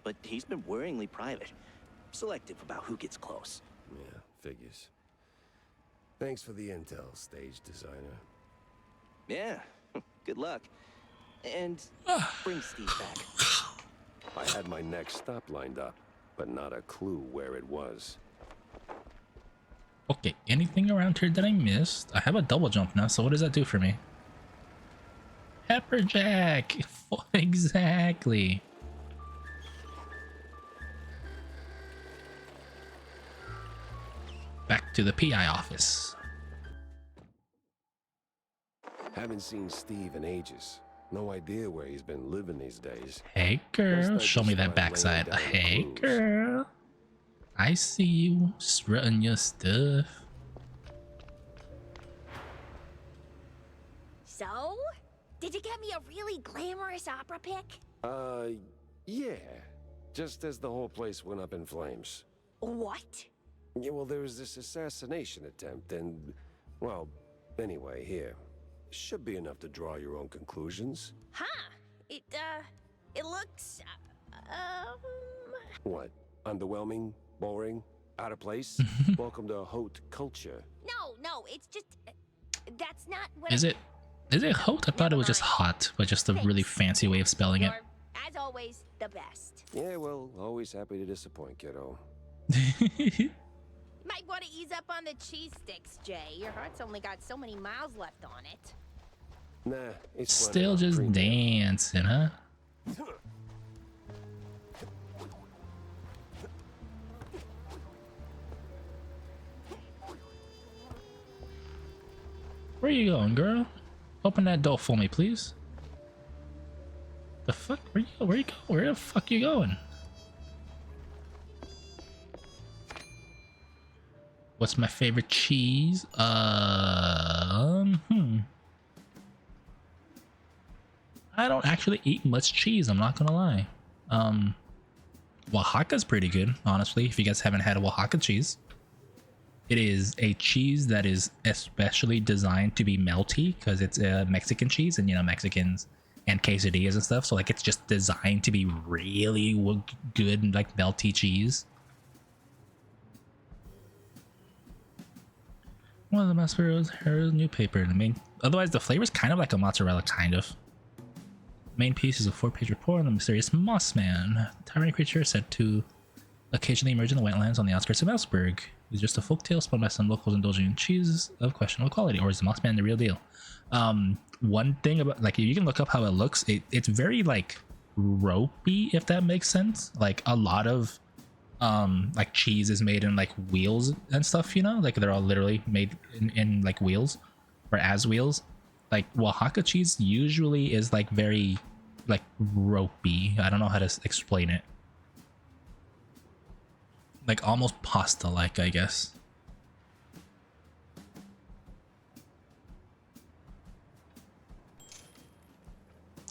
but he's been worryingly private. Selective about who gets close. Yeah, figures. Thanks for the intel, stage designer. Yeah, good luck. And bring Steve back. I had my next stop lined up, but not a clue where it was. Okay, anything around here that I missed? I have a double jump now, so what does that do for me? Pepperjack! Exactly. Back to the PI office. Haven't seen Steve in ages. No idea where he's been living these days. Hey girl, Best I show me just that start laying backside. down Hey clues. girl. I see you strutting your stuff. So? Did you get me a really glamorous opera pic? Yeah. Just as the whole place went up in flames. What? Yeah, well, there was this assassination attempt, and, well, anyway, here. Should be enough to draw your own conclusions. Huh. It looks, What? Underwhelming? Boring? Out of place? Welcome to haute culture. No, it's just, that's not what Is it hot? I thought it was just hot, but just a really fancy way of spelling it. You're, as always, the best. Yeah, well, always happy to disappoint, kiddo. Might want to ease up on the cheese sticks, Jay. Your heart's only got so many miles left on it. Nah, it's Still running on just premium. dancing, huh? Where you going, girl? Open that door for me, please. The fuck? Where you go? Where the fuck you going? What's my favorite cheese? I don't actually eat much cheese, I'm not gonna lie. Oaxaca's pretty good, honestly, if you guys haven't had a Oaxaca cheese. It is a cheese that is especially designed to be melty because it's a Mexican cheese, and you know, Mexicans and quesadillas and stuff, so like it's just designed to be really good, like melty cheese. One of the best heroes, new paper. The main, otherwise the flavor is kind of like a mozzarella, kind of. Main piece is a 4-page report on the mysterious Mossman, towering creature said to occasionally emerge in the wetlands on the outskirts of Ellsberg. It's just a folktale spun by some locals indulging in cheese of questionable quality, or is the Mossman the real deal? One thing about, like, you can look up how it looks. It's very like ropey, if that makes sense. Like a lot of like cheese is made in like wheels and stuff, you know, like they're all literally made in like wheels or as wheels. Like Oaxaca cheese usually is like very like ropey. I don't know how to explain it. Like almost pasta like, I guess.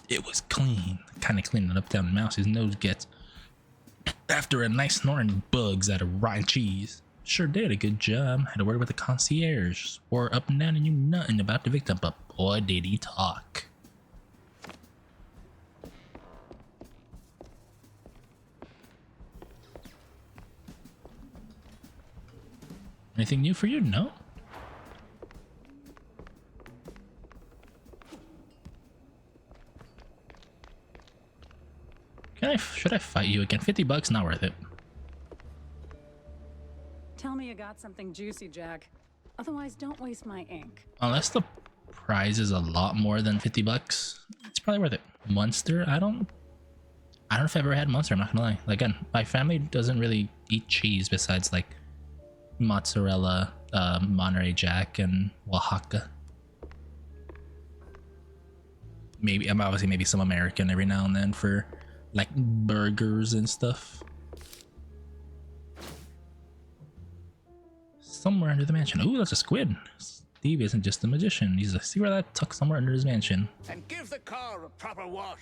It was clean. Kind of cleaning up down the mouse's nose gets after a nice snoring bugs out of rotten cheese. Sure did a good job. Had a word with the concierge. Swore up and down and knew nothing about the victim, but boy did he talk. Anything new for you? No? Should I fight you again? $50, not worth it. Tell me you got something juicy, Jack. Otherwise, don't waste my ink. Unless the prize is a lot more than $50, it's probably worth it. Munster, I don't know if I've ever had Munster, I'm not gonna lie. Like, again, my family doesn't really eat cheese besides like mozzarella, Monterey Jack, and Oaxaca. Maybe obviously maybe some American every now and then for like burgers and stuff. Somewhere under the mansion. Ooh, that's a squid. Steve isn't just a magician. He's a secret that tucked somewhere under his mansion. And give the car a proper wash.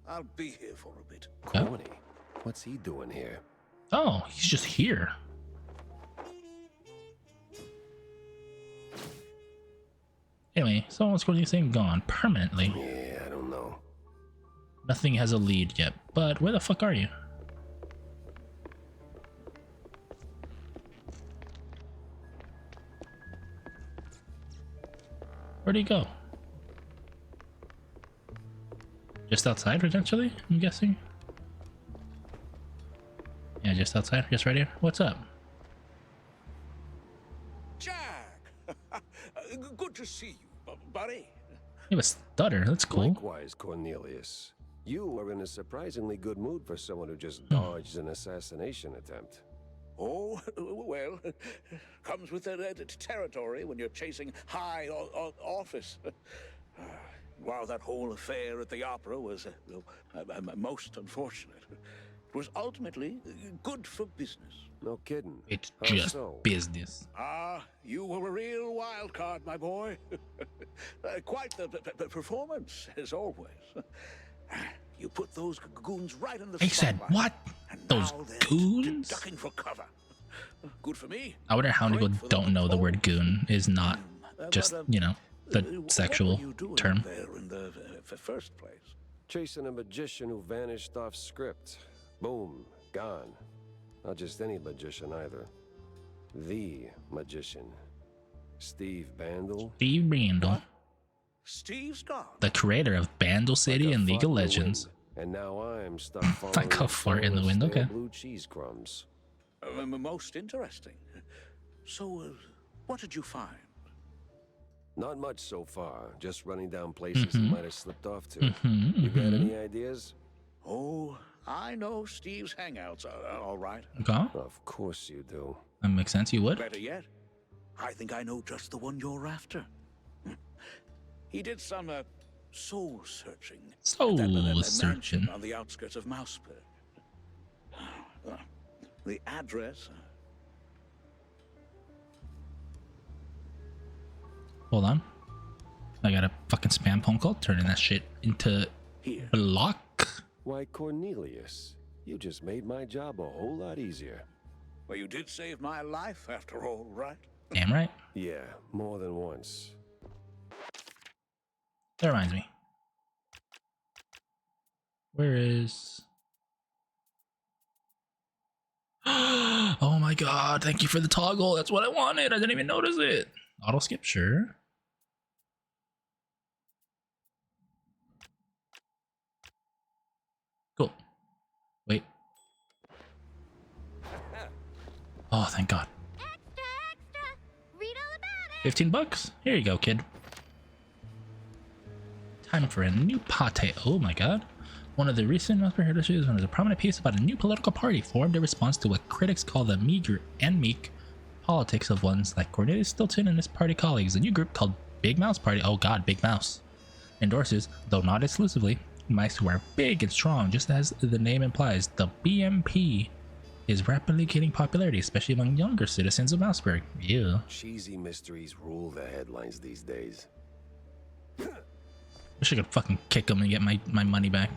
I'll be here for a bit. Corny. What's he doing here? Oh, he's just here. Anyway, so what's going to thing gone permanently? Yeah, I don't know. Nothing has a lead yet, but where the fuck are you? Where'd he go? Just outside, potentially, I'm guessing? Yeah, just outside, just right here. What's up? Jack! Good to see you, buddy. You have a stutter, that's cool. Likewise, Cornelius. You are in a surprisingly good mood for someone who just dodged an assassination attempt. Oh, well, comes with the territory when you're chasing high office. While that whole affair at the opera was most unfortunate, it was ultimately good for business. No kidding. It's How just so? business. Ah, you were a real wild card, my boy. Quite the performance, as always. You put those goons right in the He said, spotlight. what? And Those now they're goons? ducking for cover. Good for me. I wonder how many Great people for don't know the word goon is not just, you know, the what sexual were you doing term. there in the first place? Chasing a magician who vanished off script. Boom, gone. Not just any magician either. The magician. Steve Bandle. Steve Bandle, Steve's gone. the creator of Bandle City Like a and League fart of in the Legends. wind. And now I'm stuck following Like a fart in the wind, stale okay. blue cheese crumbs. Most interesting. So, what did you find? Not much so far. Just running down places he might have slipped off to. Mhm, You got mhm. any ideas? Oh, I know Steve's hangouts, all right. Okay, Of course you do. that makes sense. You would? Better yet, I think I know just the one you're after. He did some soul searching. Soul at that searching. mansion on the outskirts of Mouseburg. The address Hold on. I got a fucking spam phone call, turning that shit into block. Why, Cornelius, you just made my job a whole lot easier. Well, you did save my life, after all, right? Damn right. Yeah, more than once. That reminds me. Where is... Oh my god, thank you for the toggle. That's what I wanted. I didn't even notice it. Auto skip, sure. Cool. Wait. Oh, thank god. Extra, extra. Read all about it. 15 bucks. Here you go, kid. Time for a new pate. Oh my god. One of the recent Raspberry issues was a prominent piece about a new political party formed in response to what critics call the meager and meek politics of ones like Cornelius Stilton and his party colleagues. A new group called Big Mouse Party, oh god, Big Mouse, endorses, though not exclusively, mice who are big and strong, just as the name implies. The BMP is rapidly gaining popularity, especially among younger citizens of Mouseburg. Yeah. Cheesy mysteries rule the headlines these days. Wish I could fucking kick them and get my money back.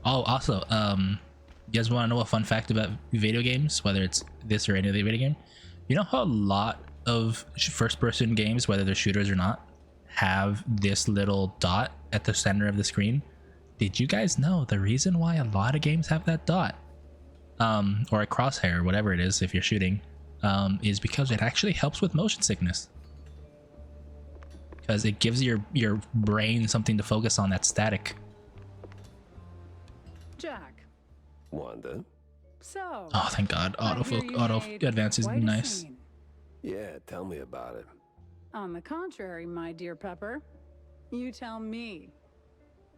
Oh, also, you guys want to know a fun fact about video games, whether it's this or any other video game? You know how a lot of first-person games, whether they're shooters or not, have this little dot at the center of the screen? Did you guys know the reason why a lot of games have that dot, or a crosshair, whatever it is, if you're shooting, is because it actually helps with motion sickness. Because it gives your brain something to focus on that's static. Jack. Wanda? So. Oh, thank God. Auto advance is nice. Yeah, tell me about it. On the contrary, my dear Pepper, you tell me.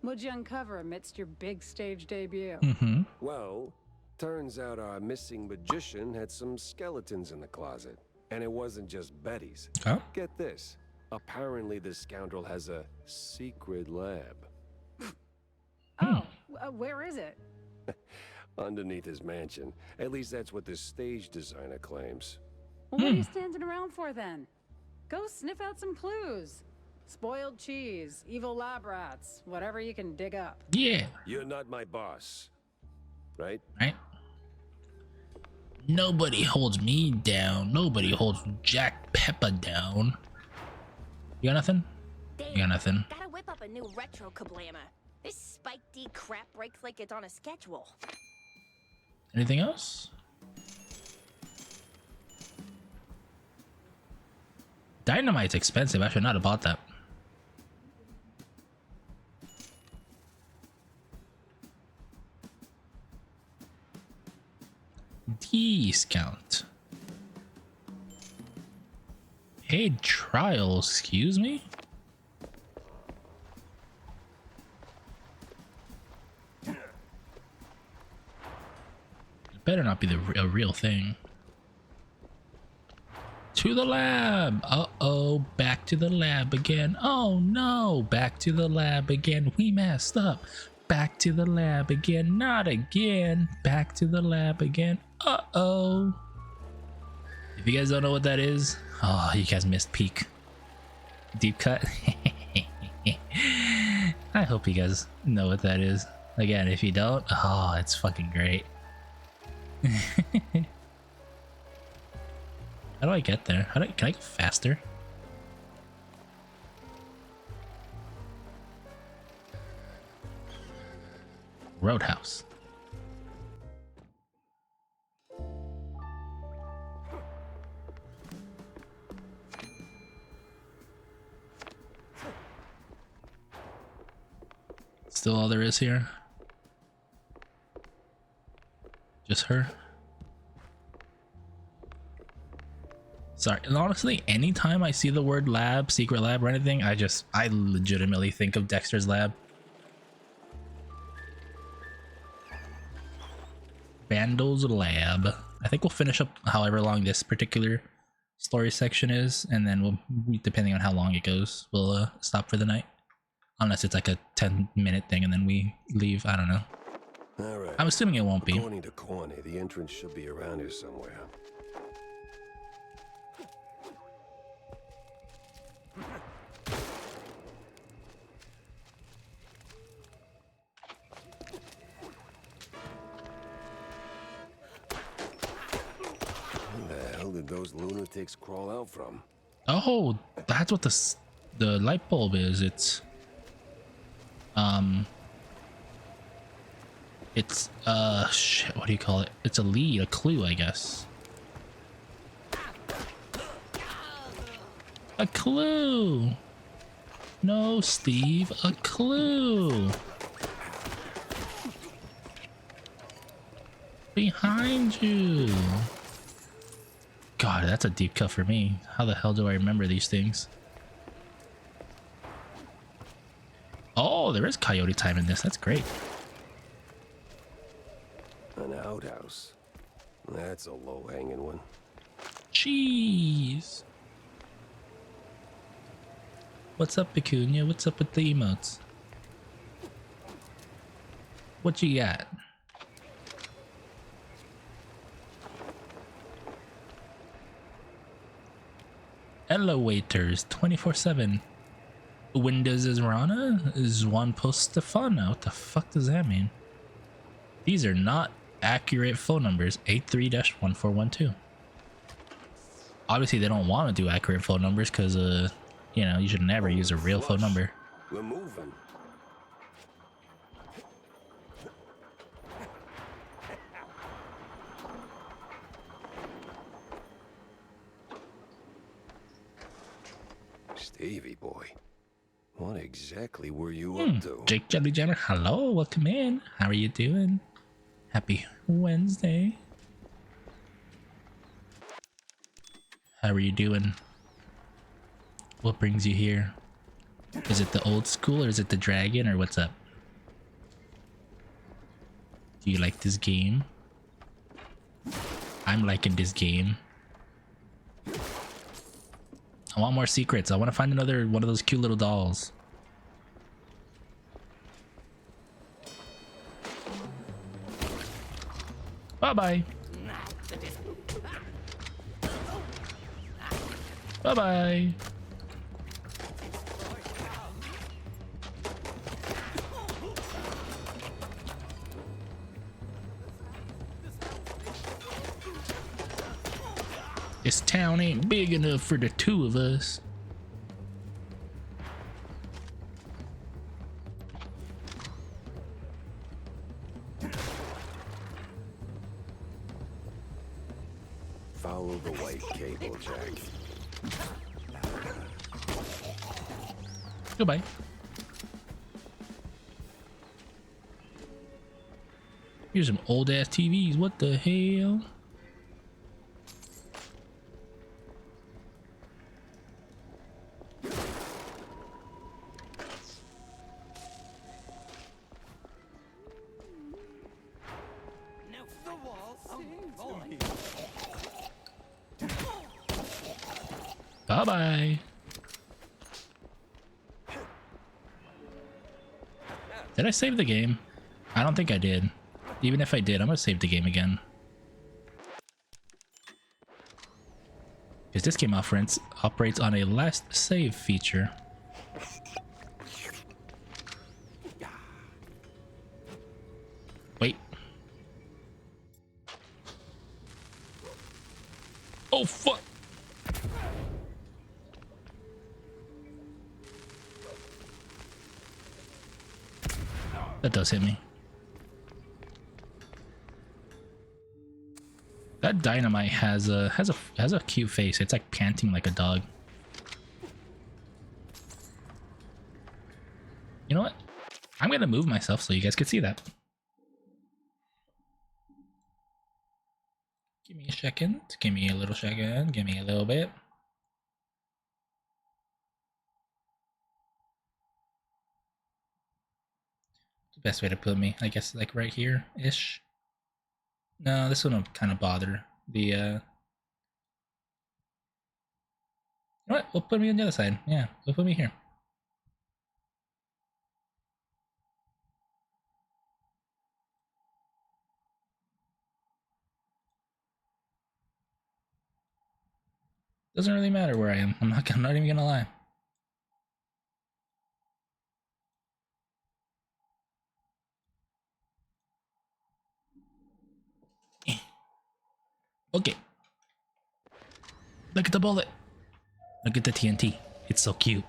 What'd you uncover amidst your big stage debut? Mm-hmm. Well, turns out our missing magician had some skeletons in the closet. And it wasn't just Betty's. Oh? Get this. Apparently this scoundrel has a secret lab. Oh, where is it? Underneath his mansion. At least that's what the stage designer claims. Well, what are you standing around for then? Go sniff out some clues. Spoiled cheese, evil lab rats, whatever you can dig up. Yeah. You're not my boss, right? Right. Nobody holds me down. Nobody holds Jack Pepper down. You got nothing? Damn, You got nothing. Gotta whip up a new retro kablammer. This Spike D crap breaks like it's on a schedule. Anything else? Dynamite's expensive. I should not have bought that. Discount. Paid trial, excuse me? It better not be a real thing. To the lab. Uh-oh, back to the lab again. Oh no, back to the lab again. We messed up. Back to the lab again. Not again. Back to the lab again. Uh-oh. If you guys don't know what that is, oh, you guys missed peak. Deep cut. I hope you guys know what that is. Again, if you don't, oh, it's fucking great. How do I get there? Can I go faster? Roadhouse. Still all there is here? Just her? Sorry, and honestly, anytime I see the word lab, secret lab, or anything, I legitimately think of Dexter's lab. Vandal's lab. I think we'll finish up however long this particular story section is, and then we'll, depending on how long it goes, we'll stop for the night. Unless it's like a 10-minute thing and then we leave, I don't know. All right. I'm assuming it won't be. According to Corny, the entrance should be around here somewhere. those lunatics crawl out from? Oh, that's what the light bulb is. It's shit, what do you call it? It's a lead, a clue, I guess. A clue. No, Steve, a clue. Behind you. God, that's a deep cut for me. How the hell do I remember these things? Oh, there is coyote time in this. That's great. An outhouse. That's a low-hanging one. Jeez. What's up, Pecunia? What's up with the emotes? What you got? Elevators 24/7. Windows is Rana? Is Juan Postefana? What the fuck does that mean? These are not accurate phone numbers. 83-1412. Obviously, they don't want to do accurate phone numbers because, you know, you should never use a real phone number. We're moving. Stevie boy, what exactly were you up to? Jake Jelly Jammer, hello, welcome in. How are you doing? Happy Wednesday. How are you doing? What brings you here? Is it the old school or is it the dragon or what's up? Do you like this game? I'm liking this game. I want more secrets. I want to find another one of those cute little dolls. Bye-bye. Bye-bye. This town ain't big enough for the two of us. Follow the white cable, Jack. Goodbye. Here's some old ass TVs. What the hell? Bye-bye. Did I save the game? I don't think I did. Even if I did, I'm gonna save the game again. Because this game operates on a last save feature. Wait. Oh, fuck! That does hit me. That dynamite has a cute face. It's like panting like a dog. You know what? I'm gonna move myself so you guys can see that. Give me a second. Give me a little second. Give me a little bit. The best way to put me, I guess, like right here-ish. No, this one will kind of bother the, You know what? We'll put me on the other side. Yeah, we'll put me here. Doesn't really matter where I am. I'm not even gonna lie. Okay. Look at the bullet. Look at the TNT. It's so cute.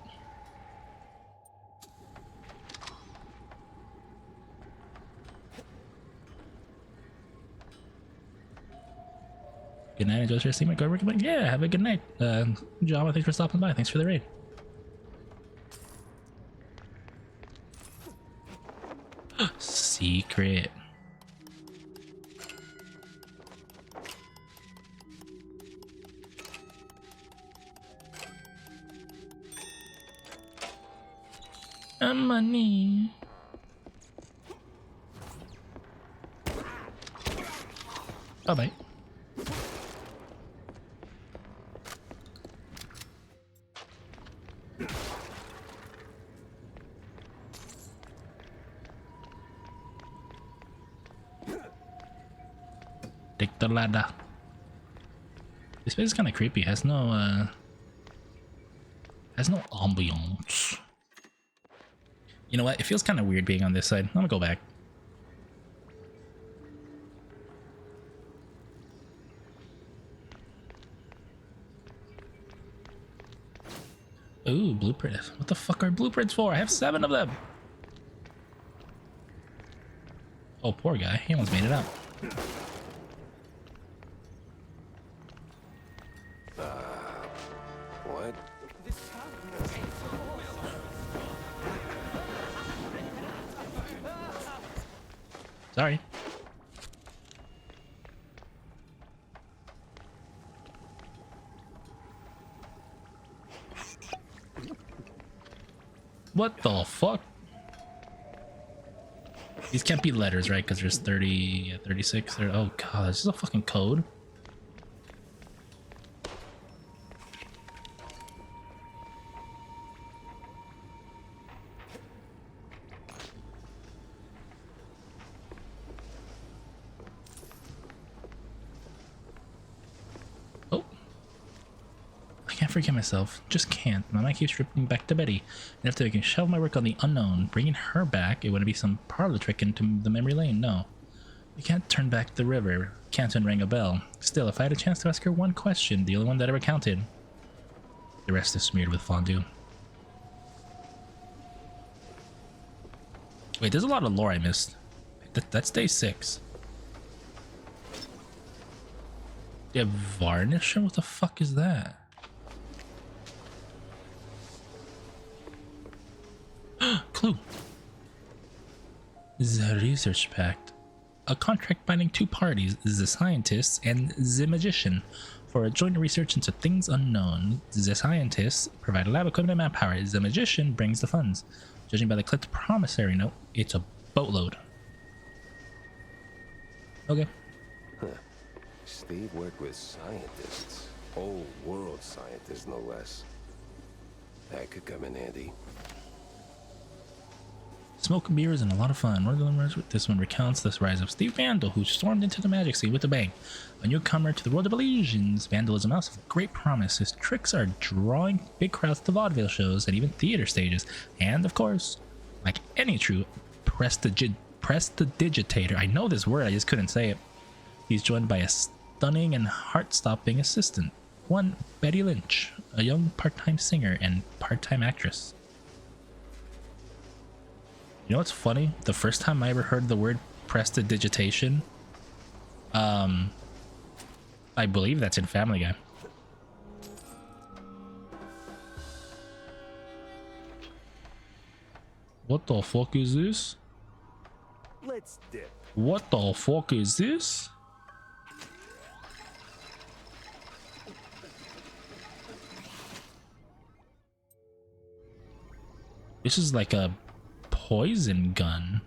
Good night. Enjoy your stream. Go recommend. Yeah, have a good night. Jama, thanks for stopping by. Thanks for the raid. Secret. Money. Bye bye. Take the ladder. This place is kind of creepy. Has no ambiance. You know what? It feels kind of weird being on this side. I'm gonna go back. Ooh, blueprints. What the fuck are blueprints for? I have 7 of them. Oh, poor guy. He almost made it out. What? Sorry. What the fuck? These can't be letters, right? Because there's 30, 36. Oh god, this is a fucking code. Forget myself. Just can't. My mind keeps tripping back to Betty. And after I can shelve my work on the unknown, bringing her back, it wouldn't be some parlor trick into the memory lane. No. You can't turn back the river. Can't unring a bell. Still, if I had a chance to ask her one question, the only one that ever counted, the rest is smeared with fondue. Wait, there's a lot of lore I missed. That's day 6. Yeah, varnish? What the fuck is that? Clue. The research pact. A contract binding 2 parties, the scientists and the magician, for a joint research into things unknown. The scientists provide lab equipment and manpower. The magician brings the funds. Judging by the clipped promissory note, it's a boatload. Okay. Huh. Steve worked with scientists. Old world scientists, no less. That could come in handy. Smoke and beer is and a lot of fun. One of the rumors with this one recounts this rise of Steve Vandal, who stormed into the magic scene with a bang. A newcomer to the world of illusions, Vandal is a mouse of great promise. His tricks are drawing big crowds to vaudeville shows and even theater stages. And of course, like any true prestidigitator, I know this word, I just couldn't say it. He's joined by a stunning and heart-stopping assistant. One Betty Lynch, a young part-time singer and part-time actress. You know what's funny? The first time I ever heard the word prestidigitation, I believe that's in Family Guy. What the fuck is this? Let's dip. What the fuck is this? This is like a poison gun.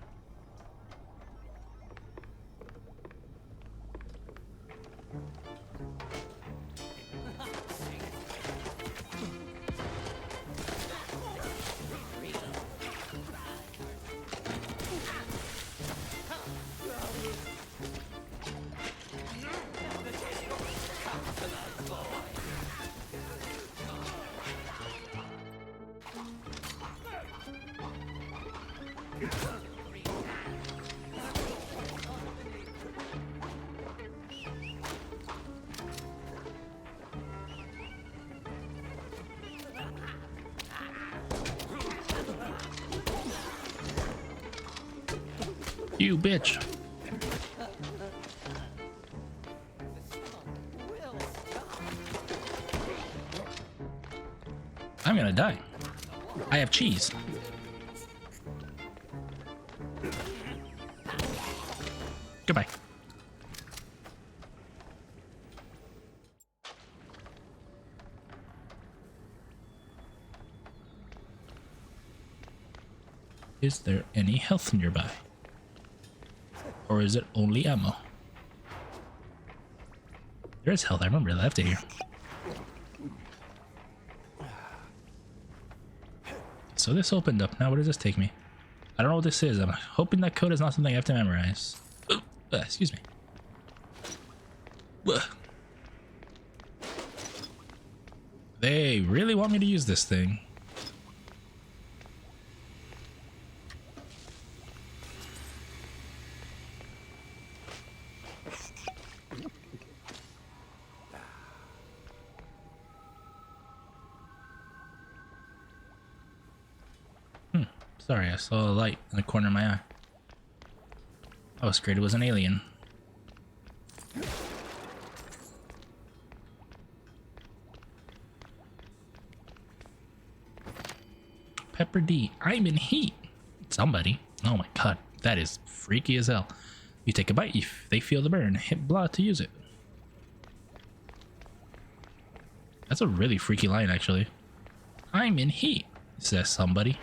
You bitch. I'm gonna die. I have cheese. Goodbye. Is there any health nearby? Or is it only ammo? There is health. I remember I left it here. So this opened up. Now where does this take me? I don't know what this is. I'm hoping that code is not something I have to memorize. Excuse me. They really want me to use this thing. Sorry, I saw a light in the corner of my eye. I was scared it was an alien. Pepper D, I'm in heat. Somebody. Oh my god, that is freaky as hell. You take a bite, they feel the burn. Hit blah to use it. That's a really freaky line, actually. I'm in heat, says somebody.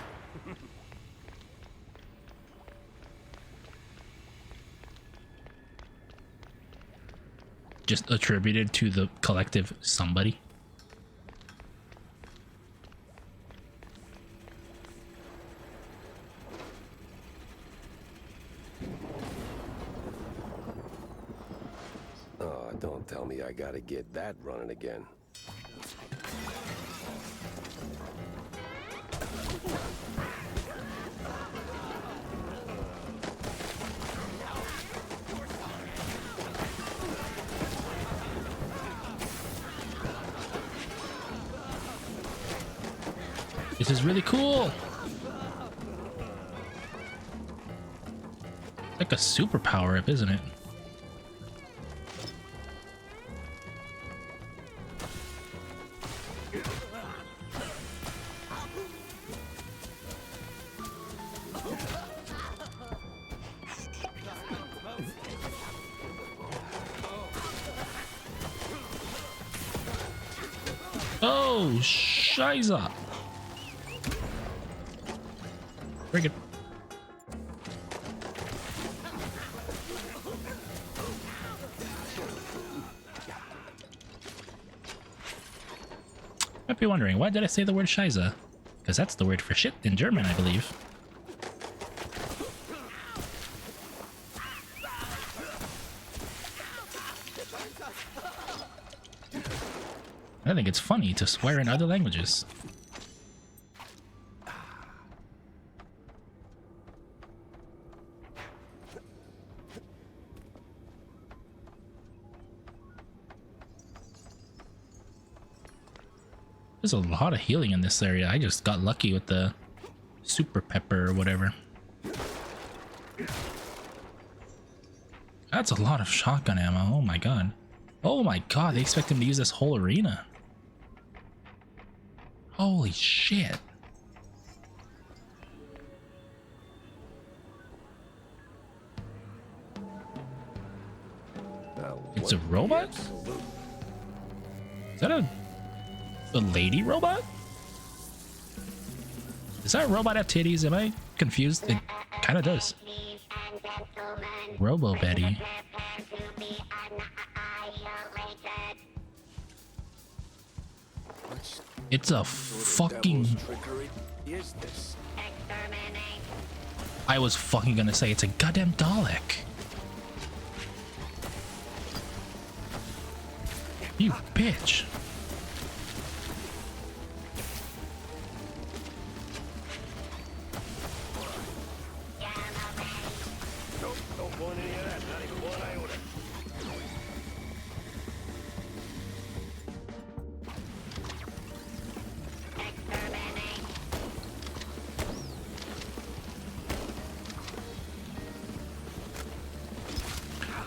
Just attributed to the collective somebody. Oh, don't tell me I gotta get that running again. This is really cool. It's like a super power up, isn't it? Oh, shiza. Very good. Might be wondering, why did I say the word Scheiße? Because that's the word for shit in German, I believe. I think it's funny to swear in other languages. There's a lot of healing in this area. I just got lucky with the super pepper or whatever. That's a lot of shotgun ammo. Oh my god. Oh my god, they expect him to use this whole arena. Holy shit. It's a robot? Is that a lady robot? Does that robot have titties? Am I confused? It kind of does. Robo Betty. It's a fucking... I was fucking gonna say it's a goddamn Dalek. You bitch.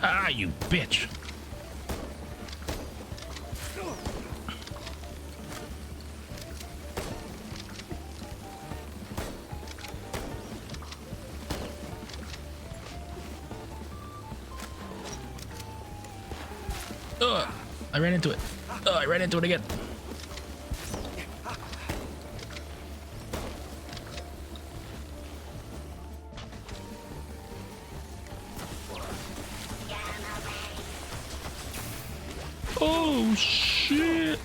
Ah, you bitch. I ran into it. I ran into it again. Oh shit.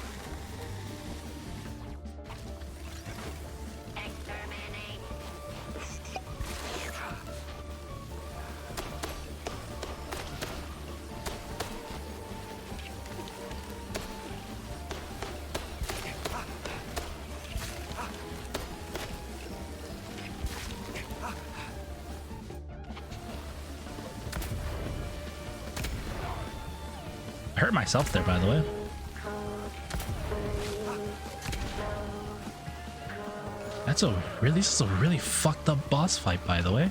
I hurt myself there, by the way. This is a really fucked up boss fight, by the way.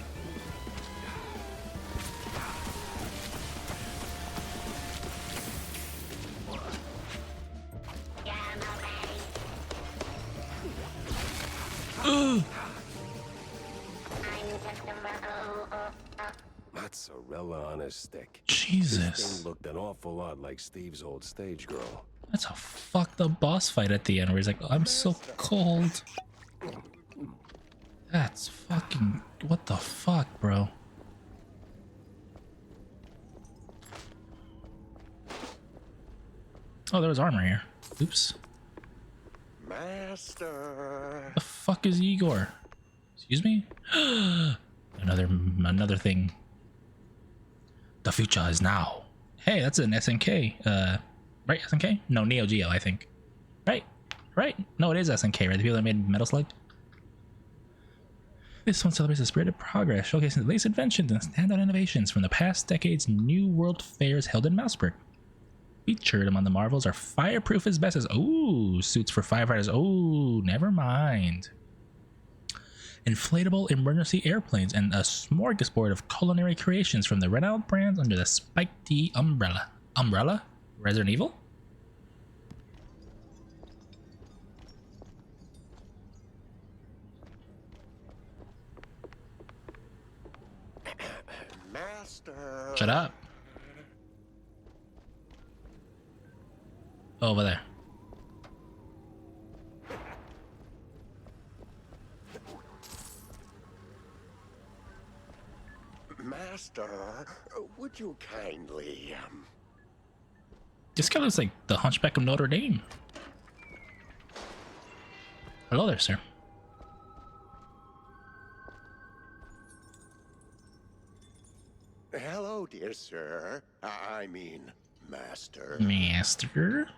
Mozzarella on a stick. Jesus. This thing looked an awful lot like Steve's old stage girl. That's a fucked up boss fight at the end where he's like, oh, I'm so cold. That's fucking... What the fuck, bro? Oh, there was armor here. Oops. Master. The fuck is Igor? Excuse me? Another thing. The future is now. Hey, that's an SNK. Right, SNK? No, Neo Geo, I think. Right? No, it is SNK, right? The people that made Metal Slug? This one celebrates the spirit of progress, showcasing the latest inventions and standout innovations from the past decade's New World fairs held in Mouseburg. Featured among the marvels are fireproof asbestos. Ooh, suits for firefighters. Oh, never mind. Inflatable emergency airplanes and a smorgasbord of culinary creations from the renowned brands under the Spike D umbrella. Umbrella? Resident Evil? Master. Shut up. Over there. Master, would you kindly, This guy looks like the Hunchback of Notre Dame. Hello there, sir. Hello, dear sir. I mean, master. Master?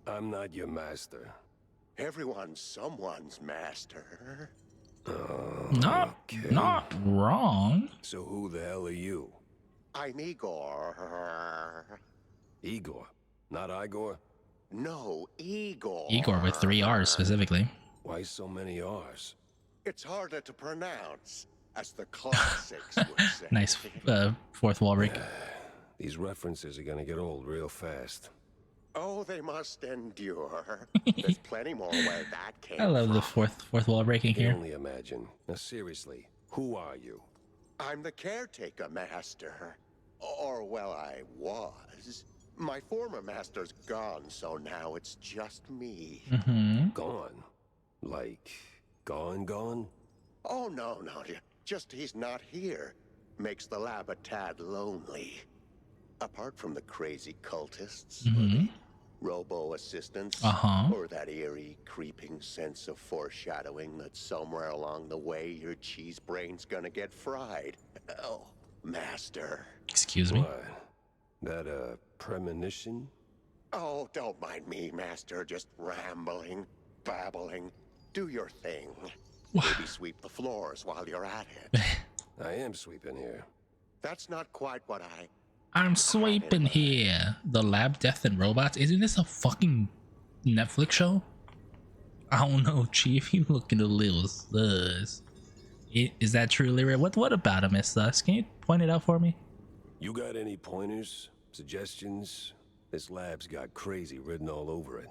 I'm not your master. Everyone's someone's master. Not wrong. So who the hell are you? I'm Igor. Igor, not Igor? No, Igor. Igor with 3 R's specifically. Why so many R's? It's harder to pronounce, as the classics would say. Nice fourth wall break. These references are gonna get old real fast. Oh, they must endure. There's plenty more where that came I love from. the fourth wall breaking I can here. only imagine. Now seriously, who are you? I'm the caretaker master. Or, well, I was. My former master's gone, so now it's just me. Mm-hmm. Gone? Like, gone? Oh, no, just he's not here. Makes the lab a tad lonely. Apart from the crazy cultists, or the robo-assistants, or that eerie, creeping sense of foreshadowing that somewhere along the way your cheese brain's gonna get fried. Oh, master. Excuse me? What? That a premonition? Oh, don't mind me, master. Just rambling, babbling. Do your thing. Maybe sweep the floors while you're at it. I am sweeping here. That's not quite what I'm sweeping here. The Lab, Death, and Robots. Isn't this a fucking Netflix show? I don't know, Chief. You looking a little sus. Is that true, Lyra? What about him is sus? Can you point it out for me? You got any pointers, suggestions? This lab's got crazy written all over it.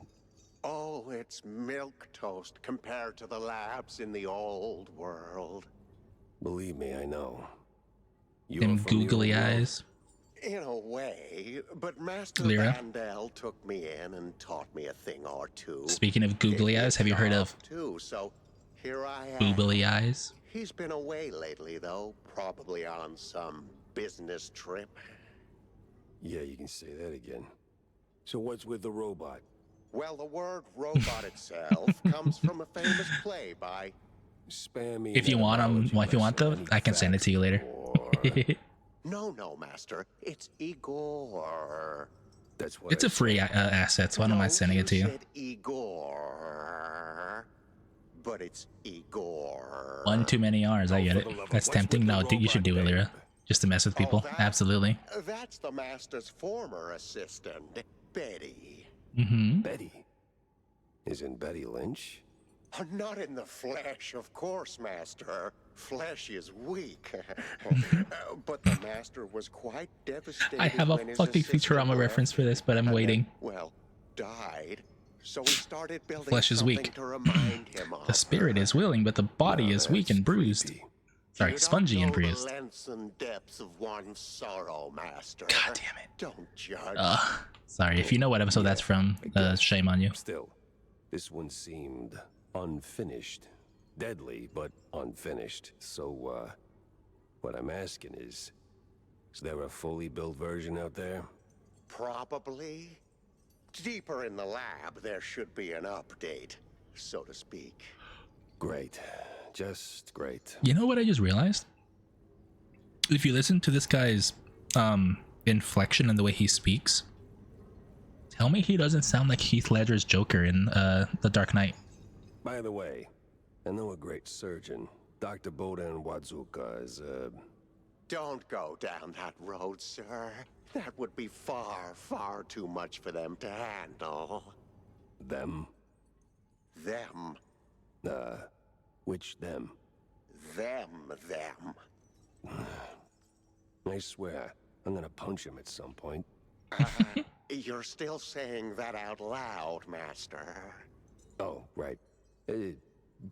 Oh, it's milquetoast compared to the labs in the old world. Believe me, I know. Them googly eyes. In a way, but Master Lyra. Vandal took me in and taught me a thing or two. Speaking of googly eyes, have you heard of Too, so here I am. boobly eyes? He's been away lately, though, probably on some business trip. Yeah, you can say that again. So what's with the robot? Well, the word robot itself comes from a famous play by... Spam me. If you want them, well, if you want them, I can send it to you later. No, Master. It's Igor. That's what It's a free asset, so I don't mind sending it to you. Said Igor, but it's Igor. One too many R's, I get it. That's tempting. No, dude, you should do it, Lyra. Just to mess with people. Absolutely. That's the Master's former assistant, Betty. Mm-hmm. Betty? Isn't Betty Lynch? Not in the flesh, of course, Master. Flesh is weak. But the Master was quite devastated. I have a when his fucking assistant Futurama left reference for this, but I'm and waiting. then, well, died. So he started building Flesh is something weak. to remind him of The spirit is willing, but the body is weak and bruised. Sorry, You spongy don't and know the bruised. lengths and depths of one's sorrow, Master. God damn it. Don't judge. Sorry, if you know what episode that's from, shame on you. Still, this one seemed unfinished. Deadly, but unfinished. So, what I'm asking is there a fully built version out there? Probably. Deeper in the lab, there should be an update, so to speak. Great. Just great. You know what I just realized? If you listen to this guy's inflection and the way he speaks, tell me he doesn't sound like Heath Ledger's Joker in The Dark Knight. By the way, I know a great surgeon. Dr. Bodan Wadzuka is, Don't go down that road, sir. That would be far, far too much for them to handle. them? Them. Which them? Them. I swear, I'm gonna punch him at some point. You're still saying that out loud, Master. Oh, right.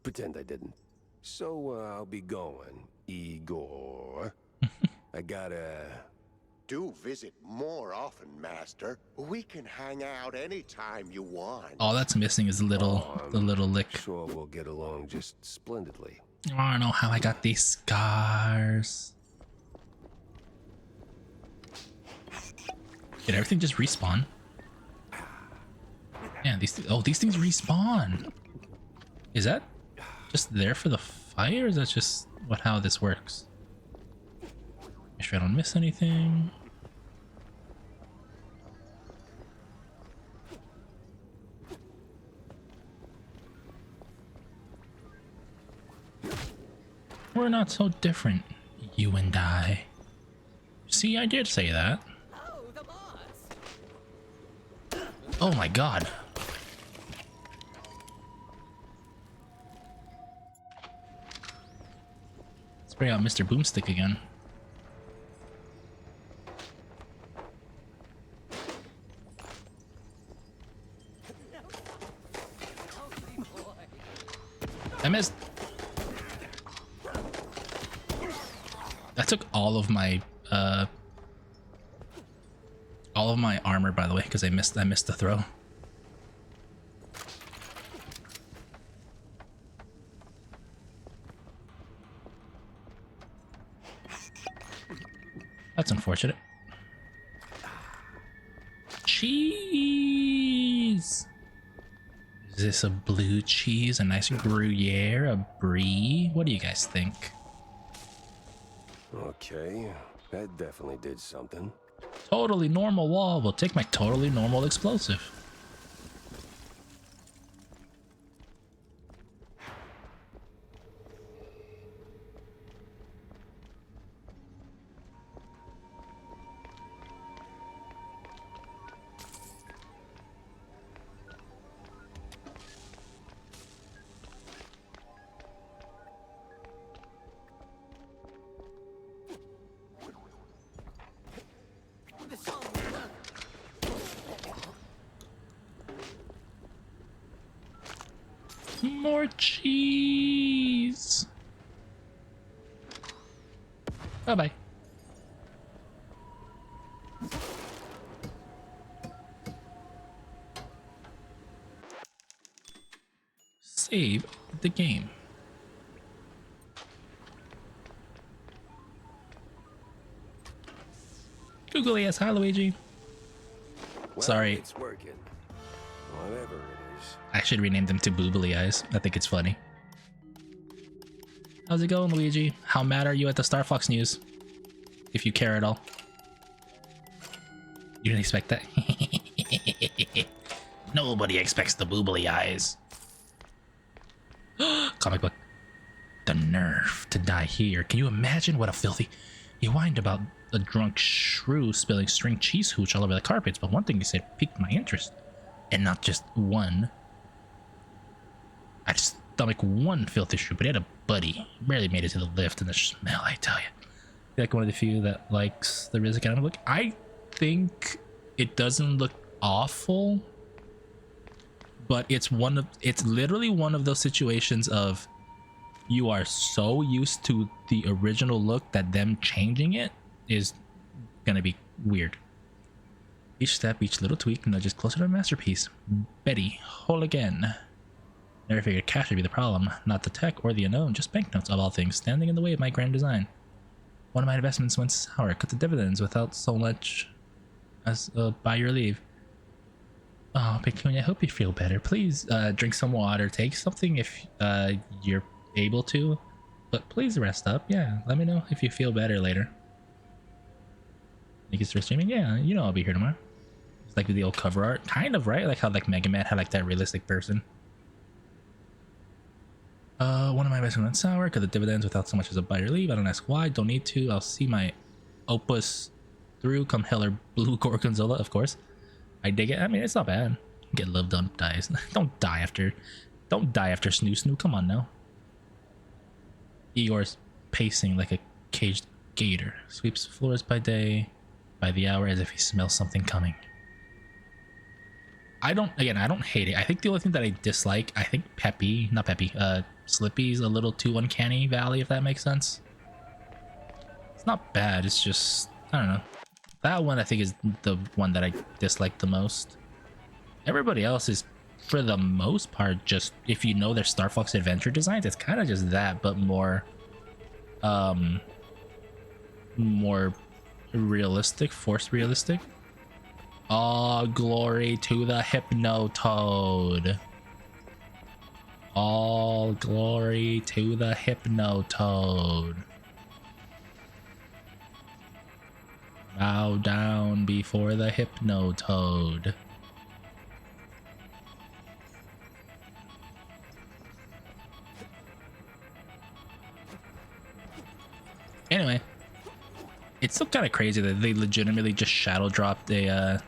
Pretend I didn't. So, I'll be going, Igor. I gotta... Do visit more often, Master. We can hang out anytime you want. All that's missing is the little lick. Sure we'll get along just splendidly. I don't know how I got these scars. Did everything just respawn? Yeah, these things respawn. Is that just there for the fight, or is that just how this works? Make sure I don't miss anything. We're not so different, you and I. See, I did say that. Oh my god. Let's bring out Mr. Boomstick again. I missed. That took all of my armor, by the way, because I missed the throw. That's unfortunate. Cheese. Is this a blue cheese? A nice Gruyere? A brie? What do you guys think? Okay, that definitely did something. Totally normal wall will take my totally normal explosive. More cheese. Bye-bye. Save the game. Google yes, hi Luigi. Well, Sorry. it's working. Whatever it is. I should rename them to Boobly Eyes. I think it's funny. How's it going, Luigi? How mad are you at the Star Fox news? If you care at all. You didn't expect that? Nobody expects the Boobly Eyes. Comic book. The nerve to die here. Can you imagine what a filthy... He whined about a drunk shrew spilling string cheese hooch all over the carpets, but one thing he said piqued my interest. And not just one. I just stomach one filthy shrew, but he had a buddy. Barely made it to the lift, and the smell, I tell you. Like one of the few that likes the Rizzo comic book. I think it doesn't look awful, but it's literally one of those situations of you are so used to the original look that them changing it is gonna be weird. Each step, each little tweak nudges closer to a masterpiece. Betty, whole again. Never figured cash would be the problem, not the tech or the unknown, just banknotes of all things standing in the way of my grand design. One of my investments went sour, cut the dividends without so much as by your leave. Oh, Pecunia, I hope you feel better. Please drink some water, take something if you're able to, but please rest up. Yeah, let me know if you feel better later. You can start streaming? Yeah, you know I'll be here tomorrow. It's like the old cover art, kind of, right? Like how like Mega Man had like that realistic person. One of my investments went sour, cut the dividends without so much as a buy or leave. I don't ask why, don't need to. I'll see my opus through, come hell or blue Gorgonzola, of course. I dig it. I mean, it's not bad. Get love done, dies. Don't die after Snoo Snoo. Come on now. Igor's pacing like a caged gator. Sweeps floors by day, by the hour, as if he smells something coming. I don't hate it. I think the only thing that I dislike, I think Slippy's a little too uncanny valley, if that makes sense. It's not bad, it's just, I don't know. That one I think is the one that I dislike the most. Everybody else is, for the most part, just, if you know their Star Fox Adventure designs, it's kind of just that, but more realistic, force realistic. All glory to the Hypnotoad. All glory to the Hypnotoad. Bow down before the Hypnotoad. Anyway, it's still kind of crazy that they legitimately just shadow dropped a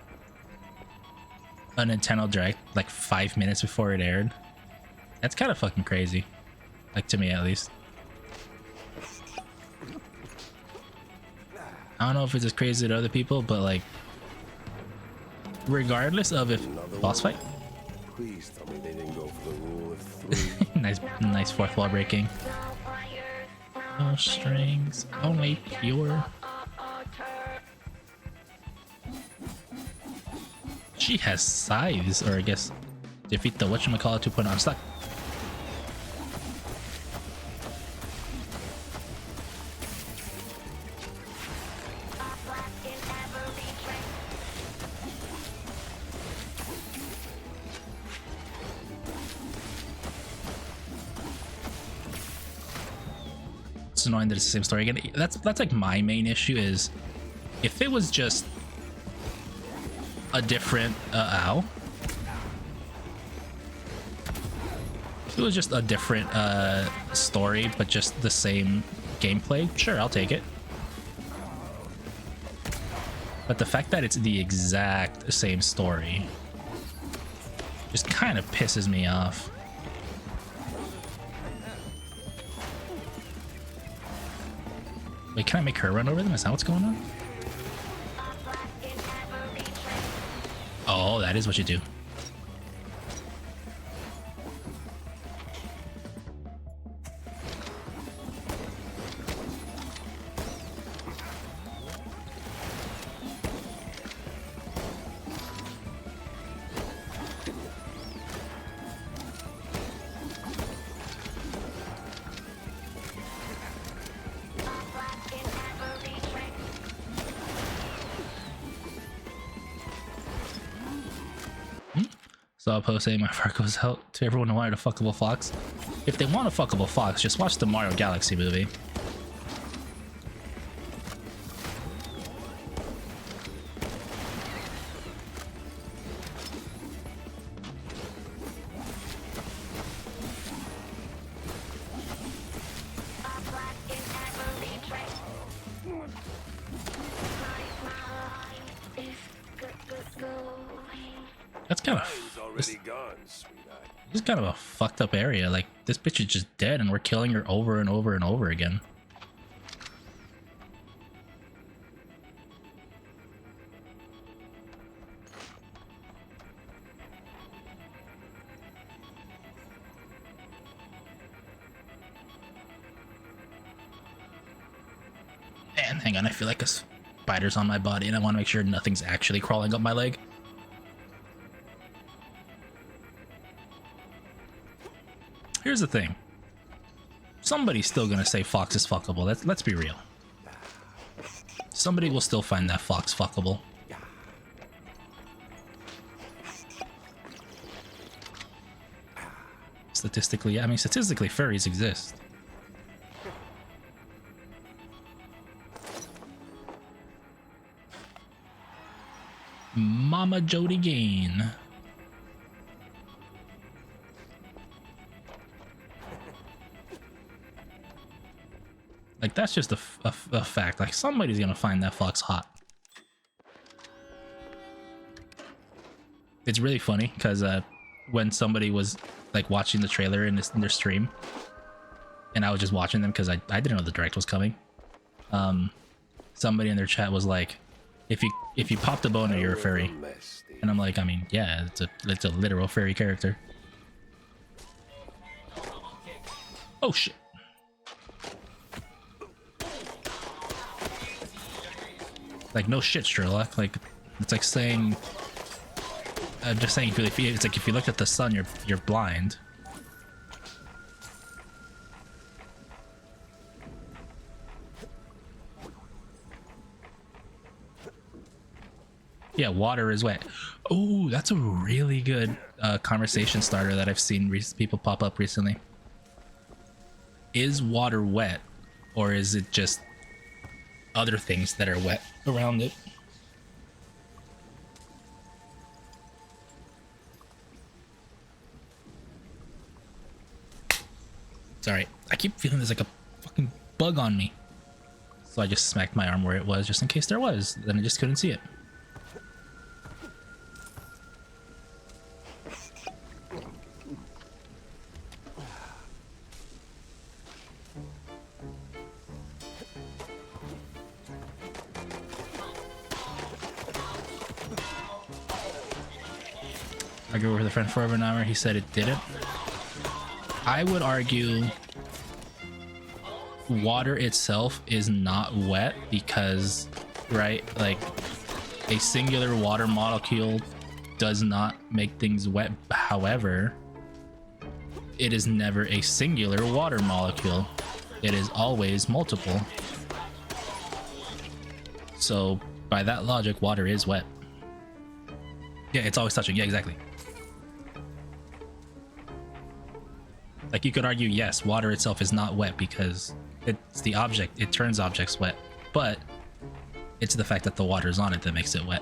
Nintendo Direct like 5 minutes before it aired. That's kind of fucking crazy, like to me at least. I don't know if it's as crazy to other people, but like, regardless of if boss fight. Please tell me they didn't go for the rule of three. nice fourth wall breaking. No strings, only pure. She has scythes, or I guess defeat the whatchamacallit 2.0. I'm stuck. It's annoying that it's the same story again. That's like my main issue is if it was just a different if it was just a different story but just the same gameplay, sure, I'll take it. But the fact that it's the exact same story just kind of pisses me off. Wait, can I make her run over them? Is that what's going on? Oh, that is what you do. Saw a post saying my heart goes out to everyone who wanted a fuckable fox. If they want a fuckable fox, just watch the Mario Galaxy movie. That's kind of this is kind of a fucked up area. Like, this bitch is just dead and we're killing her over and over and over again. Man, hang on, I feel like a spider's on my body and I want to make sure nothing's actually crawling up my leg. Here's the thing. Somebody's still gonna say fox is fuckable. Let's be real. Somebody will still find that fox fuckable. Statistically, I mean, statistically, furries exist. Mama Jody Gain. Like, that's just a fact. Like, somebody's gonna find that fox hot. It's really funny because when somebody was like watching the trailer in their stream, and I was just watching them because I didn't know the direct was coming. Somebody in their chat was like, if you pop the boner, you're a furry. And I'm like, I mean, yeah, it's a literal furry character. Oh shit. Like, no shit, Sherlock. Like, it's like saying, I'm just saying, it's like if you look at the sun, you're blind. Yeah, water is wet. Oh, that's a really good conversation starter that I've seen people pop up recently. Is water wet, or is it just other things that are wet around it? Sorry, I keep feeling there's like a fucking bug on me. So I just smacked my arm where it was just in case there was, then I just couldn't see it. I go with a friend for over an hour. He said it didn't. I would argue water itself is not wet because, right, like a singular water molecule does not make things wet. However, it is never a singular water molecule. It is always multiple. So by that logic, water is wet. Yeah, it's always touching. Yeah, exactly. Like, you could argue, yes, water itself is not wet because it's the object, it turns objects wet, but it's the fact that the water is on it that makes it wet.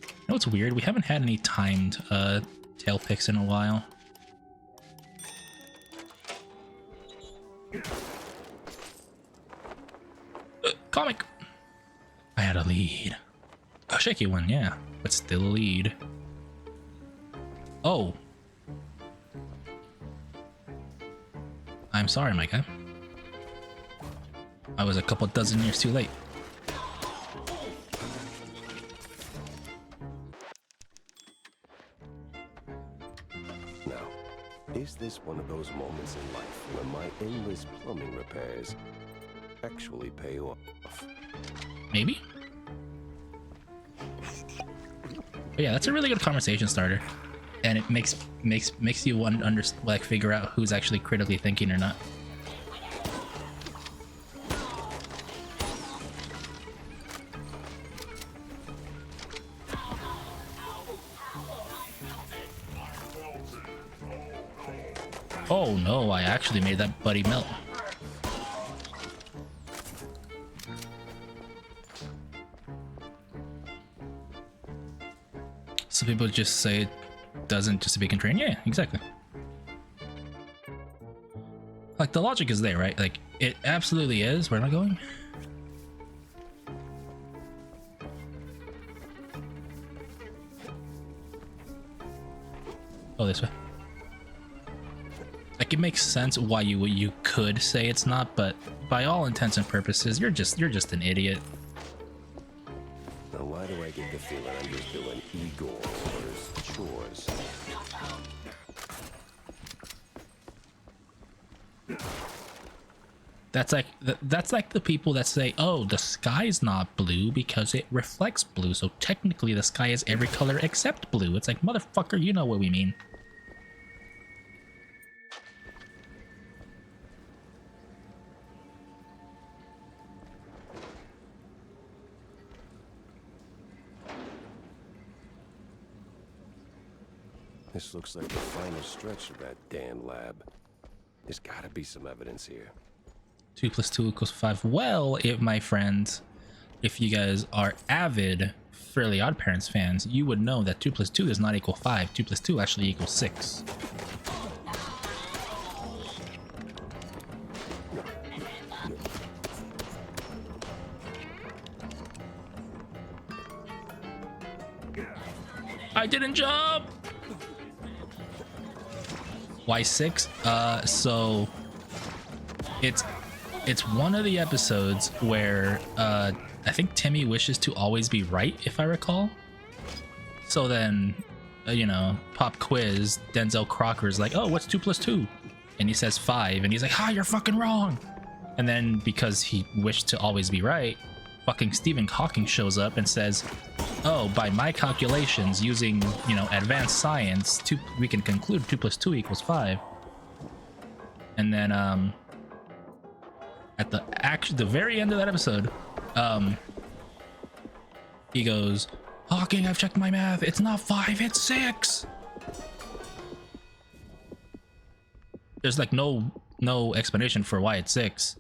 You know what's weird? We haven't had any timed tail picks in a while. Comic! I had a lead. A shaky one, yeah, but still a lead. Oh. I'm sorry, my guy. I was a couple dozen years too late. Now, is this one of those moments in life when my endless plumbing repairs actually pay off? Maybe? But yeah, that's a really good conversation starter. and it makes you figure out who's actually critically thinking or not. Oh no, I actually made that buddy melt. So people just say it doesn't just to be contrarian. Yeah, exactly. Like the logic is there, right? Like it absolutely is. Where am I going? Oh, this way. Like it makes sense why you could say it's not, but by all intents and purposes, you're just an idiot. Now, why do I get the feeling I'm just doing Igor's chores? That's like the people that say, "Oh, the sky's not blue because it reflects blue, so technically the sky is every color except blue." It's like, motherfucker, you know what we mean. This looks like the final stretch of that damn lab. There's gotta be some evidence here. 2 + 2 = 5. Well, my friends, if you guys are avid Fairly Odd Parents fans, you would know that 2 + 2 does not equal 5. 2 + 2 actually equals 6. I didn't jump! Why 6? So it's one of the episodes where I think Timmy wishes to always be right, if I recall. So then, you know, pop quiz, Denzel Crocker's like, "Oh, what's 2 + 2?" And he says 5, and he's like, "Ha, you're fucking wrong." And then because he wished to always be right, fucking Stephen Hawking shows up and says, "Oh, by my calculations, using, you know, advanced science, we can conclude 2 + 2 = 5." And then at the very end of that episode, he goes, "Hawking, I've checked my math. It's not 5, it's 6." There's like no explanation for why it's 6.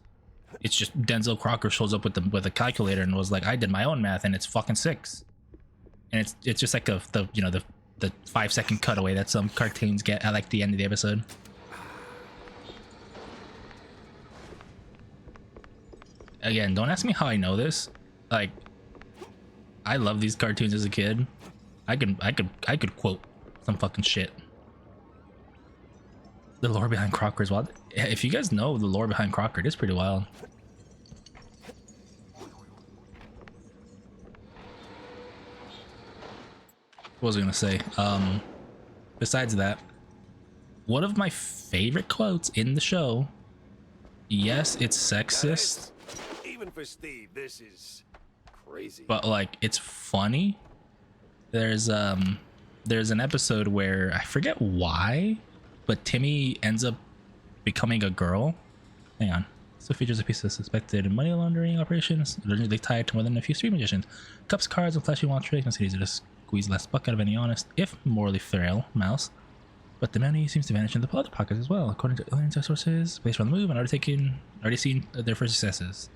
It's just Denzel Crocker shows up with a calculator and was like, "I did my own math and it's fucking 6." And it's just like the 5-second cutaway that some cartoons get at like the end of the episode. Again, don't ask me how I know this. Like, I love these cartoons as a kid. I could quote some fucking shit. The lore behind Crocker is wild. If you guys know the lore behind Crocker, it is pretty wild. What was I gonna say? Besides that, one of my favorite quotes in the show, yes, it's sexist. Even for Steve, this is crazy. But like, it's funny. There's an episode where I forget why, but Timmy ends up becoming a girl. Hang on. So features a piece of suspected money laundering operations, allegedly tied to more than a few street magicians. Cups, cards, and flashy wand tricks, and cities are to squeeze less buck out of any honest, if morally frail, mouse. But the money seems to vanish into the other pockets as well, according to alien sources based on the move and already seen their first successes.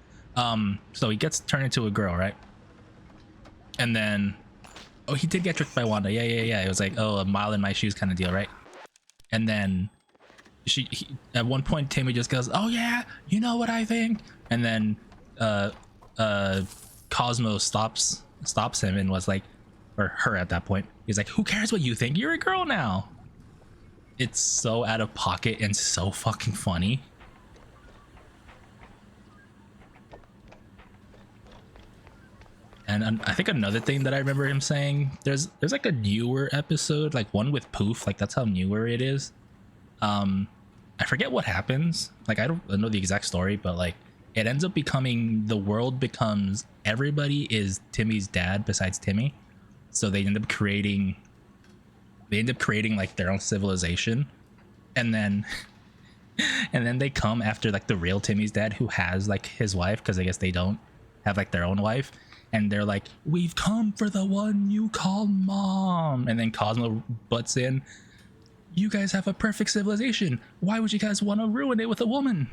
So he gets turned into a girl, right? And then, oh, he did get tricked by Wanda. Yeah. It was like, oh, a mile in my shoes kind of deal, right? And then at one point Timmy just goes, "Oh yeah, you know what I think?" And then Cosmo stops him and was like, or her at that point, he's like, "Who cares what you think? You're a girl now." It's so out of pocket and so fucking funny. And I think another thing that I remember him saying, there's like a newer episode, like one with Poof, like that's how newer it is. I forget what happens. Like, I don't know the exact story, but like it ends up becoming, the world becomes, everybody is Timmy's dad besides Timmy. So they end up creating They end up creating like their own civilization, and then they come after like the real Timmy's dad, who has like his wife, because I guess they don't have like their own wife, and they're like, we've come for the one you call mom. And then Cosmo butts in, you guys have a perfect civilization, why would you guys want to ruin it with a woman?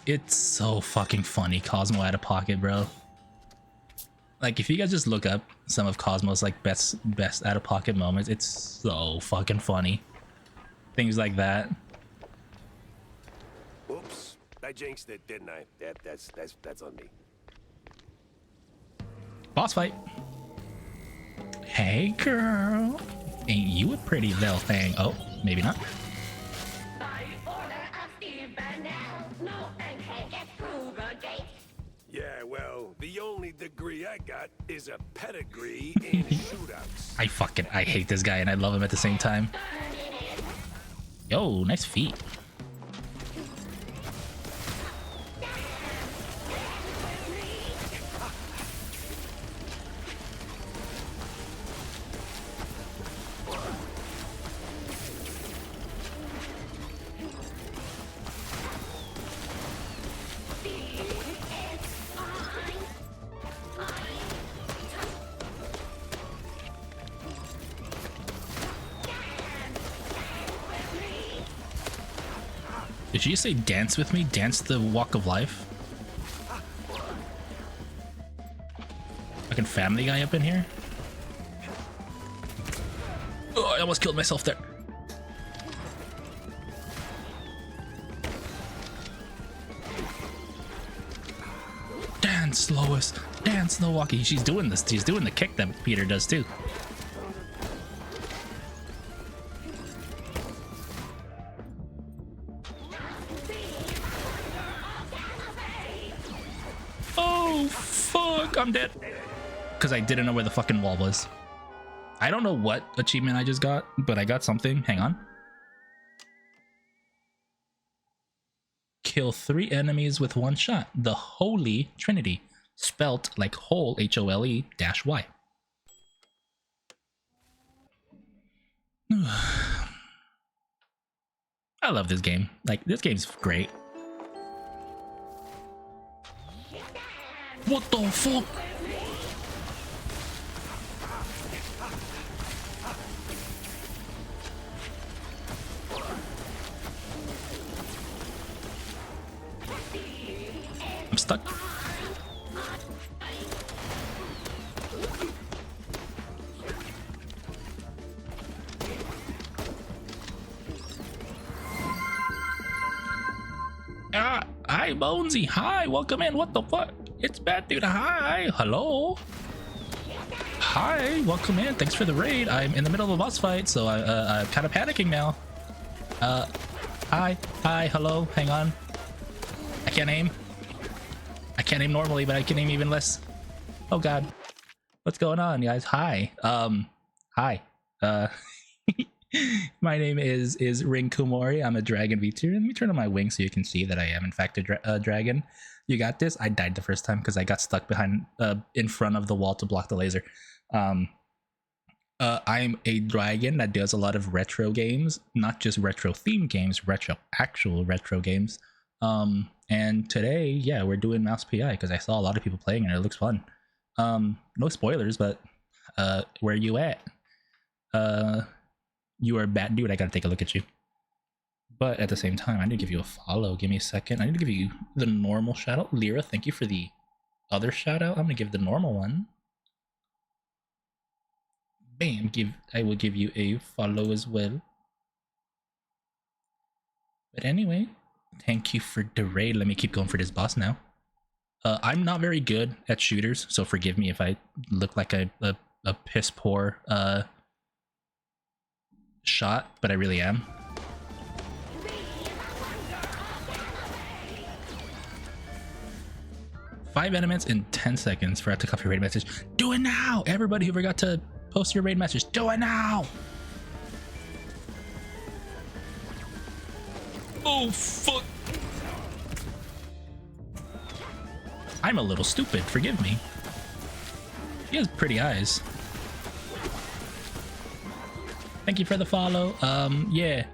It's so fucking funny, Cosmo Out of Pocket, bro. Like, if you guys just look up some of Cosmo's like best out of pocket moments, it's so fucking funny. Things like that. Oops, I jinxed it, didn't I? That's on me. Boss fight. Hey, girl. Ain't you a pretty little thing? Oh, maybe not. Yeah, well, the only degree I got is a pedigree in shootouts. I hate this guy and I love him at the same time. Yo, nice feet. Did you say dance with me? Dance the walk of life? Fucking Family Guy up in here? Oh, I almost killed myself there. Dance, Lois. Dance, no walkie. She's doing this. She's doing the kick that Peter does too. Oh, fuck. I'm dead. Because I didn't know where the fucking wall was. I don't know what achievement I just got, but I got something. Hang on. Kill 3 enemies with 1 shot. The Holy Trinity. Spelt like whole, H-O-L-E -Y. I love this game. Like, this game's great. What the fuck? I'm stuck. Hi, Bonesy. Hi, welcome in. What the fuck? It's Bad Dude. Hi. Hello. Hi, welcome in. Thanks for the raid. I'm in the middle of a boss fight, so I'm kind of panicking now. Hi. Hi. Hello. Hang on. I can't aim. I can't aim normally, but I can aim even less. Oh god. What's going on, guys? Hi. Hi. My name is Ring Kumori. I'm a dragon V2. Let me turn on my wing so you can see that I am in fact a dragon. You got this? I died the first time because I got stuck behind in front of the wall to block the laser. I'm a dragon that does a lot of retro games, not just retro themed games, actual retro games. And today, yeah, we're doing Mouse PI because I saw a lot of people playing and it looks fun. No spoilers, but where you at? You are a bad dude. I gotta take a look at you. But at the same time, I need to give you a follow. Give me a second. I need to give you the normal shout out. Lyra, thank you for the other shout out. I'm gonna give the normal one. Bam. I will give you a follow as well. But anyway, thank you for the raid. Let me keep going for this boss now. I'm not very good at shooters, so forgive me if I look like a piss poor shot, but I really am. Five elements in 10 seconds. Forgot to copy your raid message. Do it now! Everybody who forgot to post your raid message, do it now! Oh, fuck! I'm a little stupid, forgive me. She has pretty eyes. Thank you for the follow. Yeah,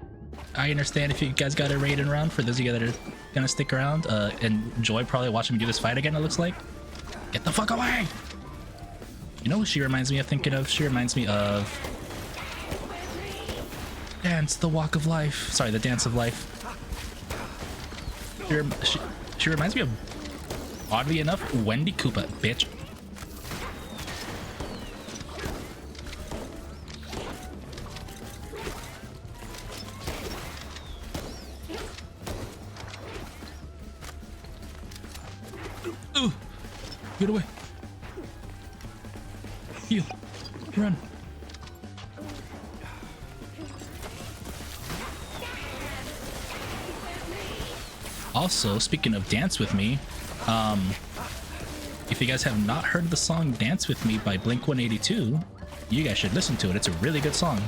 I understand if you guys got a raid and run. For those of you that are gonna stick around, enjoy probably watching me do this fight again, it looks like. Get the fuck away! You know who she reminds me of thinking of? She reminds me of... Dance, the walk of life. Sorry, the dance of life. She reminds me of, oddly enough, Wendy Koopa, bitch. Ooh, get away. Heal. Run. Also, speaking of Dance With Me, if you guys have not heard the song Dance With Me by Blink-182, you guys should listen to it. It's a really good song.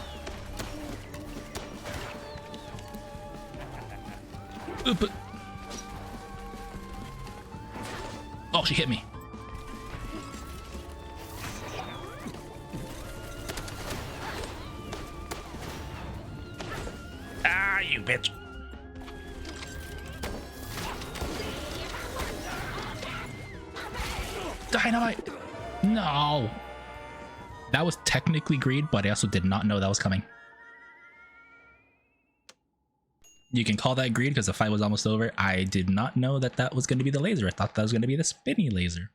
Oop. Oh, she hit me. Ah, you bitch. Dynamite! No! That was technically greed, but I also did not know that was coming. You can call that greed because the fight was almost over. I did not know that that was going to be the laser. I thought that was going to be the spinny laser.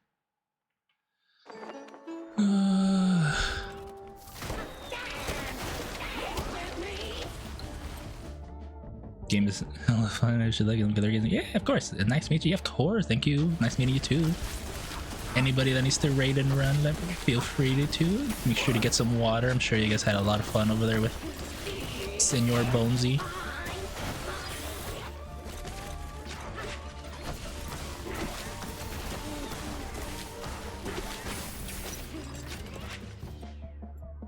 Game is hella fun. I should like it. Yeah, of course. Nice meeting you. Of course. Thank you. Nice meeting you too. Anybody that needs to raid and run, feel free to. Make sure to get some water. I'm sure you guys had a lot of fun over there with Senor Bonesy.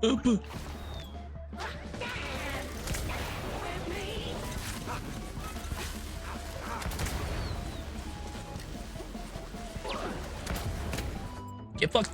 Oop. Get fucked.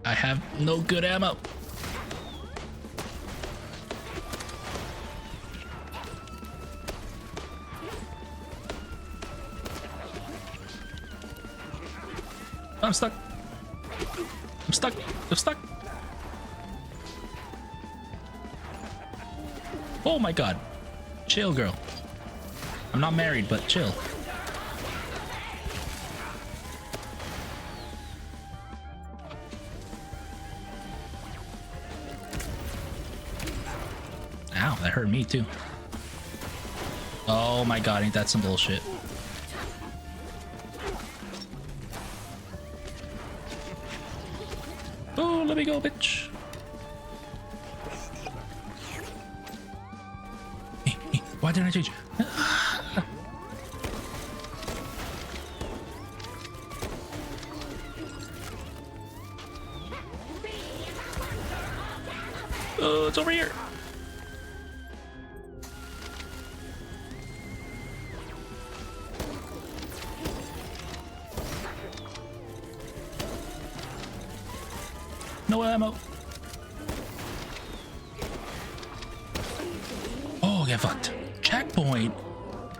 I have no good ammo. I'm stuck. I'm stuck. I'm stuck. Oh my god. Chill, girl. I'm not married, but chill. Ow, that hurt me too. Oh my god, ain't that some bullshit. Oh, let me go, bitch. Why didn't I change? Oh, it's over here. No ammo. Oh, get fucked. Checkpoint.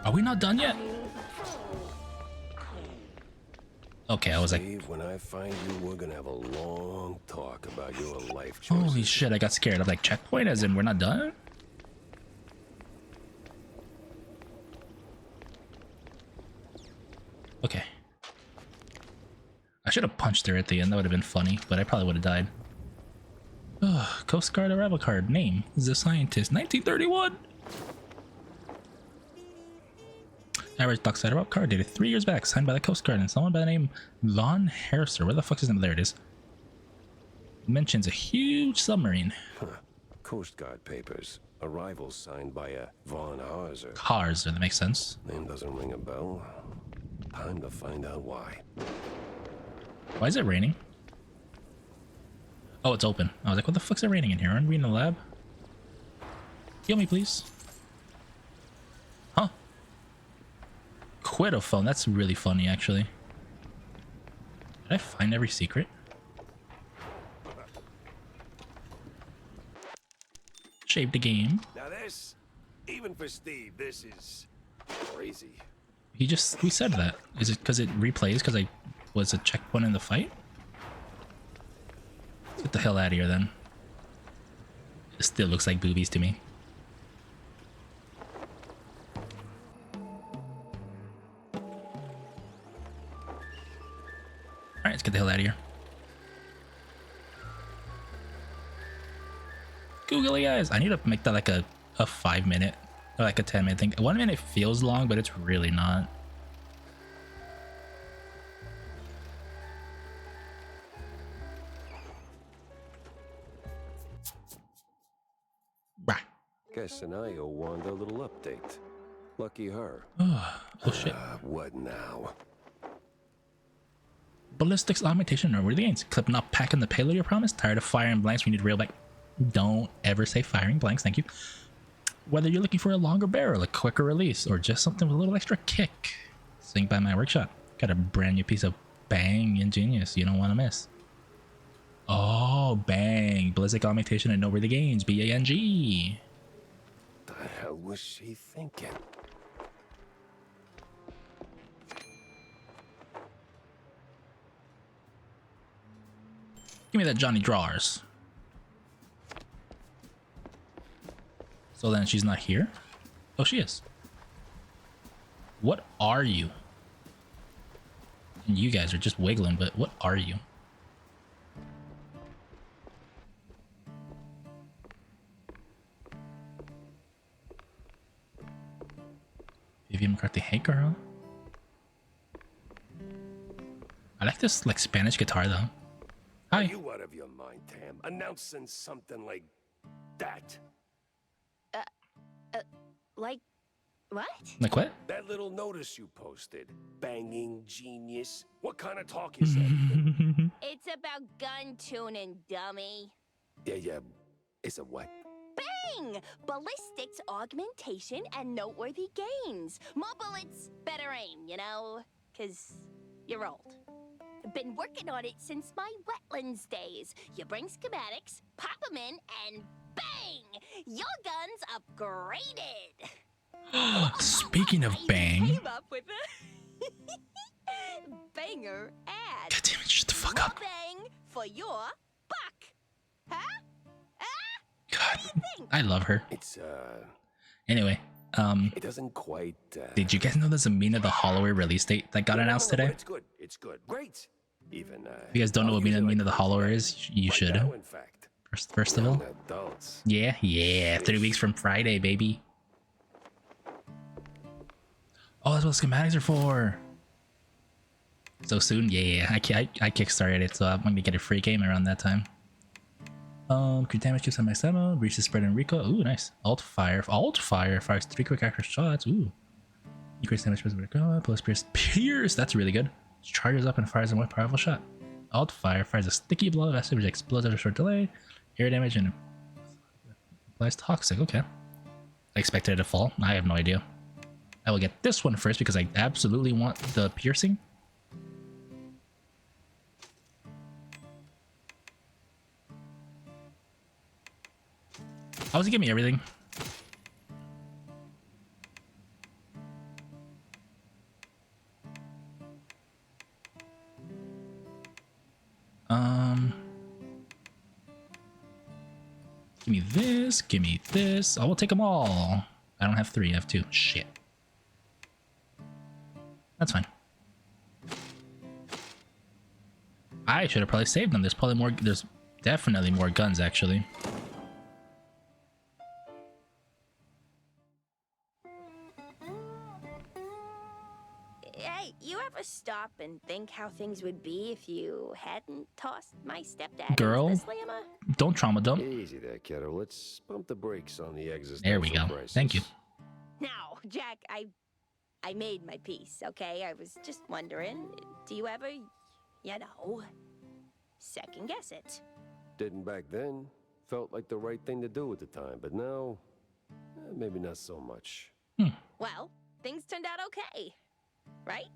Are we not done yet? Okay, I was like, when I find you, we're gonna have a long talk about your life choices. holy shit, I got scared. I'm like, checkpoint as in we're not done? Okay. I should have punched her at the end. That would have been funny, but I probably would have died. Ugh, Coast Guard arrival card. Name is a scientist. 1931. Average dockside route card dated 3 years back, signed by the Coast Guard and someone by the name Von Herser. Where the fuck is his name? There it is. Mentions a huge submarine. Huh. Coast Guard papers. Arrival signed by a Von Harzer. Harzer, that makes sense. Name doesn't ring a bell. Time to find out why. Why is it raining? Oh, it's open. I was like, what the fuck's it raining in here? Aren't we in the lab? Heal me, please. Huh? Quitophone. That's really funny, actually. Did I find every secret? Shaved the game. Now this, even for Steve, this is crazy. We said that. Is it because it replays because I was a checkpoint in the fight? Let's get the hell out of here then. It still looks like boobies to me. Alright, let's get the hell out of here. Googly eyes. I need to make that like a 5 minute or like a 10 minute thing. 1 minute feels long, but it's really not. Bah. Guess Anaya wanted a little update. Lucky her. Oh shit. What now? Ballistics augmentation or the gains. Clip not packing the payload you promised. Tired of firing blanks. We need real back. Don't ever say firing blanks, thank you. Whether you're looking for a longer barrel, a quicker release, or just something with a little extra kick, swing by my workshop. Got a brand new piece of bang ingenious you don't want to miss. Oh, bang. Ballistic augmentation and noteworthy gains. BANG. The hell was she thinking? Give me that Johnny Drawers. So then she's not here? Oh, she is. What are you? And you guys are just wiggling, but what are you? Vivian McCarthy, hey girl. I like this like Spanish guitar though. Hi. Are you out of your mind, Tam? Announcing something like that? Like, what? Like what? That little notice you posted. Banging genius. What kind of talk is that? It's about gun tuning, dummy. Yeah. It's a what? Bang! Ballistics, augmentation, and noteworthy gains. More bullets, better aim, you know? 'Cause you're old. Been working on it since my wetlands days. You bring schematics, pop them in, and bang! Your gun's upgraded. Speaking of bang. I came up with a banger ad. God damn it, shut the fuck More up. bang for your buck. Huh? God, I love her. It's Anyway, it doesn't quite did you guys know there's a Mina the Holloway release date that got announced today? It's good. Great. Even If you guys don't know what Mina the Hollower is, you should. now, in fact. First of all. Adults. Yeah. 3 weeks from Friday, baby. Oh, that's what schematics are for. So soon? Yeah. I kickstarted it, so I'm gonna get a free game around that time. Crit damage keeps on max ammo, reaches spread and recoil. Ooh, nice. Alt fire fires 3 quick accurate shots. Ooh. Increase damage per recoil, plus pierce. That's really good. Charges up and fires a more powerful shot. Alt fire fires a sticky blow of acid which explodes at a short delay. Air damage and applies toxic. Okay. I expected it to fall. I have no idea. I will get this one first because I absolutely want the piercing. I was gonna give me everything. Give me this. I will take them all. I don't have 3, I have 2. Shit. That's fine. I should have probably saved them. There's probably more. There's definitely more guns, actually. stop and think how things would be if you hadn't tossed my stepdad Girl, into the slammer? don't trauma dump. Easy there, kiddo. Let's bump the brakes on the existential There we go. crisis. Thank you. Now, Jack, I made my peace, okay? I was just wondering, do you ever, you know, second guess it? Didn't back then. Felt like the right thing to do at the time, but now, maybe not so much. Well, things turned out okay, right?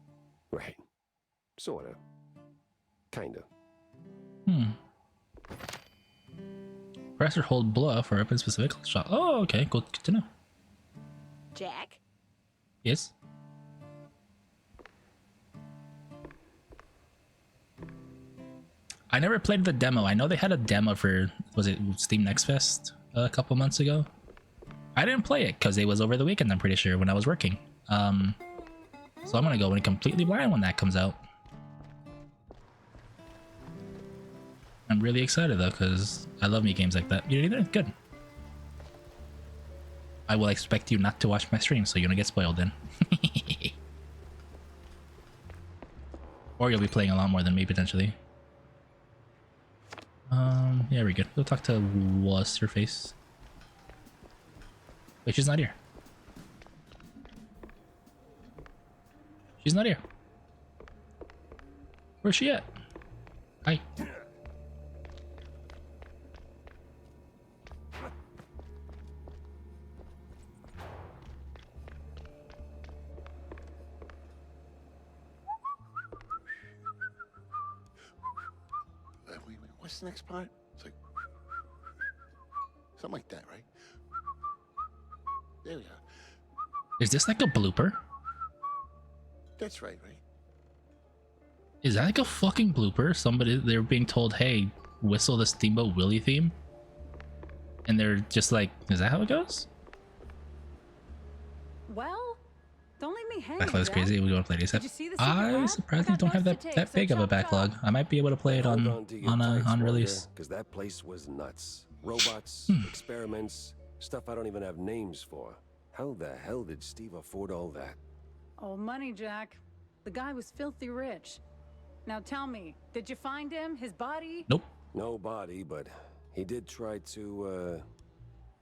Right. Sorta. Kinda. Press or hold bluff for open specific shot. Oh, okay. Good to know. Jack? Yes. I never played the demo. I know they had a demo for, was it Steam Next Fest a couple months ago? I didn't play it because it was over the weekend, I'm pretty sure, when I was working. So I'm gonna go in completely blind when that comes out. I'm really excited though, because I love me games like that. You did either? Good. I will expect you not to watch my stream, so you don't get spoiled then. Or you'll be playing a lot more than me, potentially. Yeah, we're good. We'll talk to what's her face. Wait, she's not here. She's not here. Where's she at? Hi. What's the next part? It's like something like that, right? There we are. Is this like a blooper? That's right, right? Is that like a fucking blooper? Somebody, they're being told, hey, whistle the Steamboat Willie theme. And they're just like, is that how it goes? Well, don't leave me hanging. Backlog's Jack. crazy. We want to play this. Did you see the secret I lab? surprisingly Got don't have notes to that take, so big of a chop, chop. backlog. I might be able to play it on release. Because that place was nuts. Robots, experiments, stuff I don't even have names for. How the hell did Steve afford all that? Oh, money, Jack. The guy was filthy rich. Now tell me, did you find him? His body? Nope. No body, but he did try to,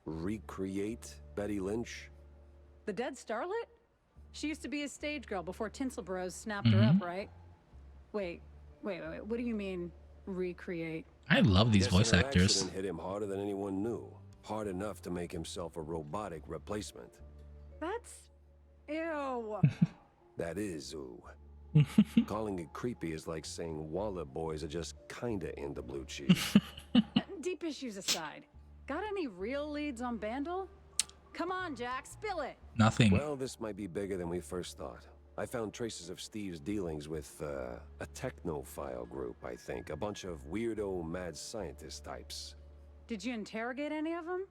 recreate Betty Lynch. The dead starlet? She used to be a stage girl before Tinsel Bros snapped her up, right? Wait. What do you mean, recreate? I love these Guess voice her actors. accident hit him harder than anyone knew. Hard enough to make himself a robotic replacement. That's... ew. That is ooh. Calling it creepy is like saying Waller boys are just kinda into blue cheese. Deep issues aside, got any real leads on Bandle? Come on, Jack, spill it. Nothing. Well, this might be bigger than we first thought. I found traces of Steve's dealings with a technophile group, I think. A bunch of weirdo mad scientist types. Did you interrogate any of them?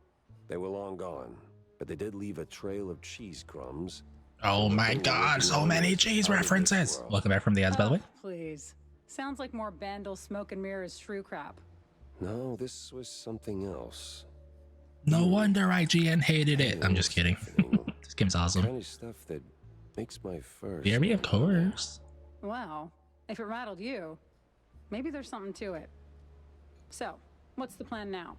They were long gone, but they did leave a trail of cheese crumbs. Oh my god, so many cheese references. Welcome back from the ads, by the way. Please. Sounds like more Bandle smoke and mirrors shrew crap. No, this was something else. No wonder IGN hated it. I'm just kidding. This game's awesome. Kind of stuff that makes my fur. Very, of course. Well, if it rattled you, maybe there's something to it. So, what's the plan now?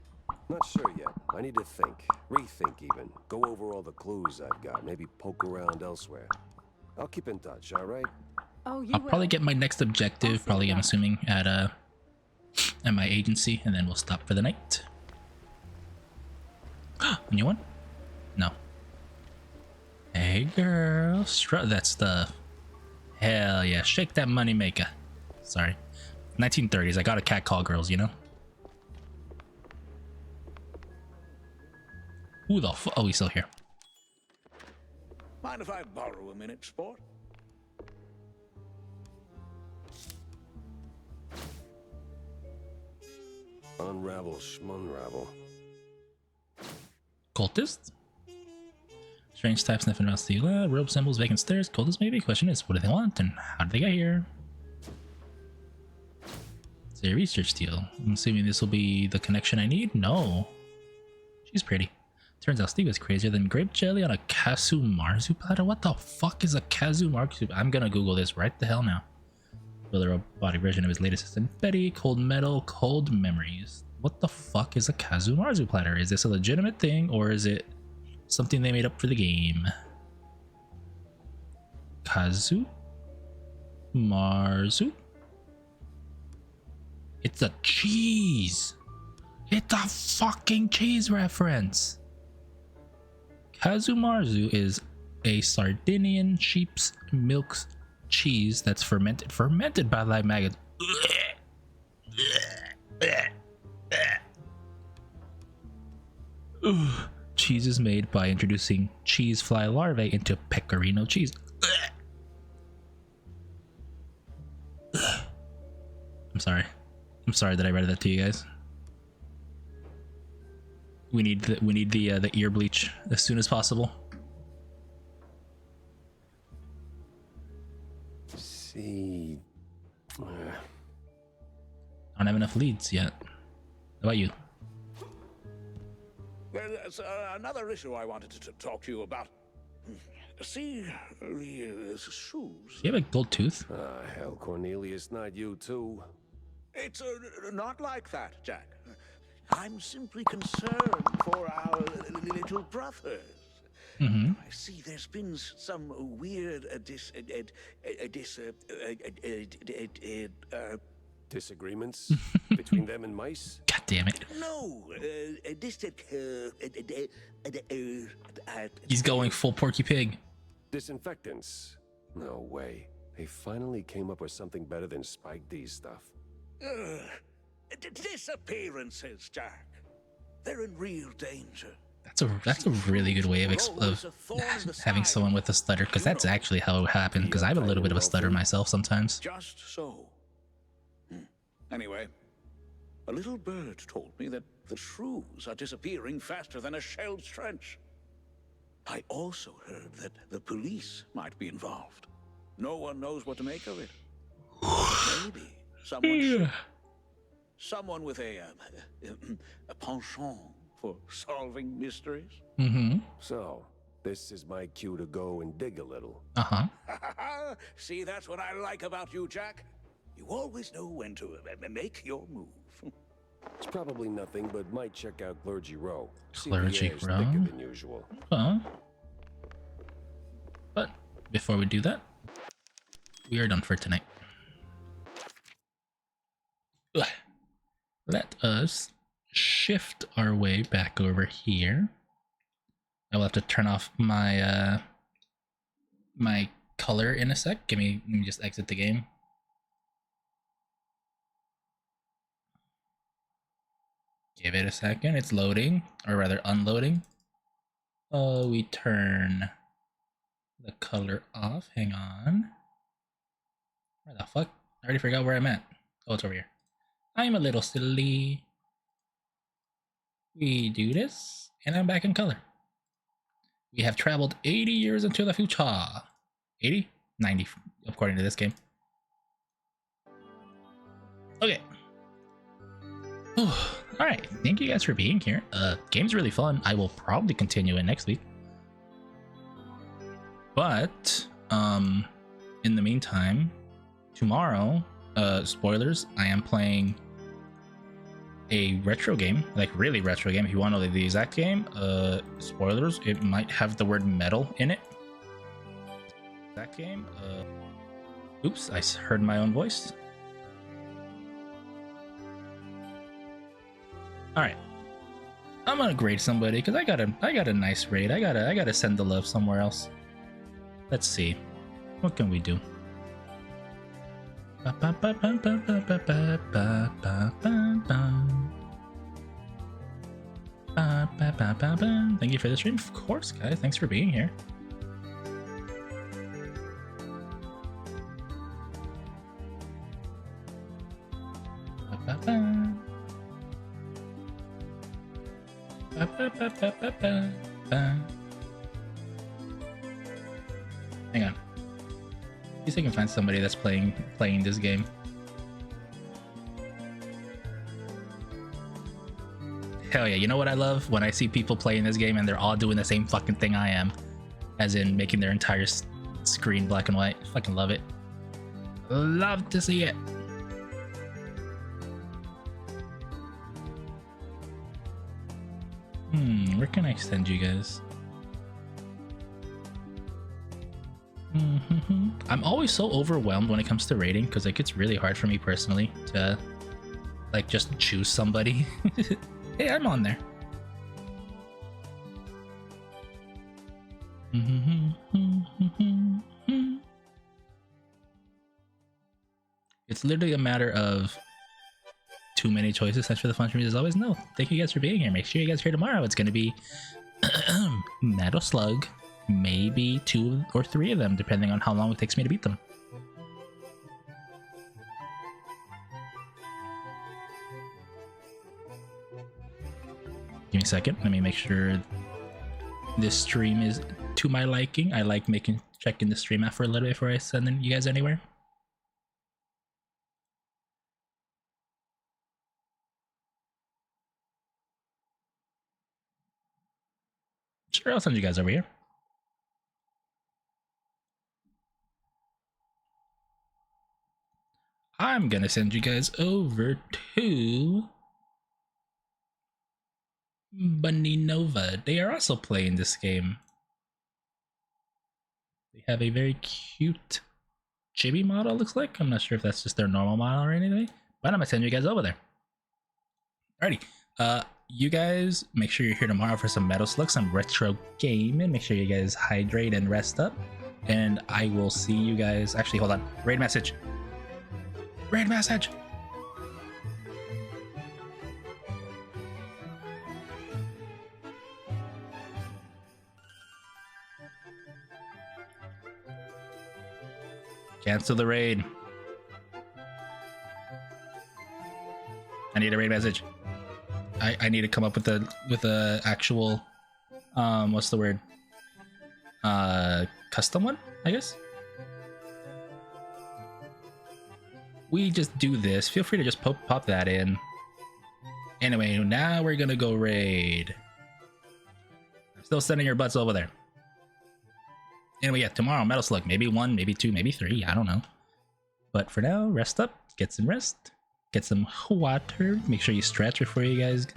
Not sure yet. I need to think. Rethink even. Go over all the clues I've got. Maybe poke around elsewhere. I'll keep in touch, alright? Oh, you I'll will. probably get my next objective, probably I'm assuming at my agency, and then we'll stop for the night. A new one? No. Hey girl, that stuff. Hell yeah, shake that money maker. Sorry. 1930s, I got a cat call girls, you know? Who the oh, he's still here. Mind if I borrow a minute, sport? Unravel schmunravel. Cultist? Strange type sniffing around steel. Rope symbols, vacant stairs. Cultist maybe? Question is, what do they want and how did they get here? It's a research deal. I'm assuming this will be the connection I need? No. She's pretty. Turns out Steve is crazier than grape jelly on a Kazu Marzu platter. What the fuck is a Kazu Marzu? I'm gonna Google this right the hell now. Build a robotic version of his latest assistant, Betty. Cold metal, cold memories. What the fuck is a Kazu Marzu platter? Is this a legitimate thing or is it something they made up for the game? Kazu Marzu. It's a cheese. It's a fucking cheese reference. Kazu Marzu is a Sardinian sheep's milk cheese that's fermented by live maggots. Cheese is made by introducing cheese fly larvae into pecorino cheese. I'm sorry that I read that to you guys. We need the ear bleach as soon as possible. See, I don't have enough leads yet. How about you? Well, there's another issue I wanted to talk to you about. See, the shoes. You have a gold tooth? hell, Cornelius, not you too. It's not like that, Jack. I'm simply concerned for our little brothers. Mm-hmm. I see there's been some weird disagreements between them and mice? God damn it. No, He's going full Porky Pig. Disinfectants? No way. They finally came up with something better than Spike D's stuff. Disappearances, Jack. They're in real danger. That's a really good way of having someone with a stutter, because that's actually how it happened, because I have a little bit of a stutter myself sometimes. Just so. Anyway, a little bird told me that the shrews are disappearing faster than a shell's trench. I also heard that the police might be involved. No one knows what to make of it. Maybe someone with a penchant for solving mysteries. Mm-hmm. So, this is my cue to go and dig a little. Uh-huh. See, that's what I like about you, Jack. You always know when to make your move. It's probably nothing, but might check out Clergy Row. Clergy Row? Thicker than usual. But before we do that, we are done for tonight. Let us shift our way back over here. I will have to turn off my my color in a sec. Let me just exit the game. Give it a second. It's loading, or rather unloading. We turn the color off. Hang on. Where the fuck? I already forgot where I'm at. Oh, it's over here. I'm a little silly. We do this, and I'm back in color. We have traveled 80 years into the future. 80? 90, according to this game. Okay. Alright, thank you guys for being here. Game's really fun. I will probably continue it next week. But, in the meantime, tomorrow, spoilers, I am playing a retro game, like really retro game. If you want to know the exact game, spoilers, it might have the word metal in it. That game, oops, I heard my own voice. All right, I'm gonna grade somebody because I got a nice raid. I gotta send the love somewhere else. Let's see, what can we do? Thank you for the stream, of course, guys. Thanks for being here. Hang on. See if I can find somebody that's playing this game. Hell yeah, you know what I love? When I see people playing this game and they're all doing the same fucking thing I am. As in making their entire screen black and white. Fucking love it. Love to see it. Where can I send you guys? I'm always so overwhelmed when it comes to rating because like it's really hard for me personally to like just choose somebody. Hey, I'm on there. It's literally a matter of too many choices. That's for the fun for me as always. No, thank you guys for being here. Make sure you guys are here tomorrow. It's gonna be Metal Slug, maybe 2 or 3 of them, depending on how long it takes me to beat them. Give me a second. Let me make sure this stream is to my liking. I like checking the stream out for a little bit before I send you guys anywhere. Sure, I'll send you guys over here. I'm gonna send you guys over to Bunny Nova. They are also playing this game. They have a very cute chibi model, looks like. I'm not sure if that's just their normal model or anything, but I'm gonna send you guys over there. Alrighty. You guys make sure you're here tomorrow for some Metal Slug, some retro gaming. Make sure you guys hydrate and rest up. And I will see you guys. Actually, hold on. Raid message. Raid message. Cancel the raid. I need a raid message. I need to come up with a actual what's the word? Custom one, I guess. We just do this. Feel free to just pop that in. Anyway, now we're gonna go raid. I'm still sending your butts over there. Anyway, yeah, tomorrow, Metal Slug. Maybe 1, maybe 2, maybe 3. I don't know. But for now, rest up. Get some rest. Get some water. Make sure you stretch before you guys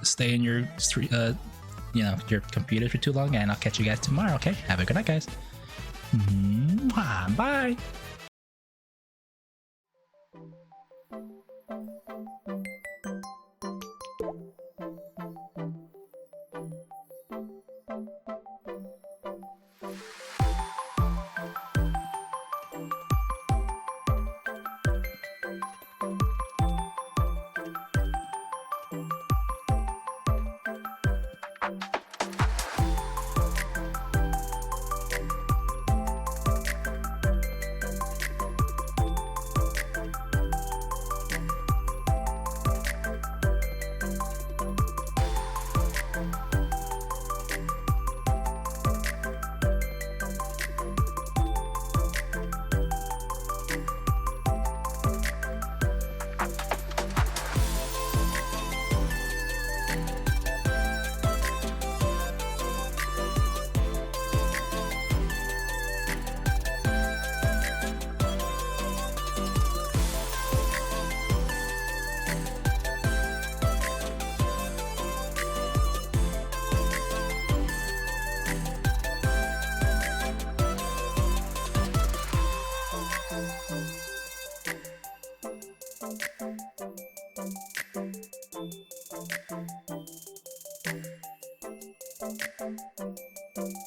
stay in your your computer for too long. And I'll catch you guys tomorrow, okay? Have a good night, guys. Bye. Thank you.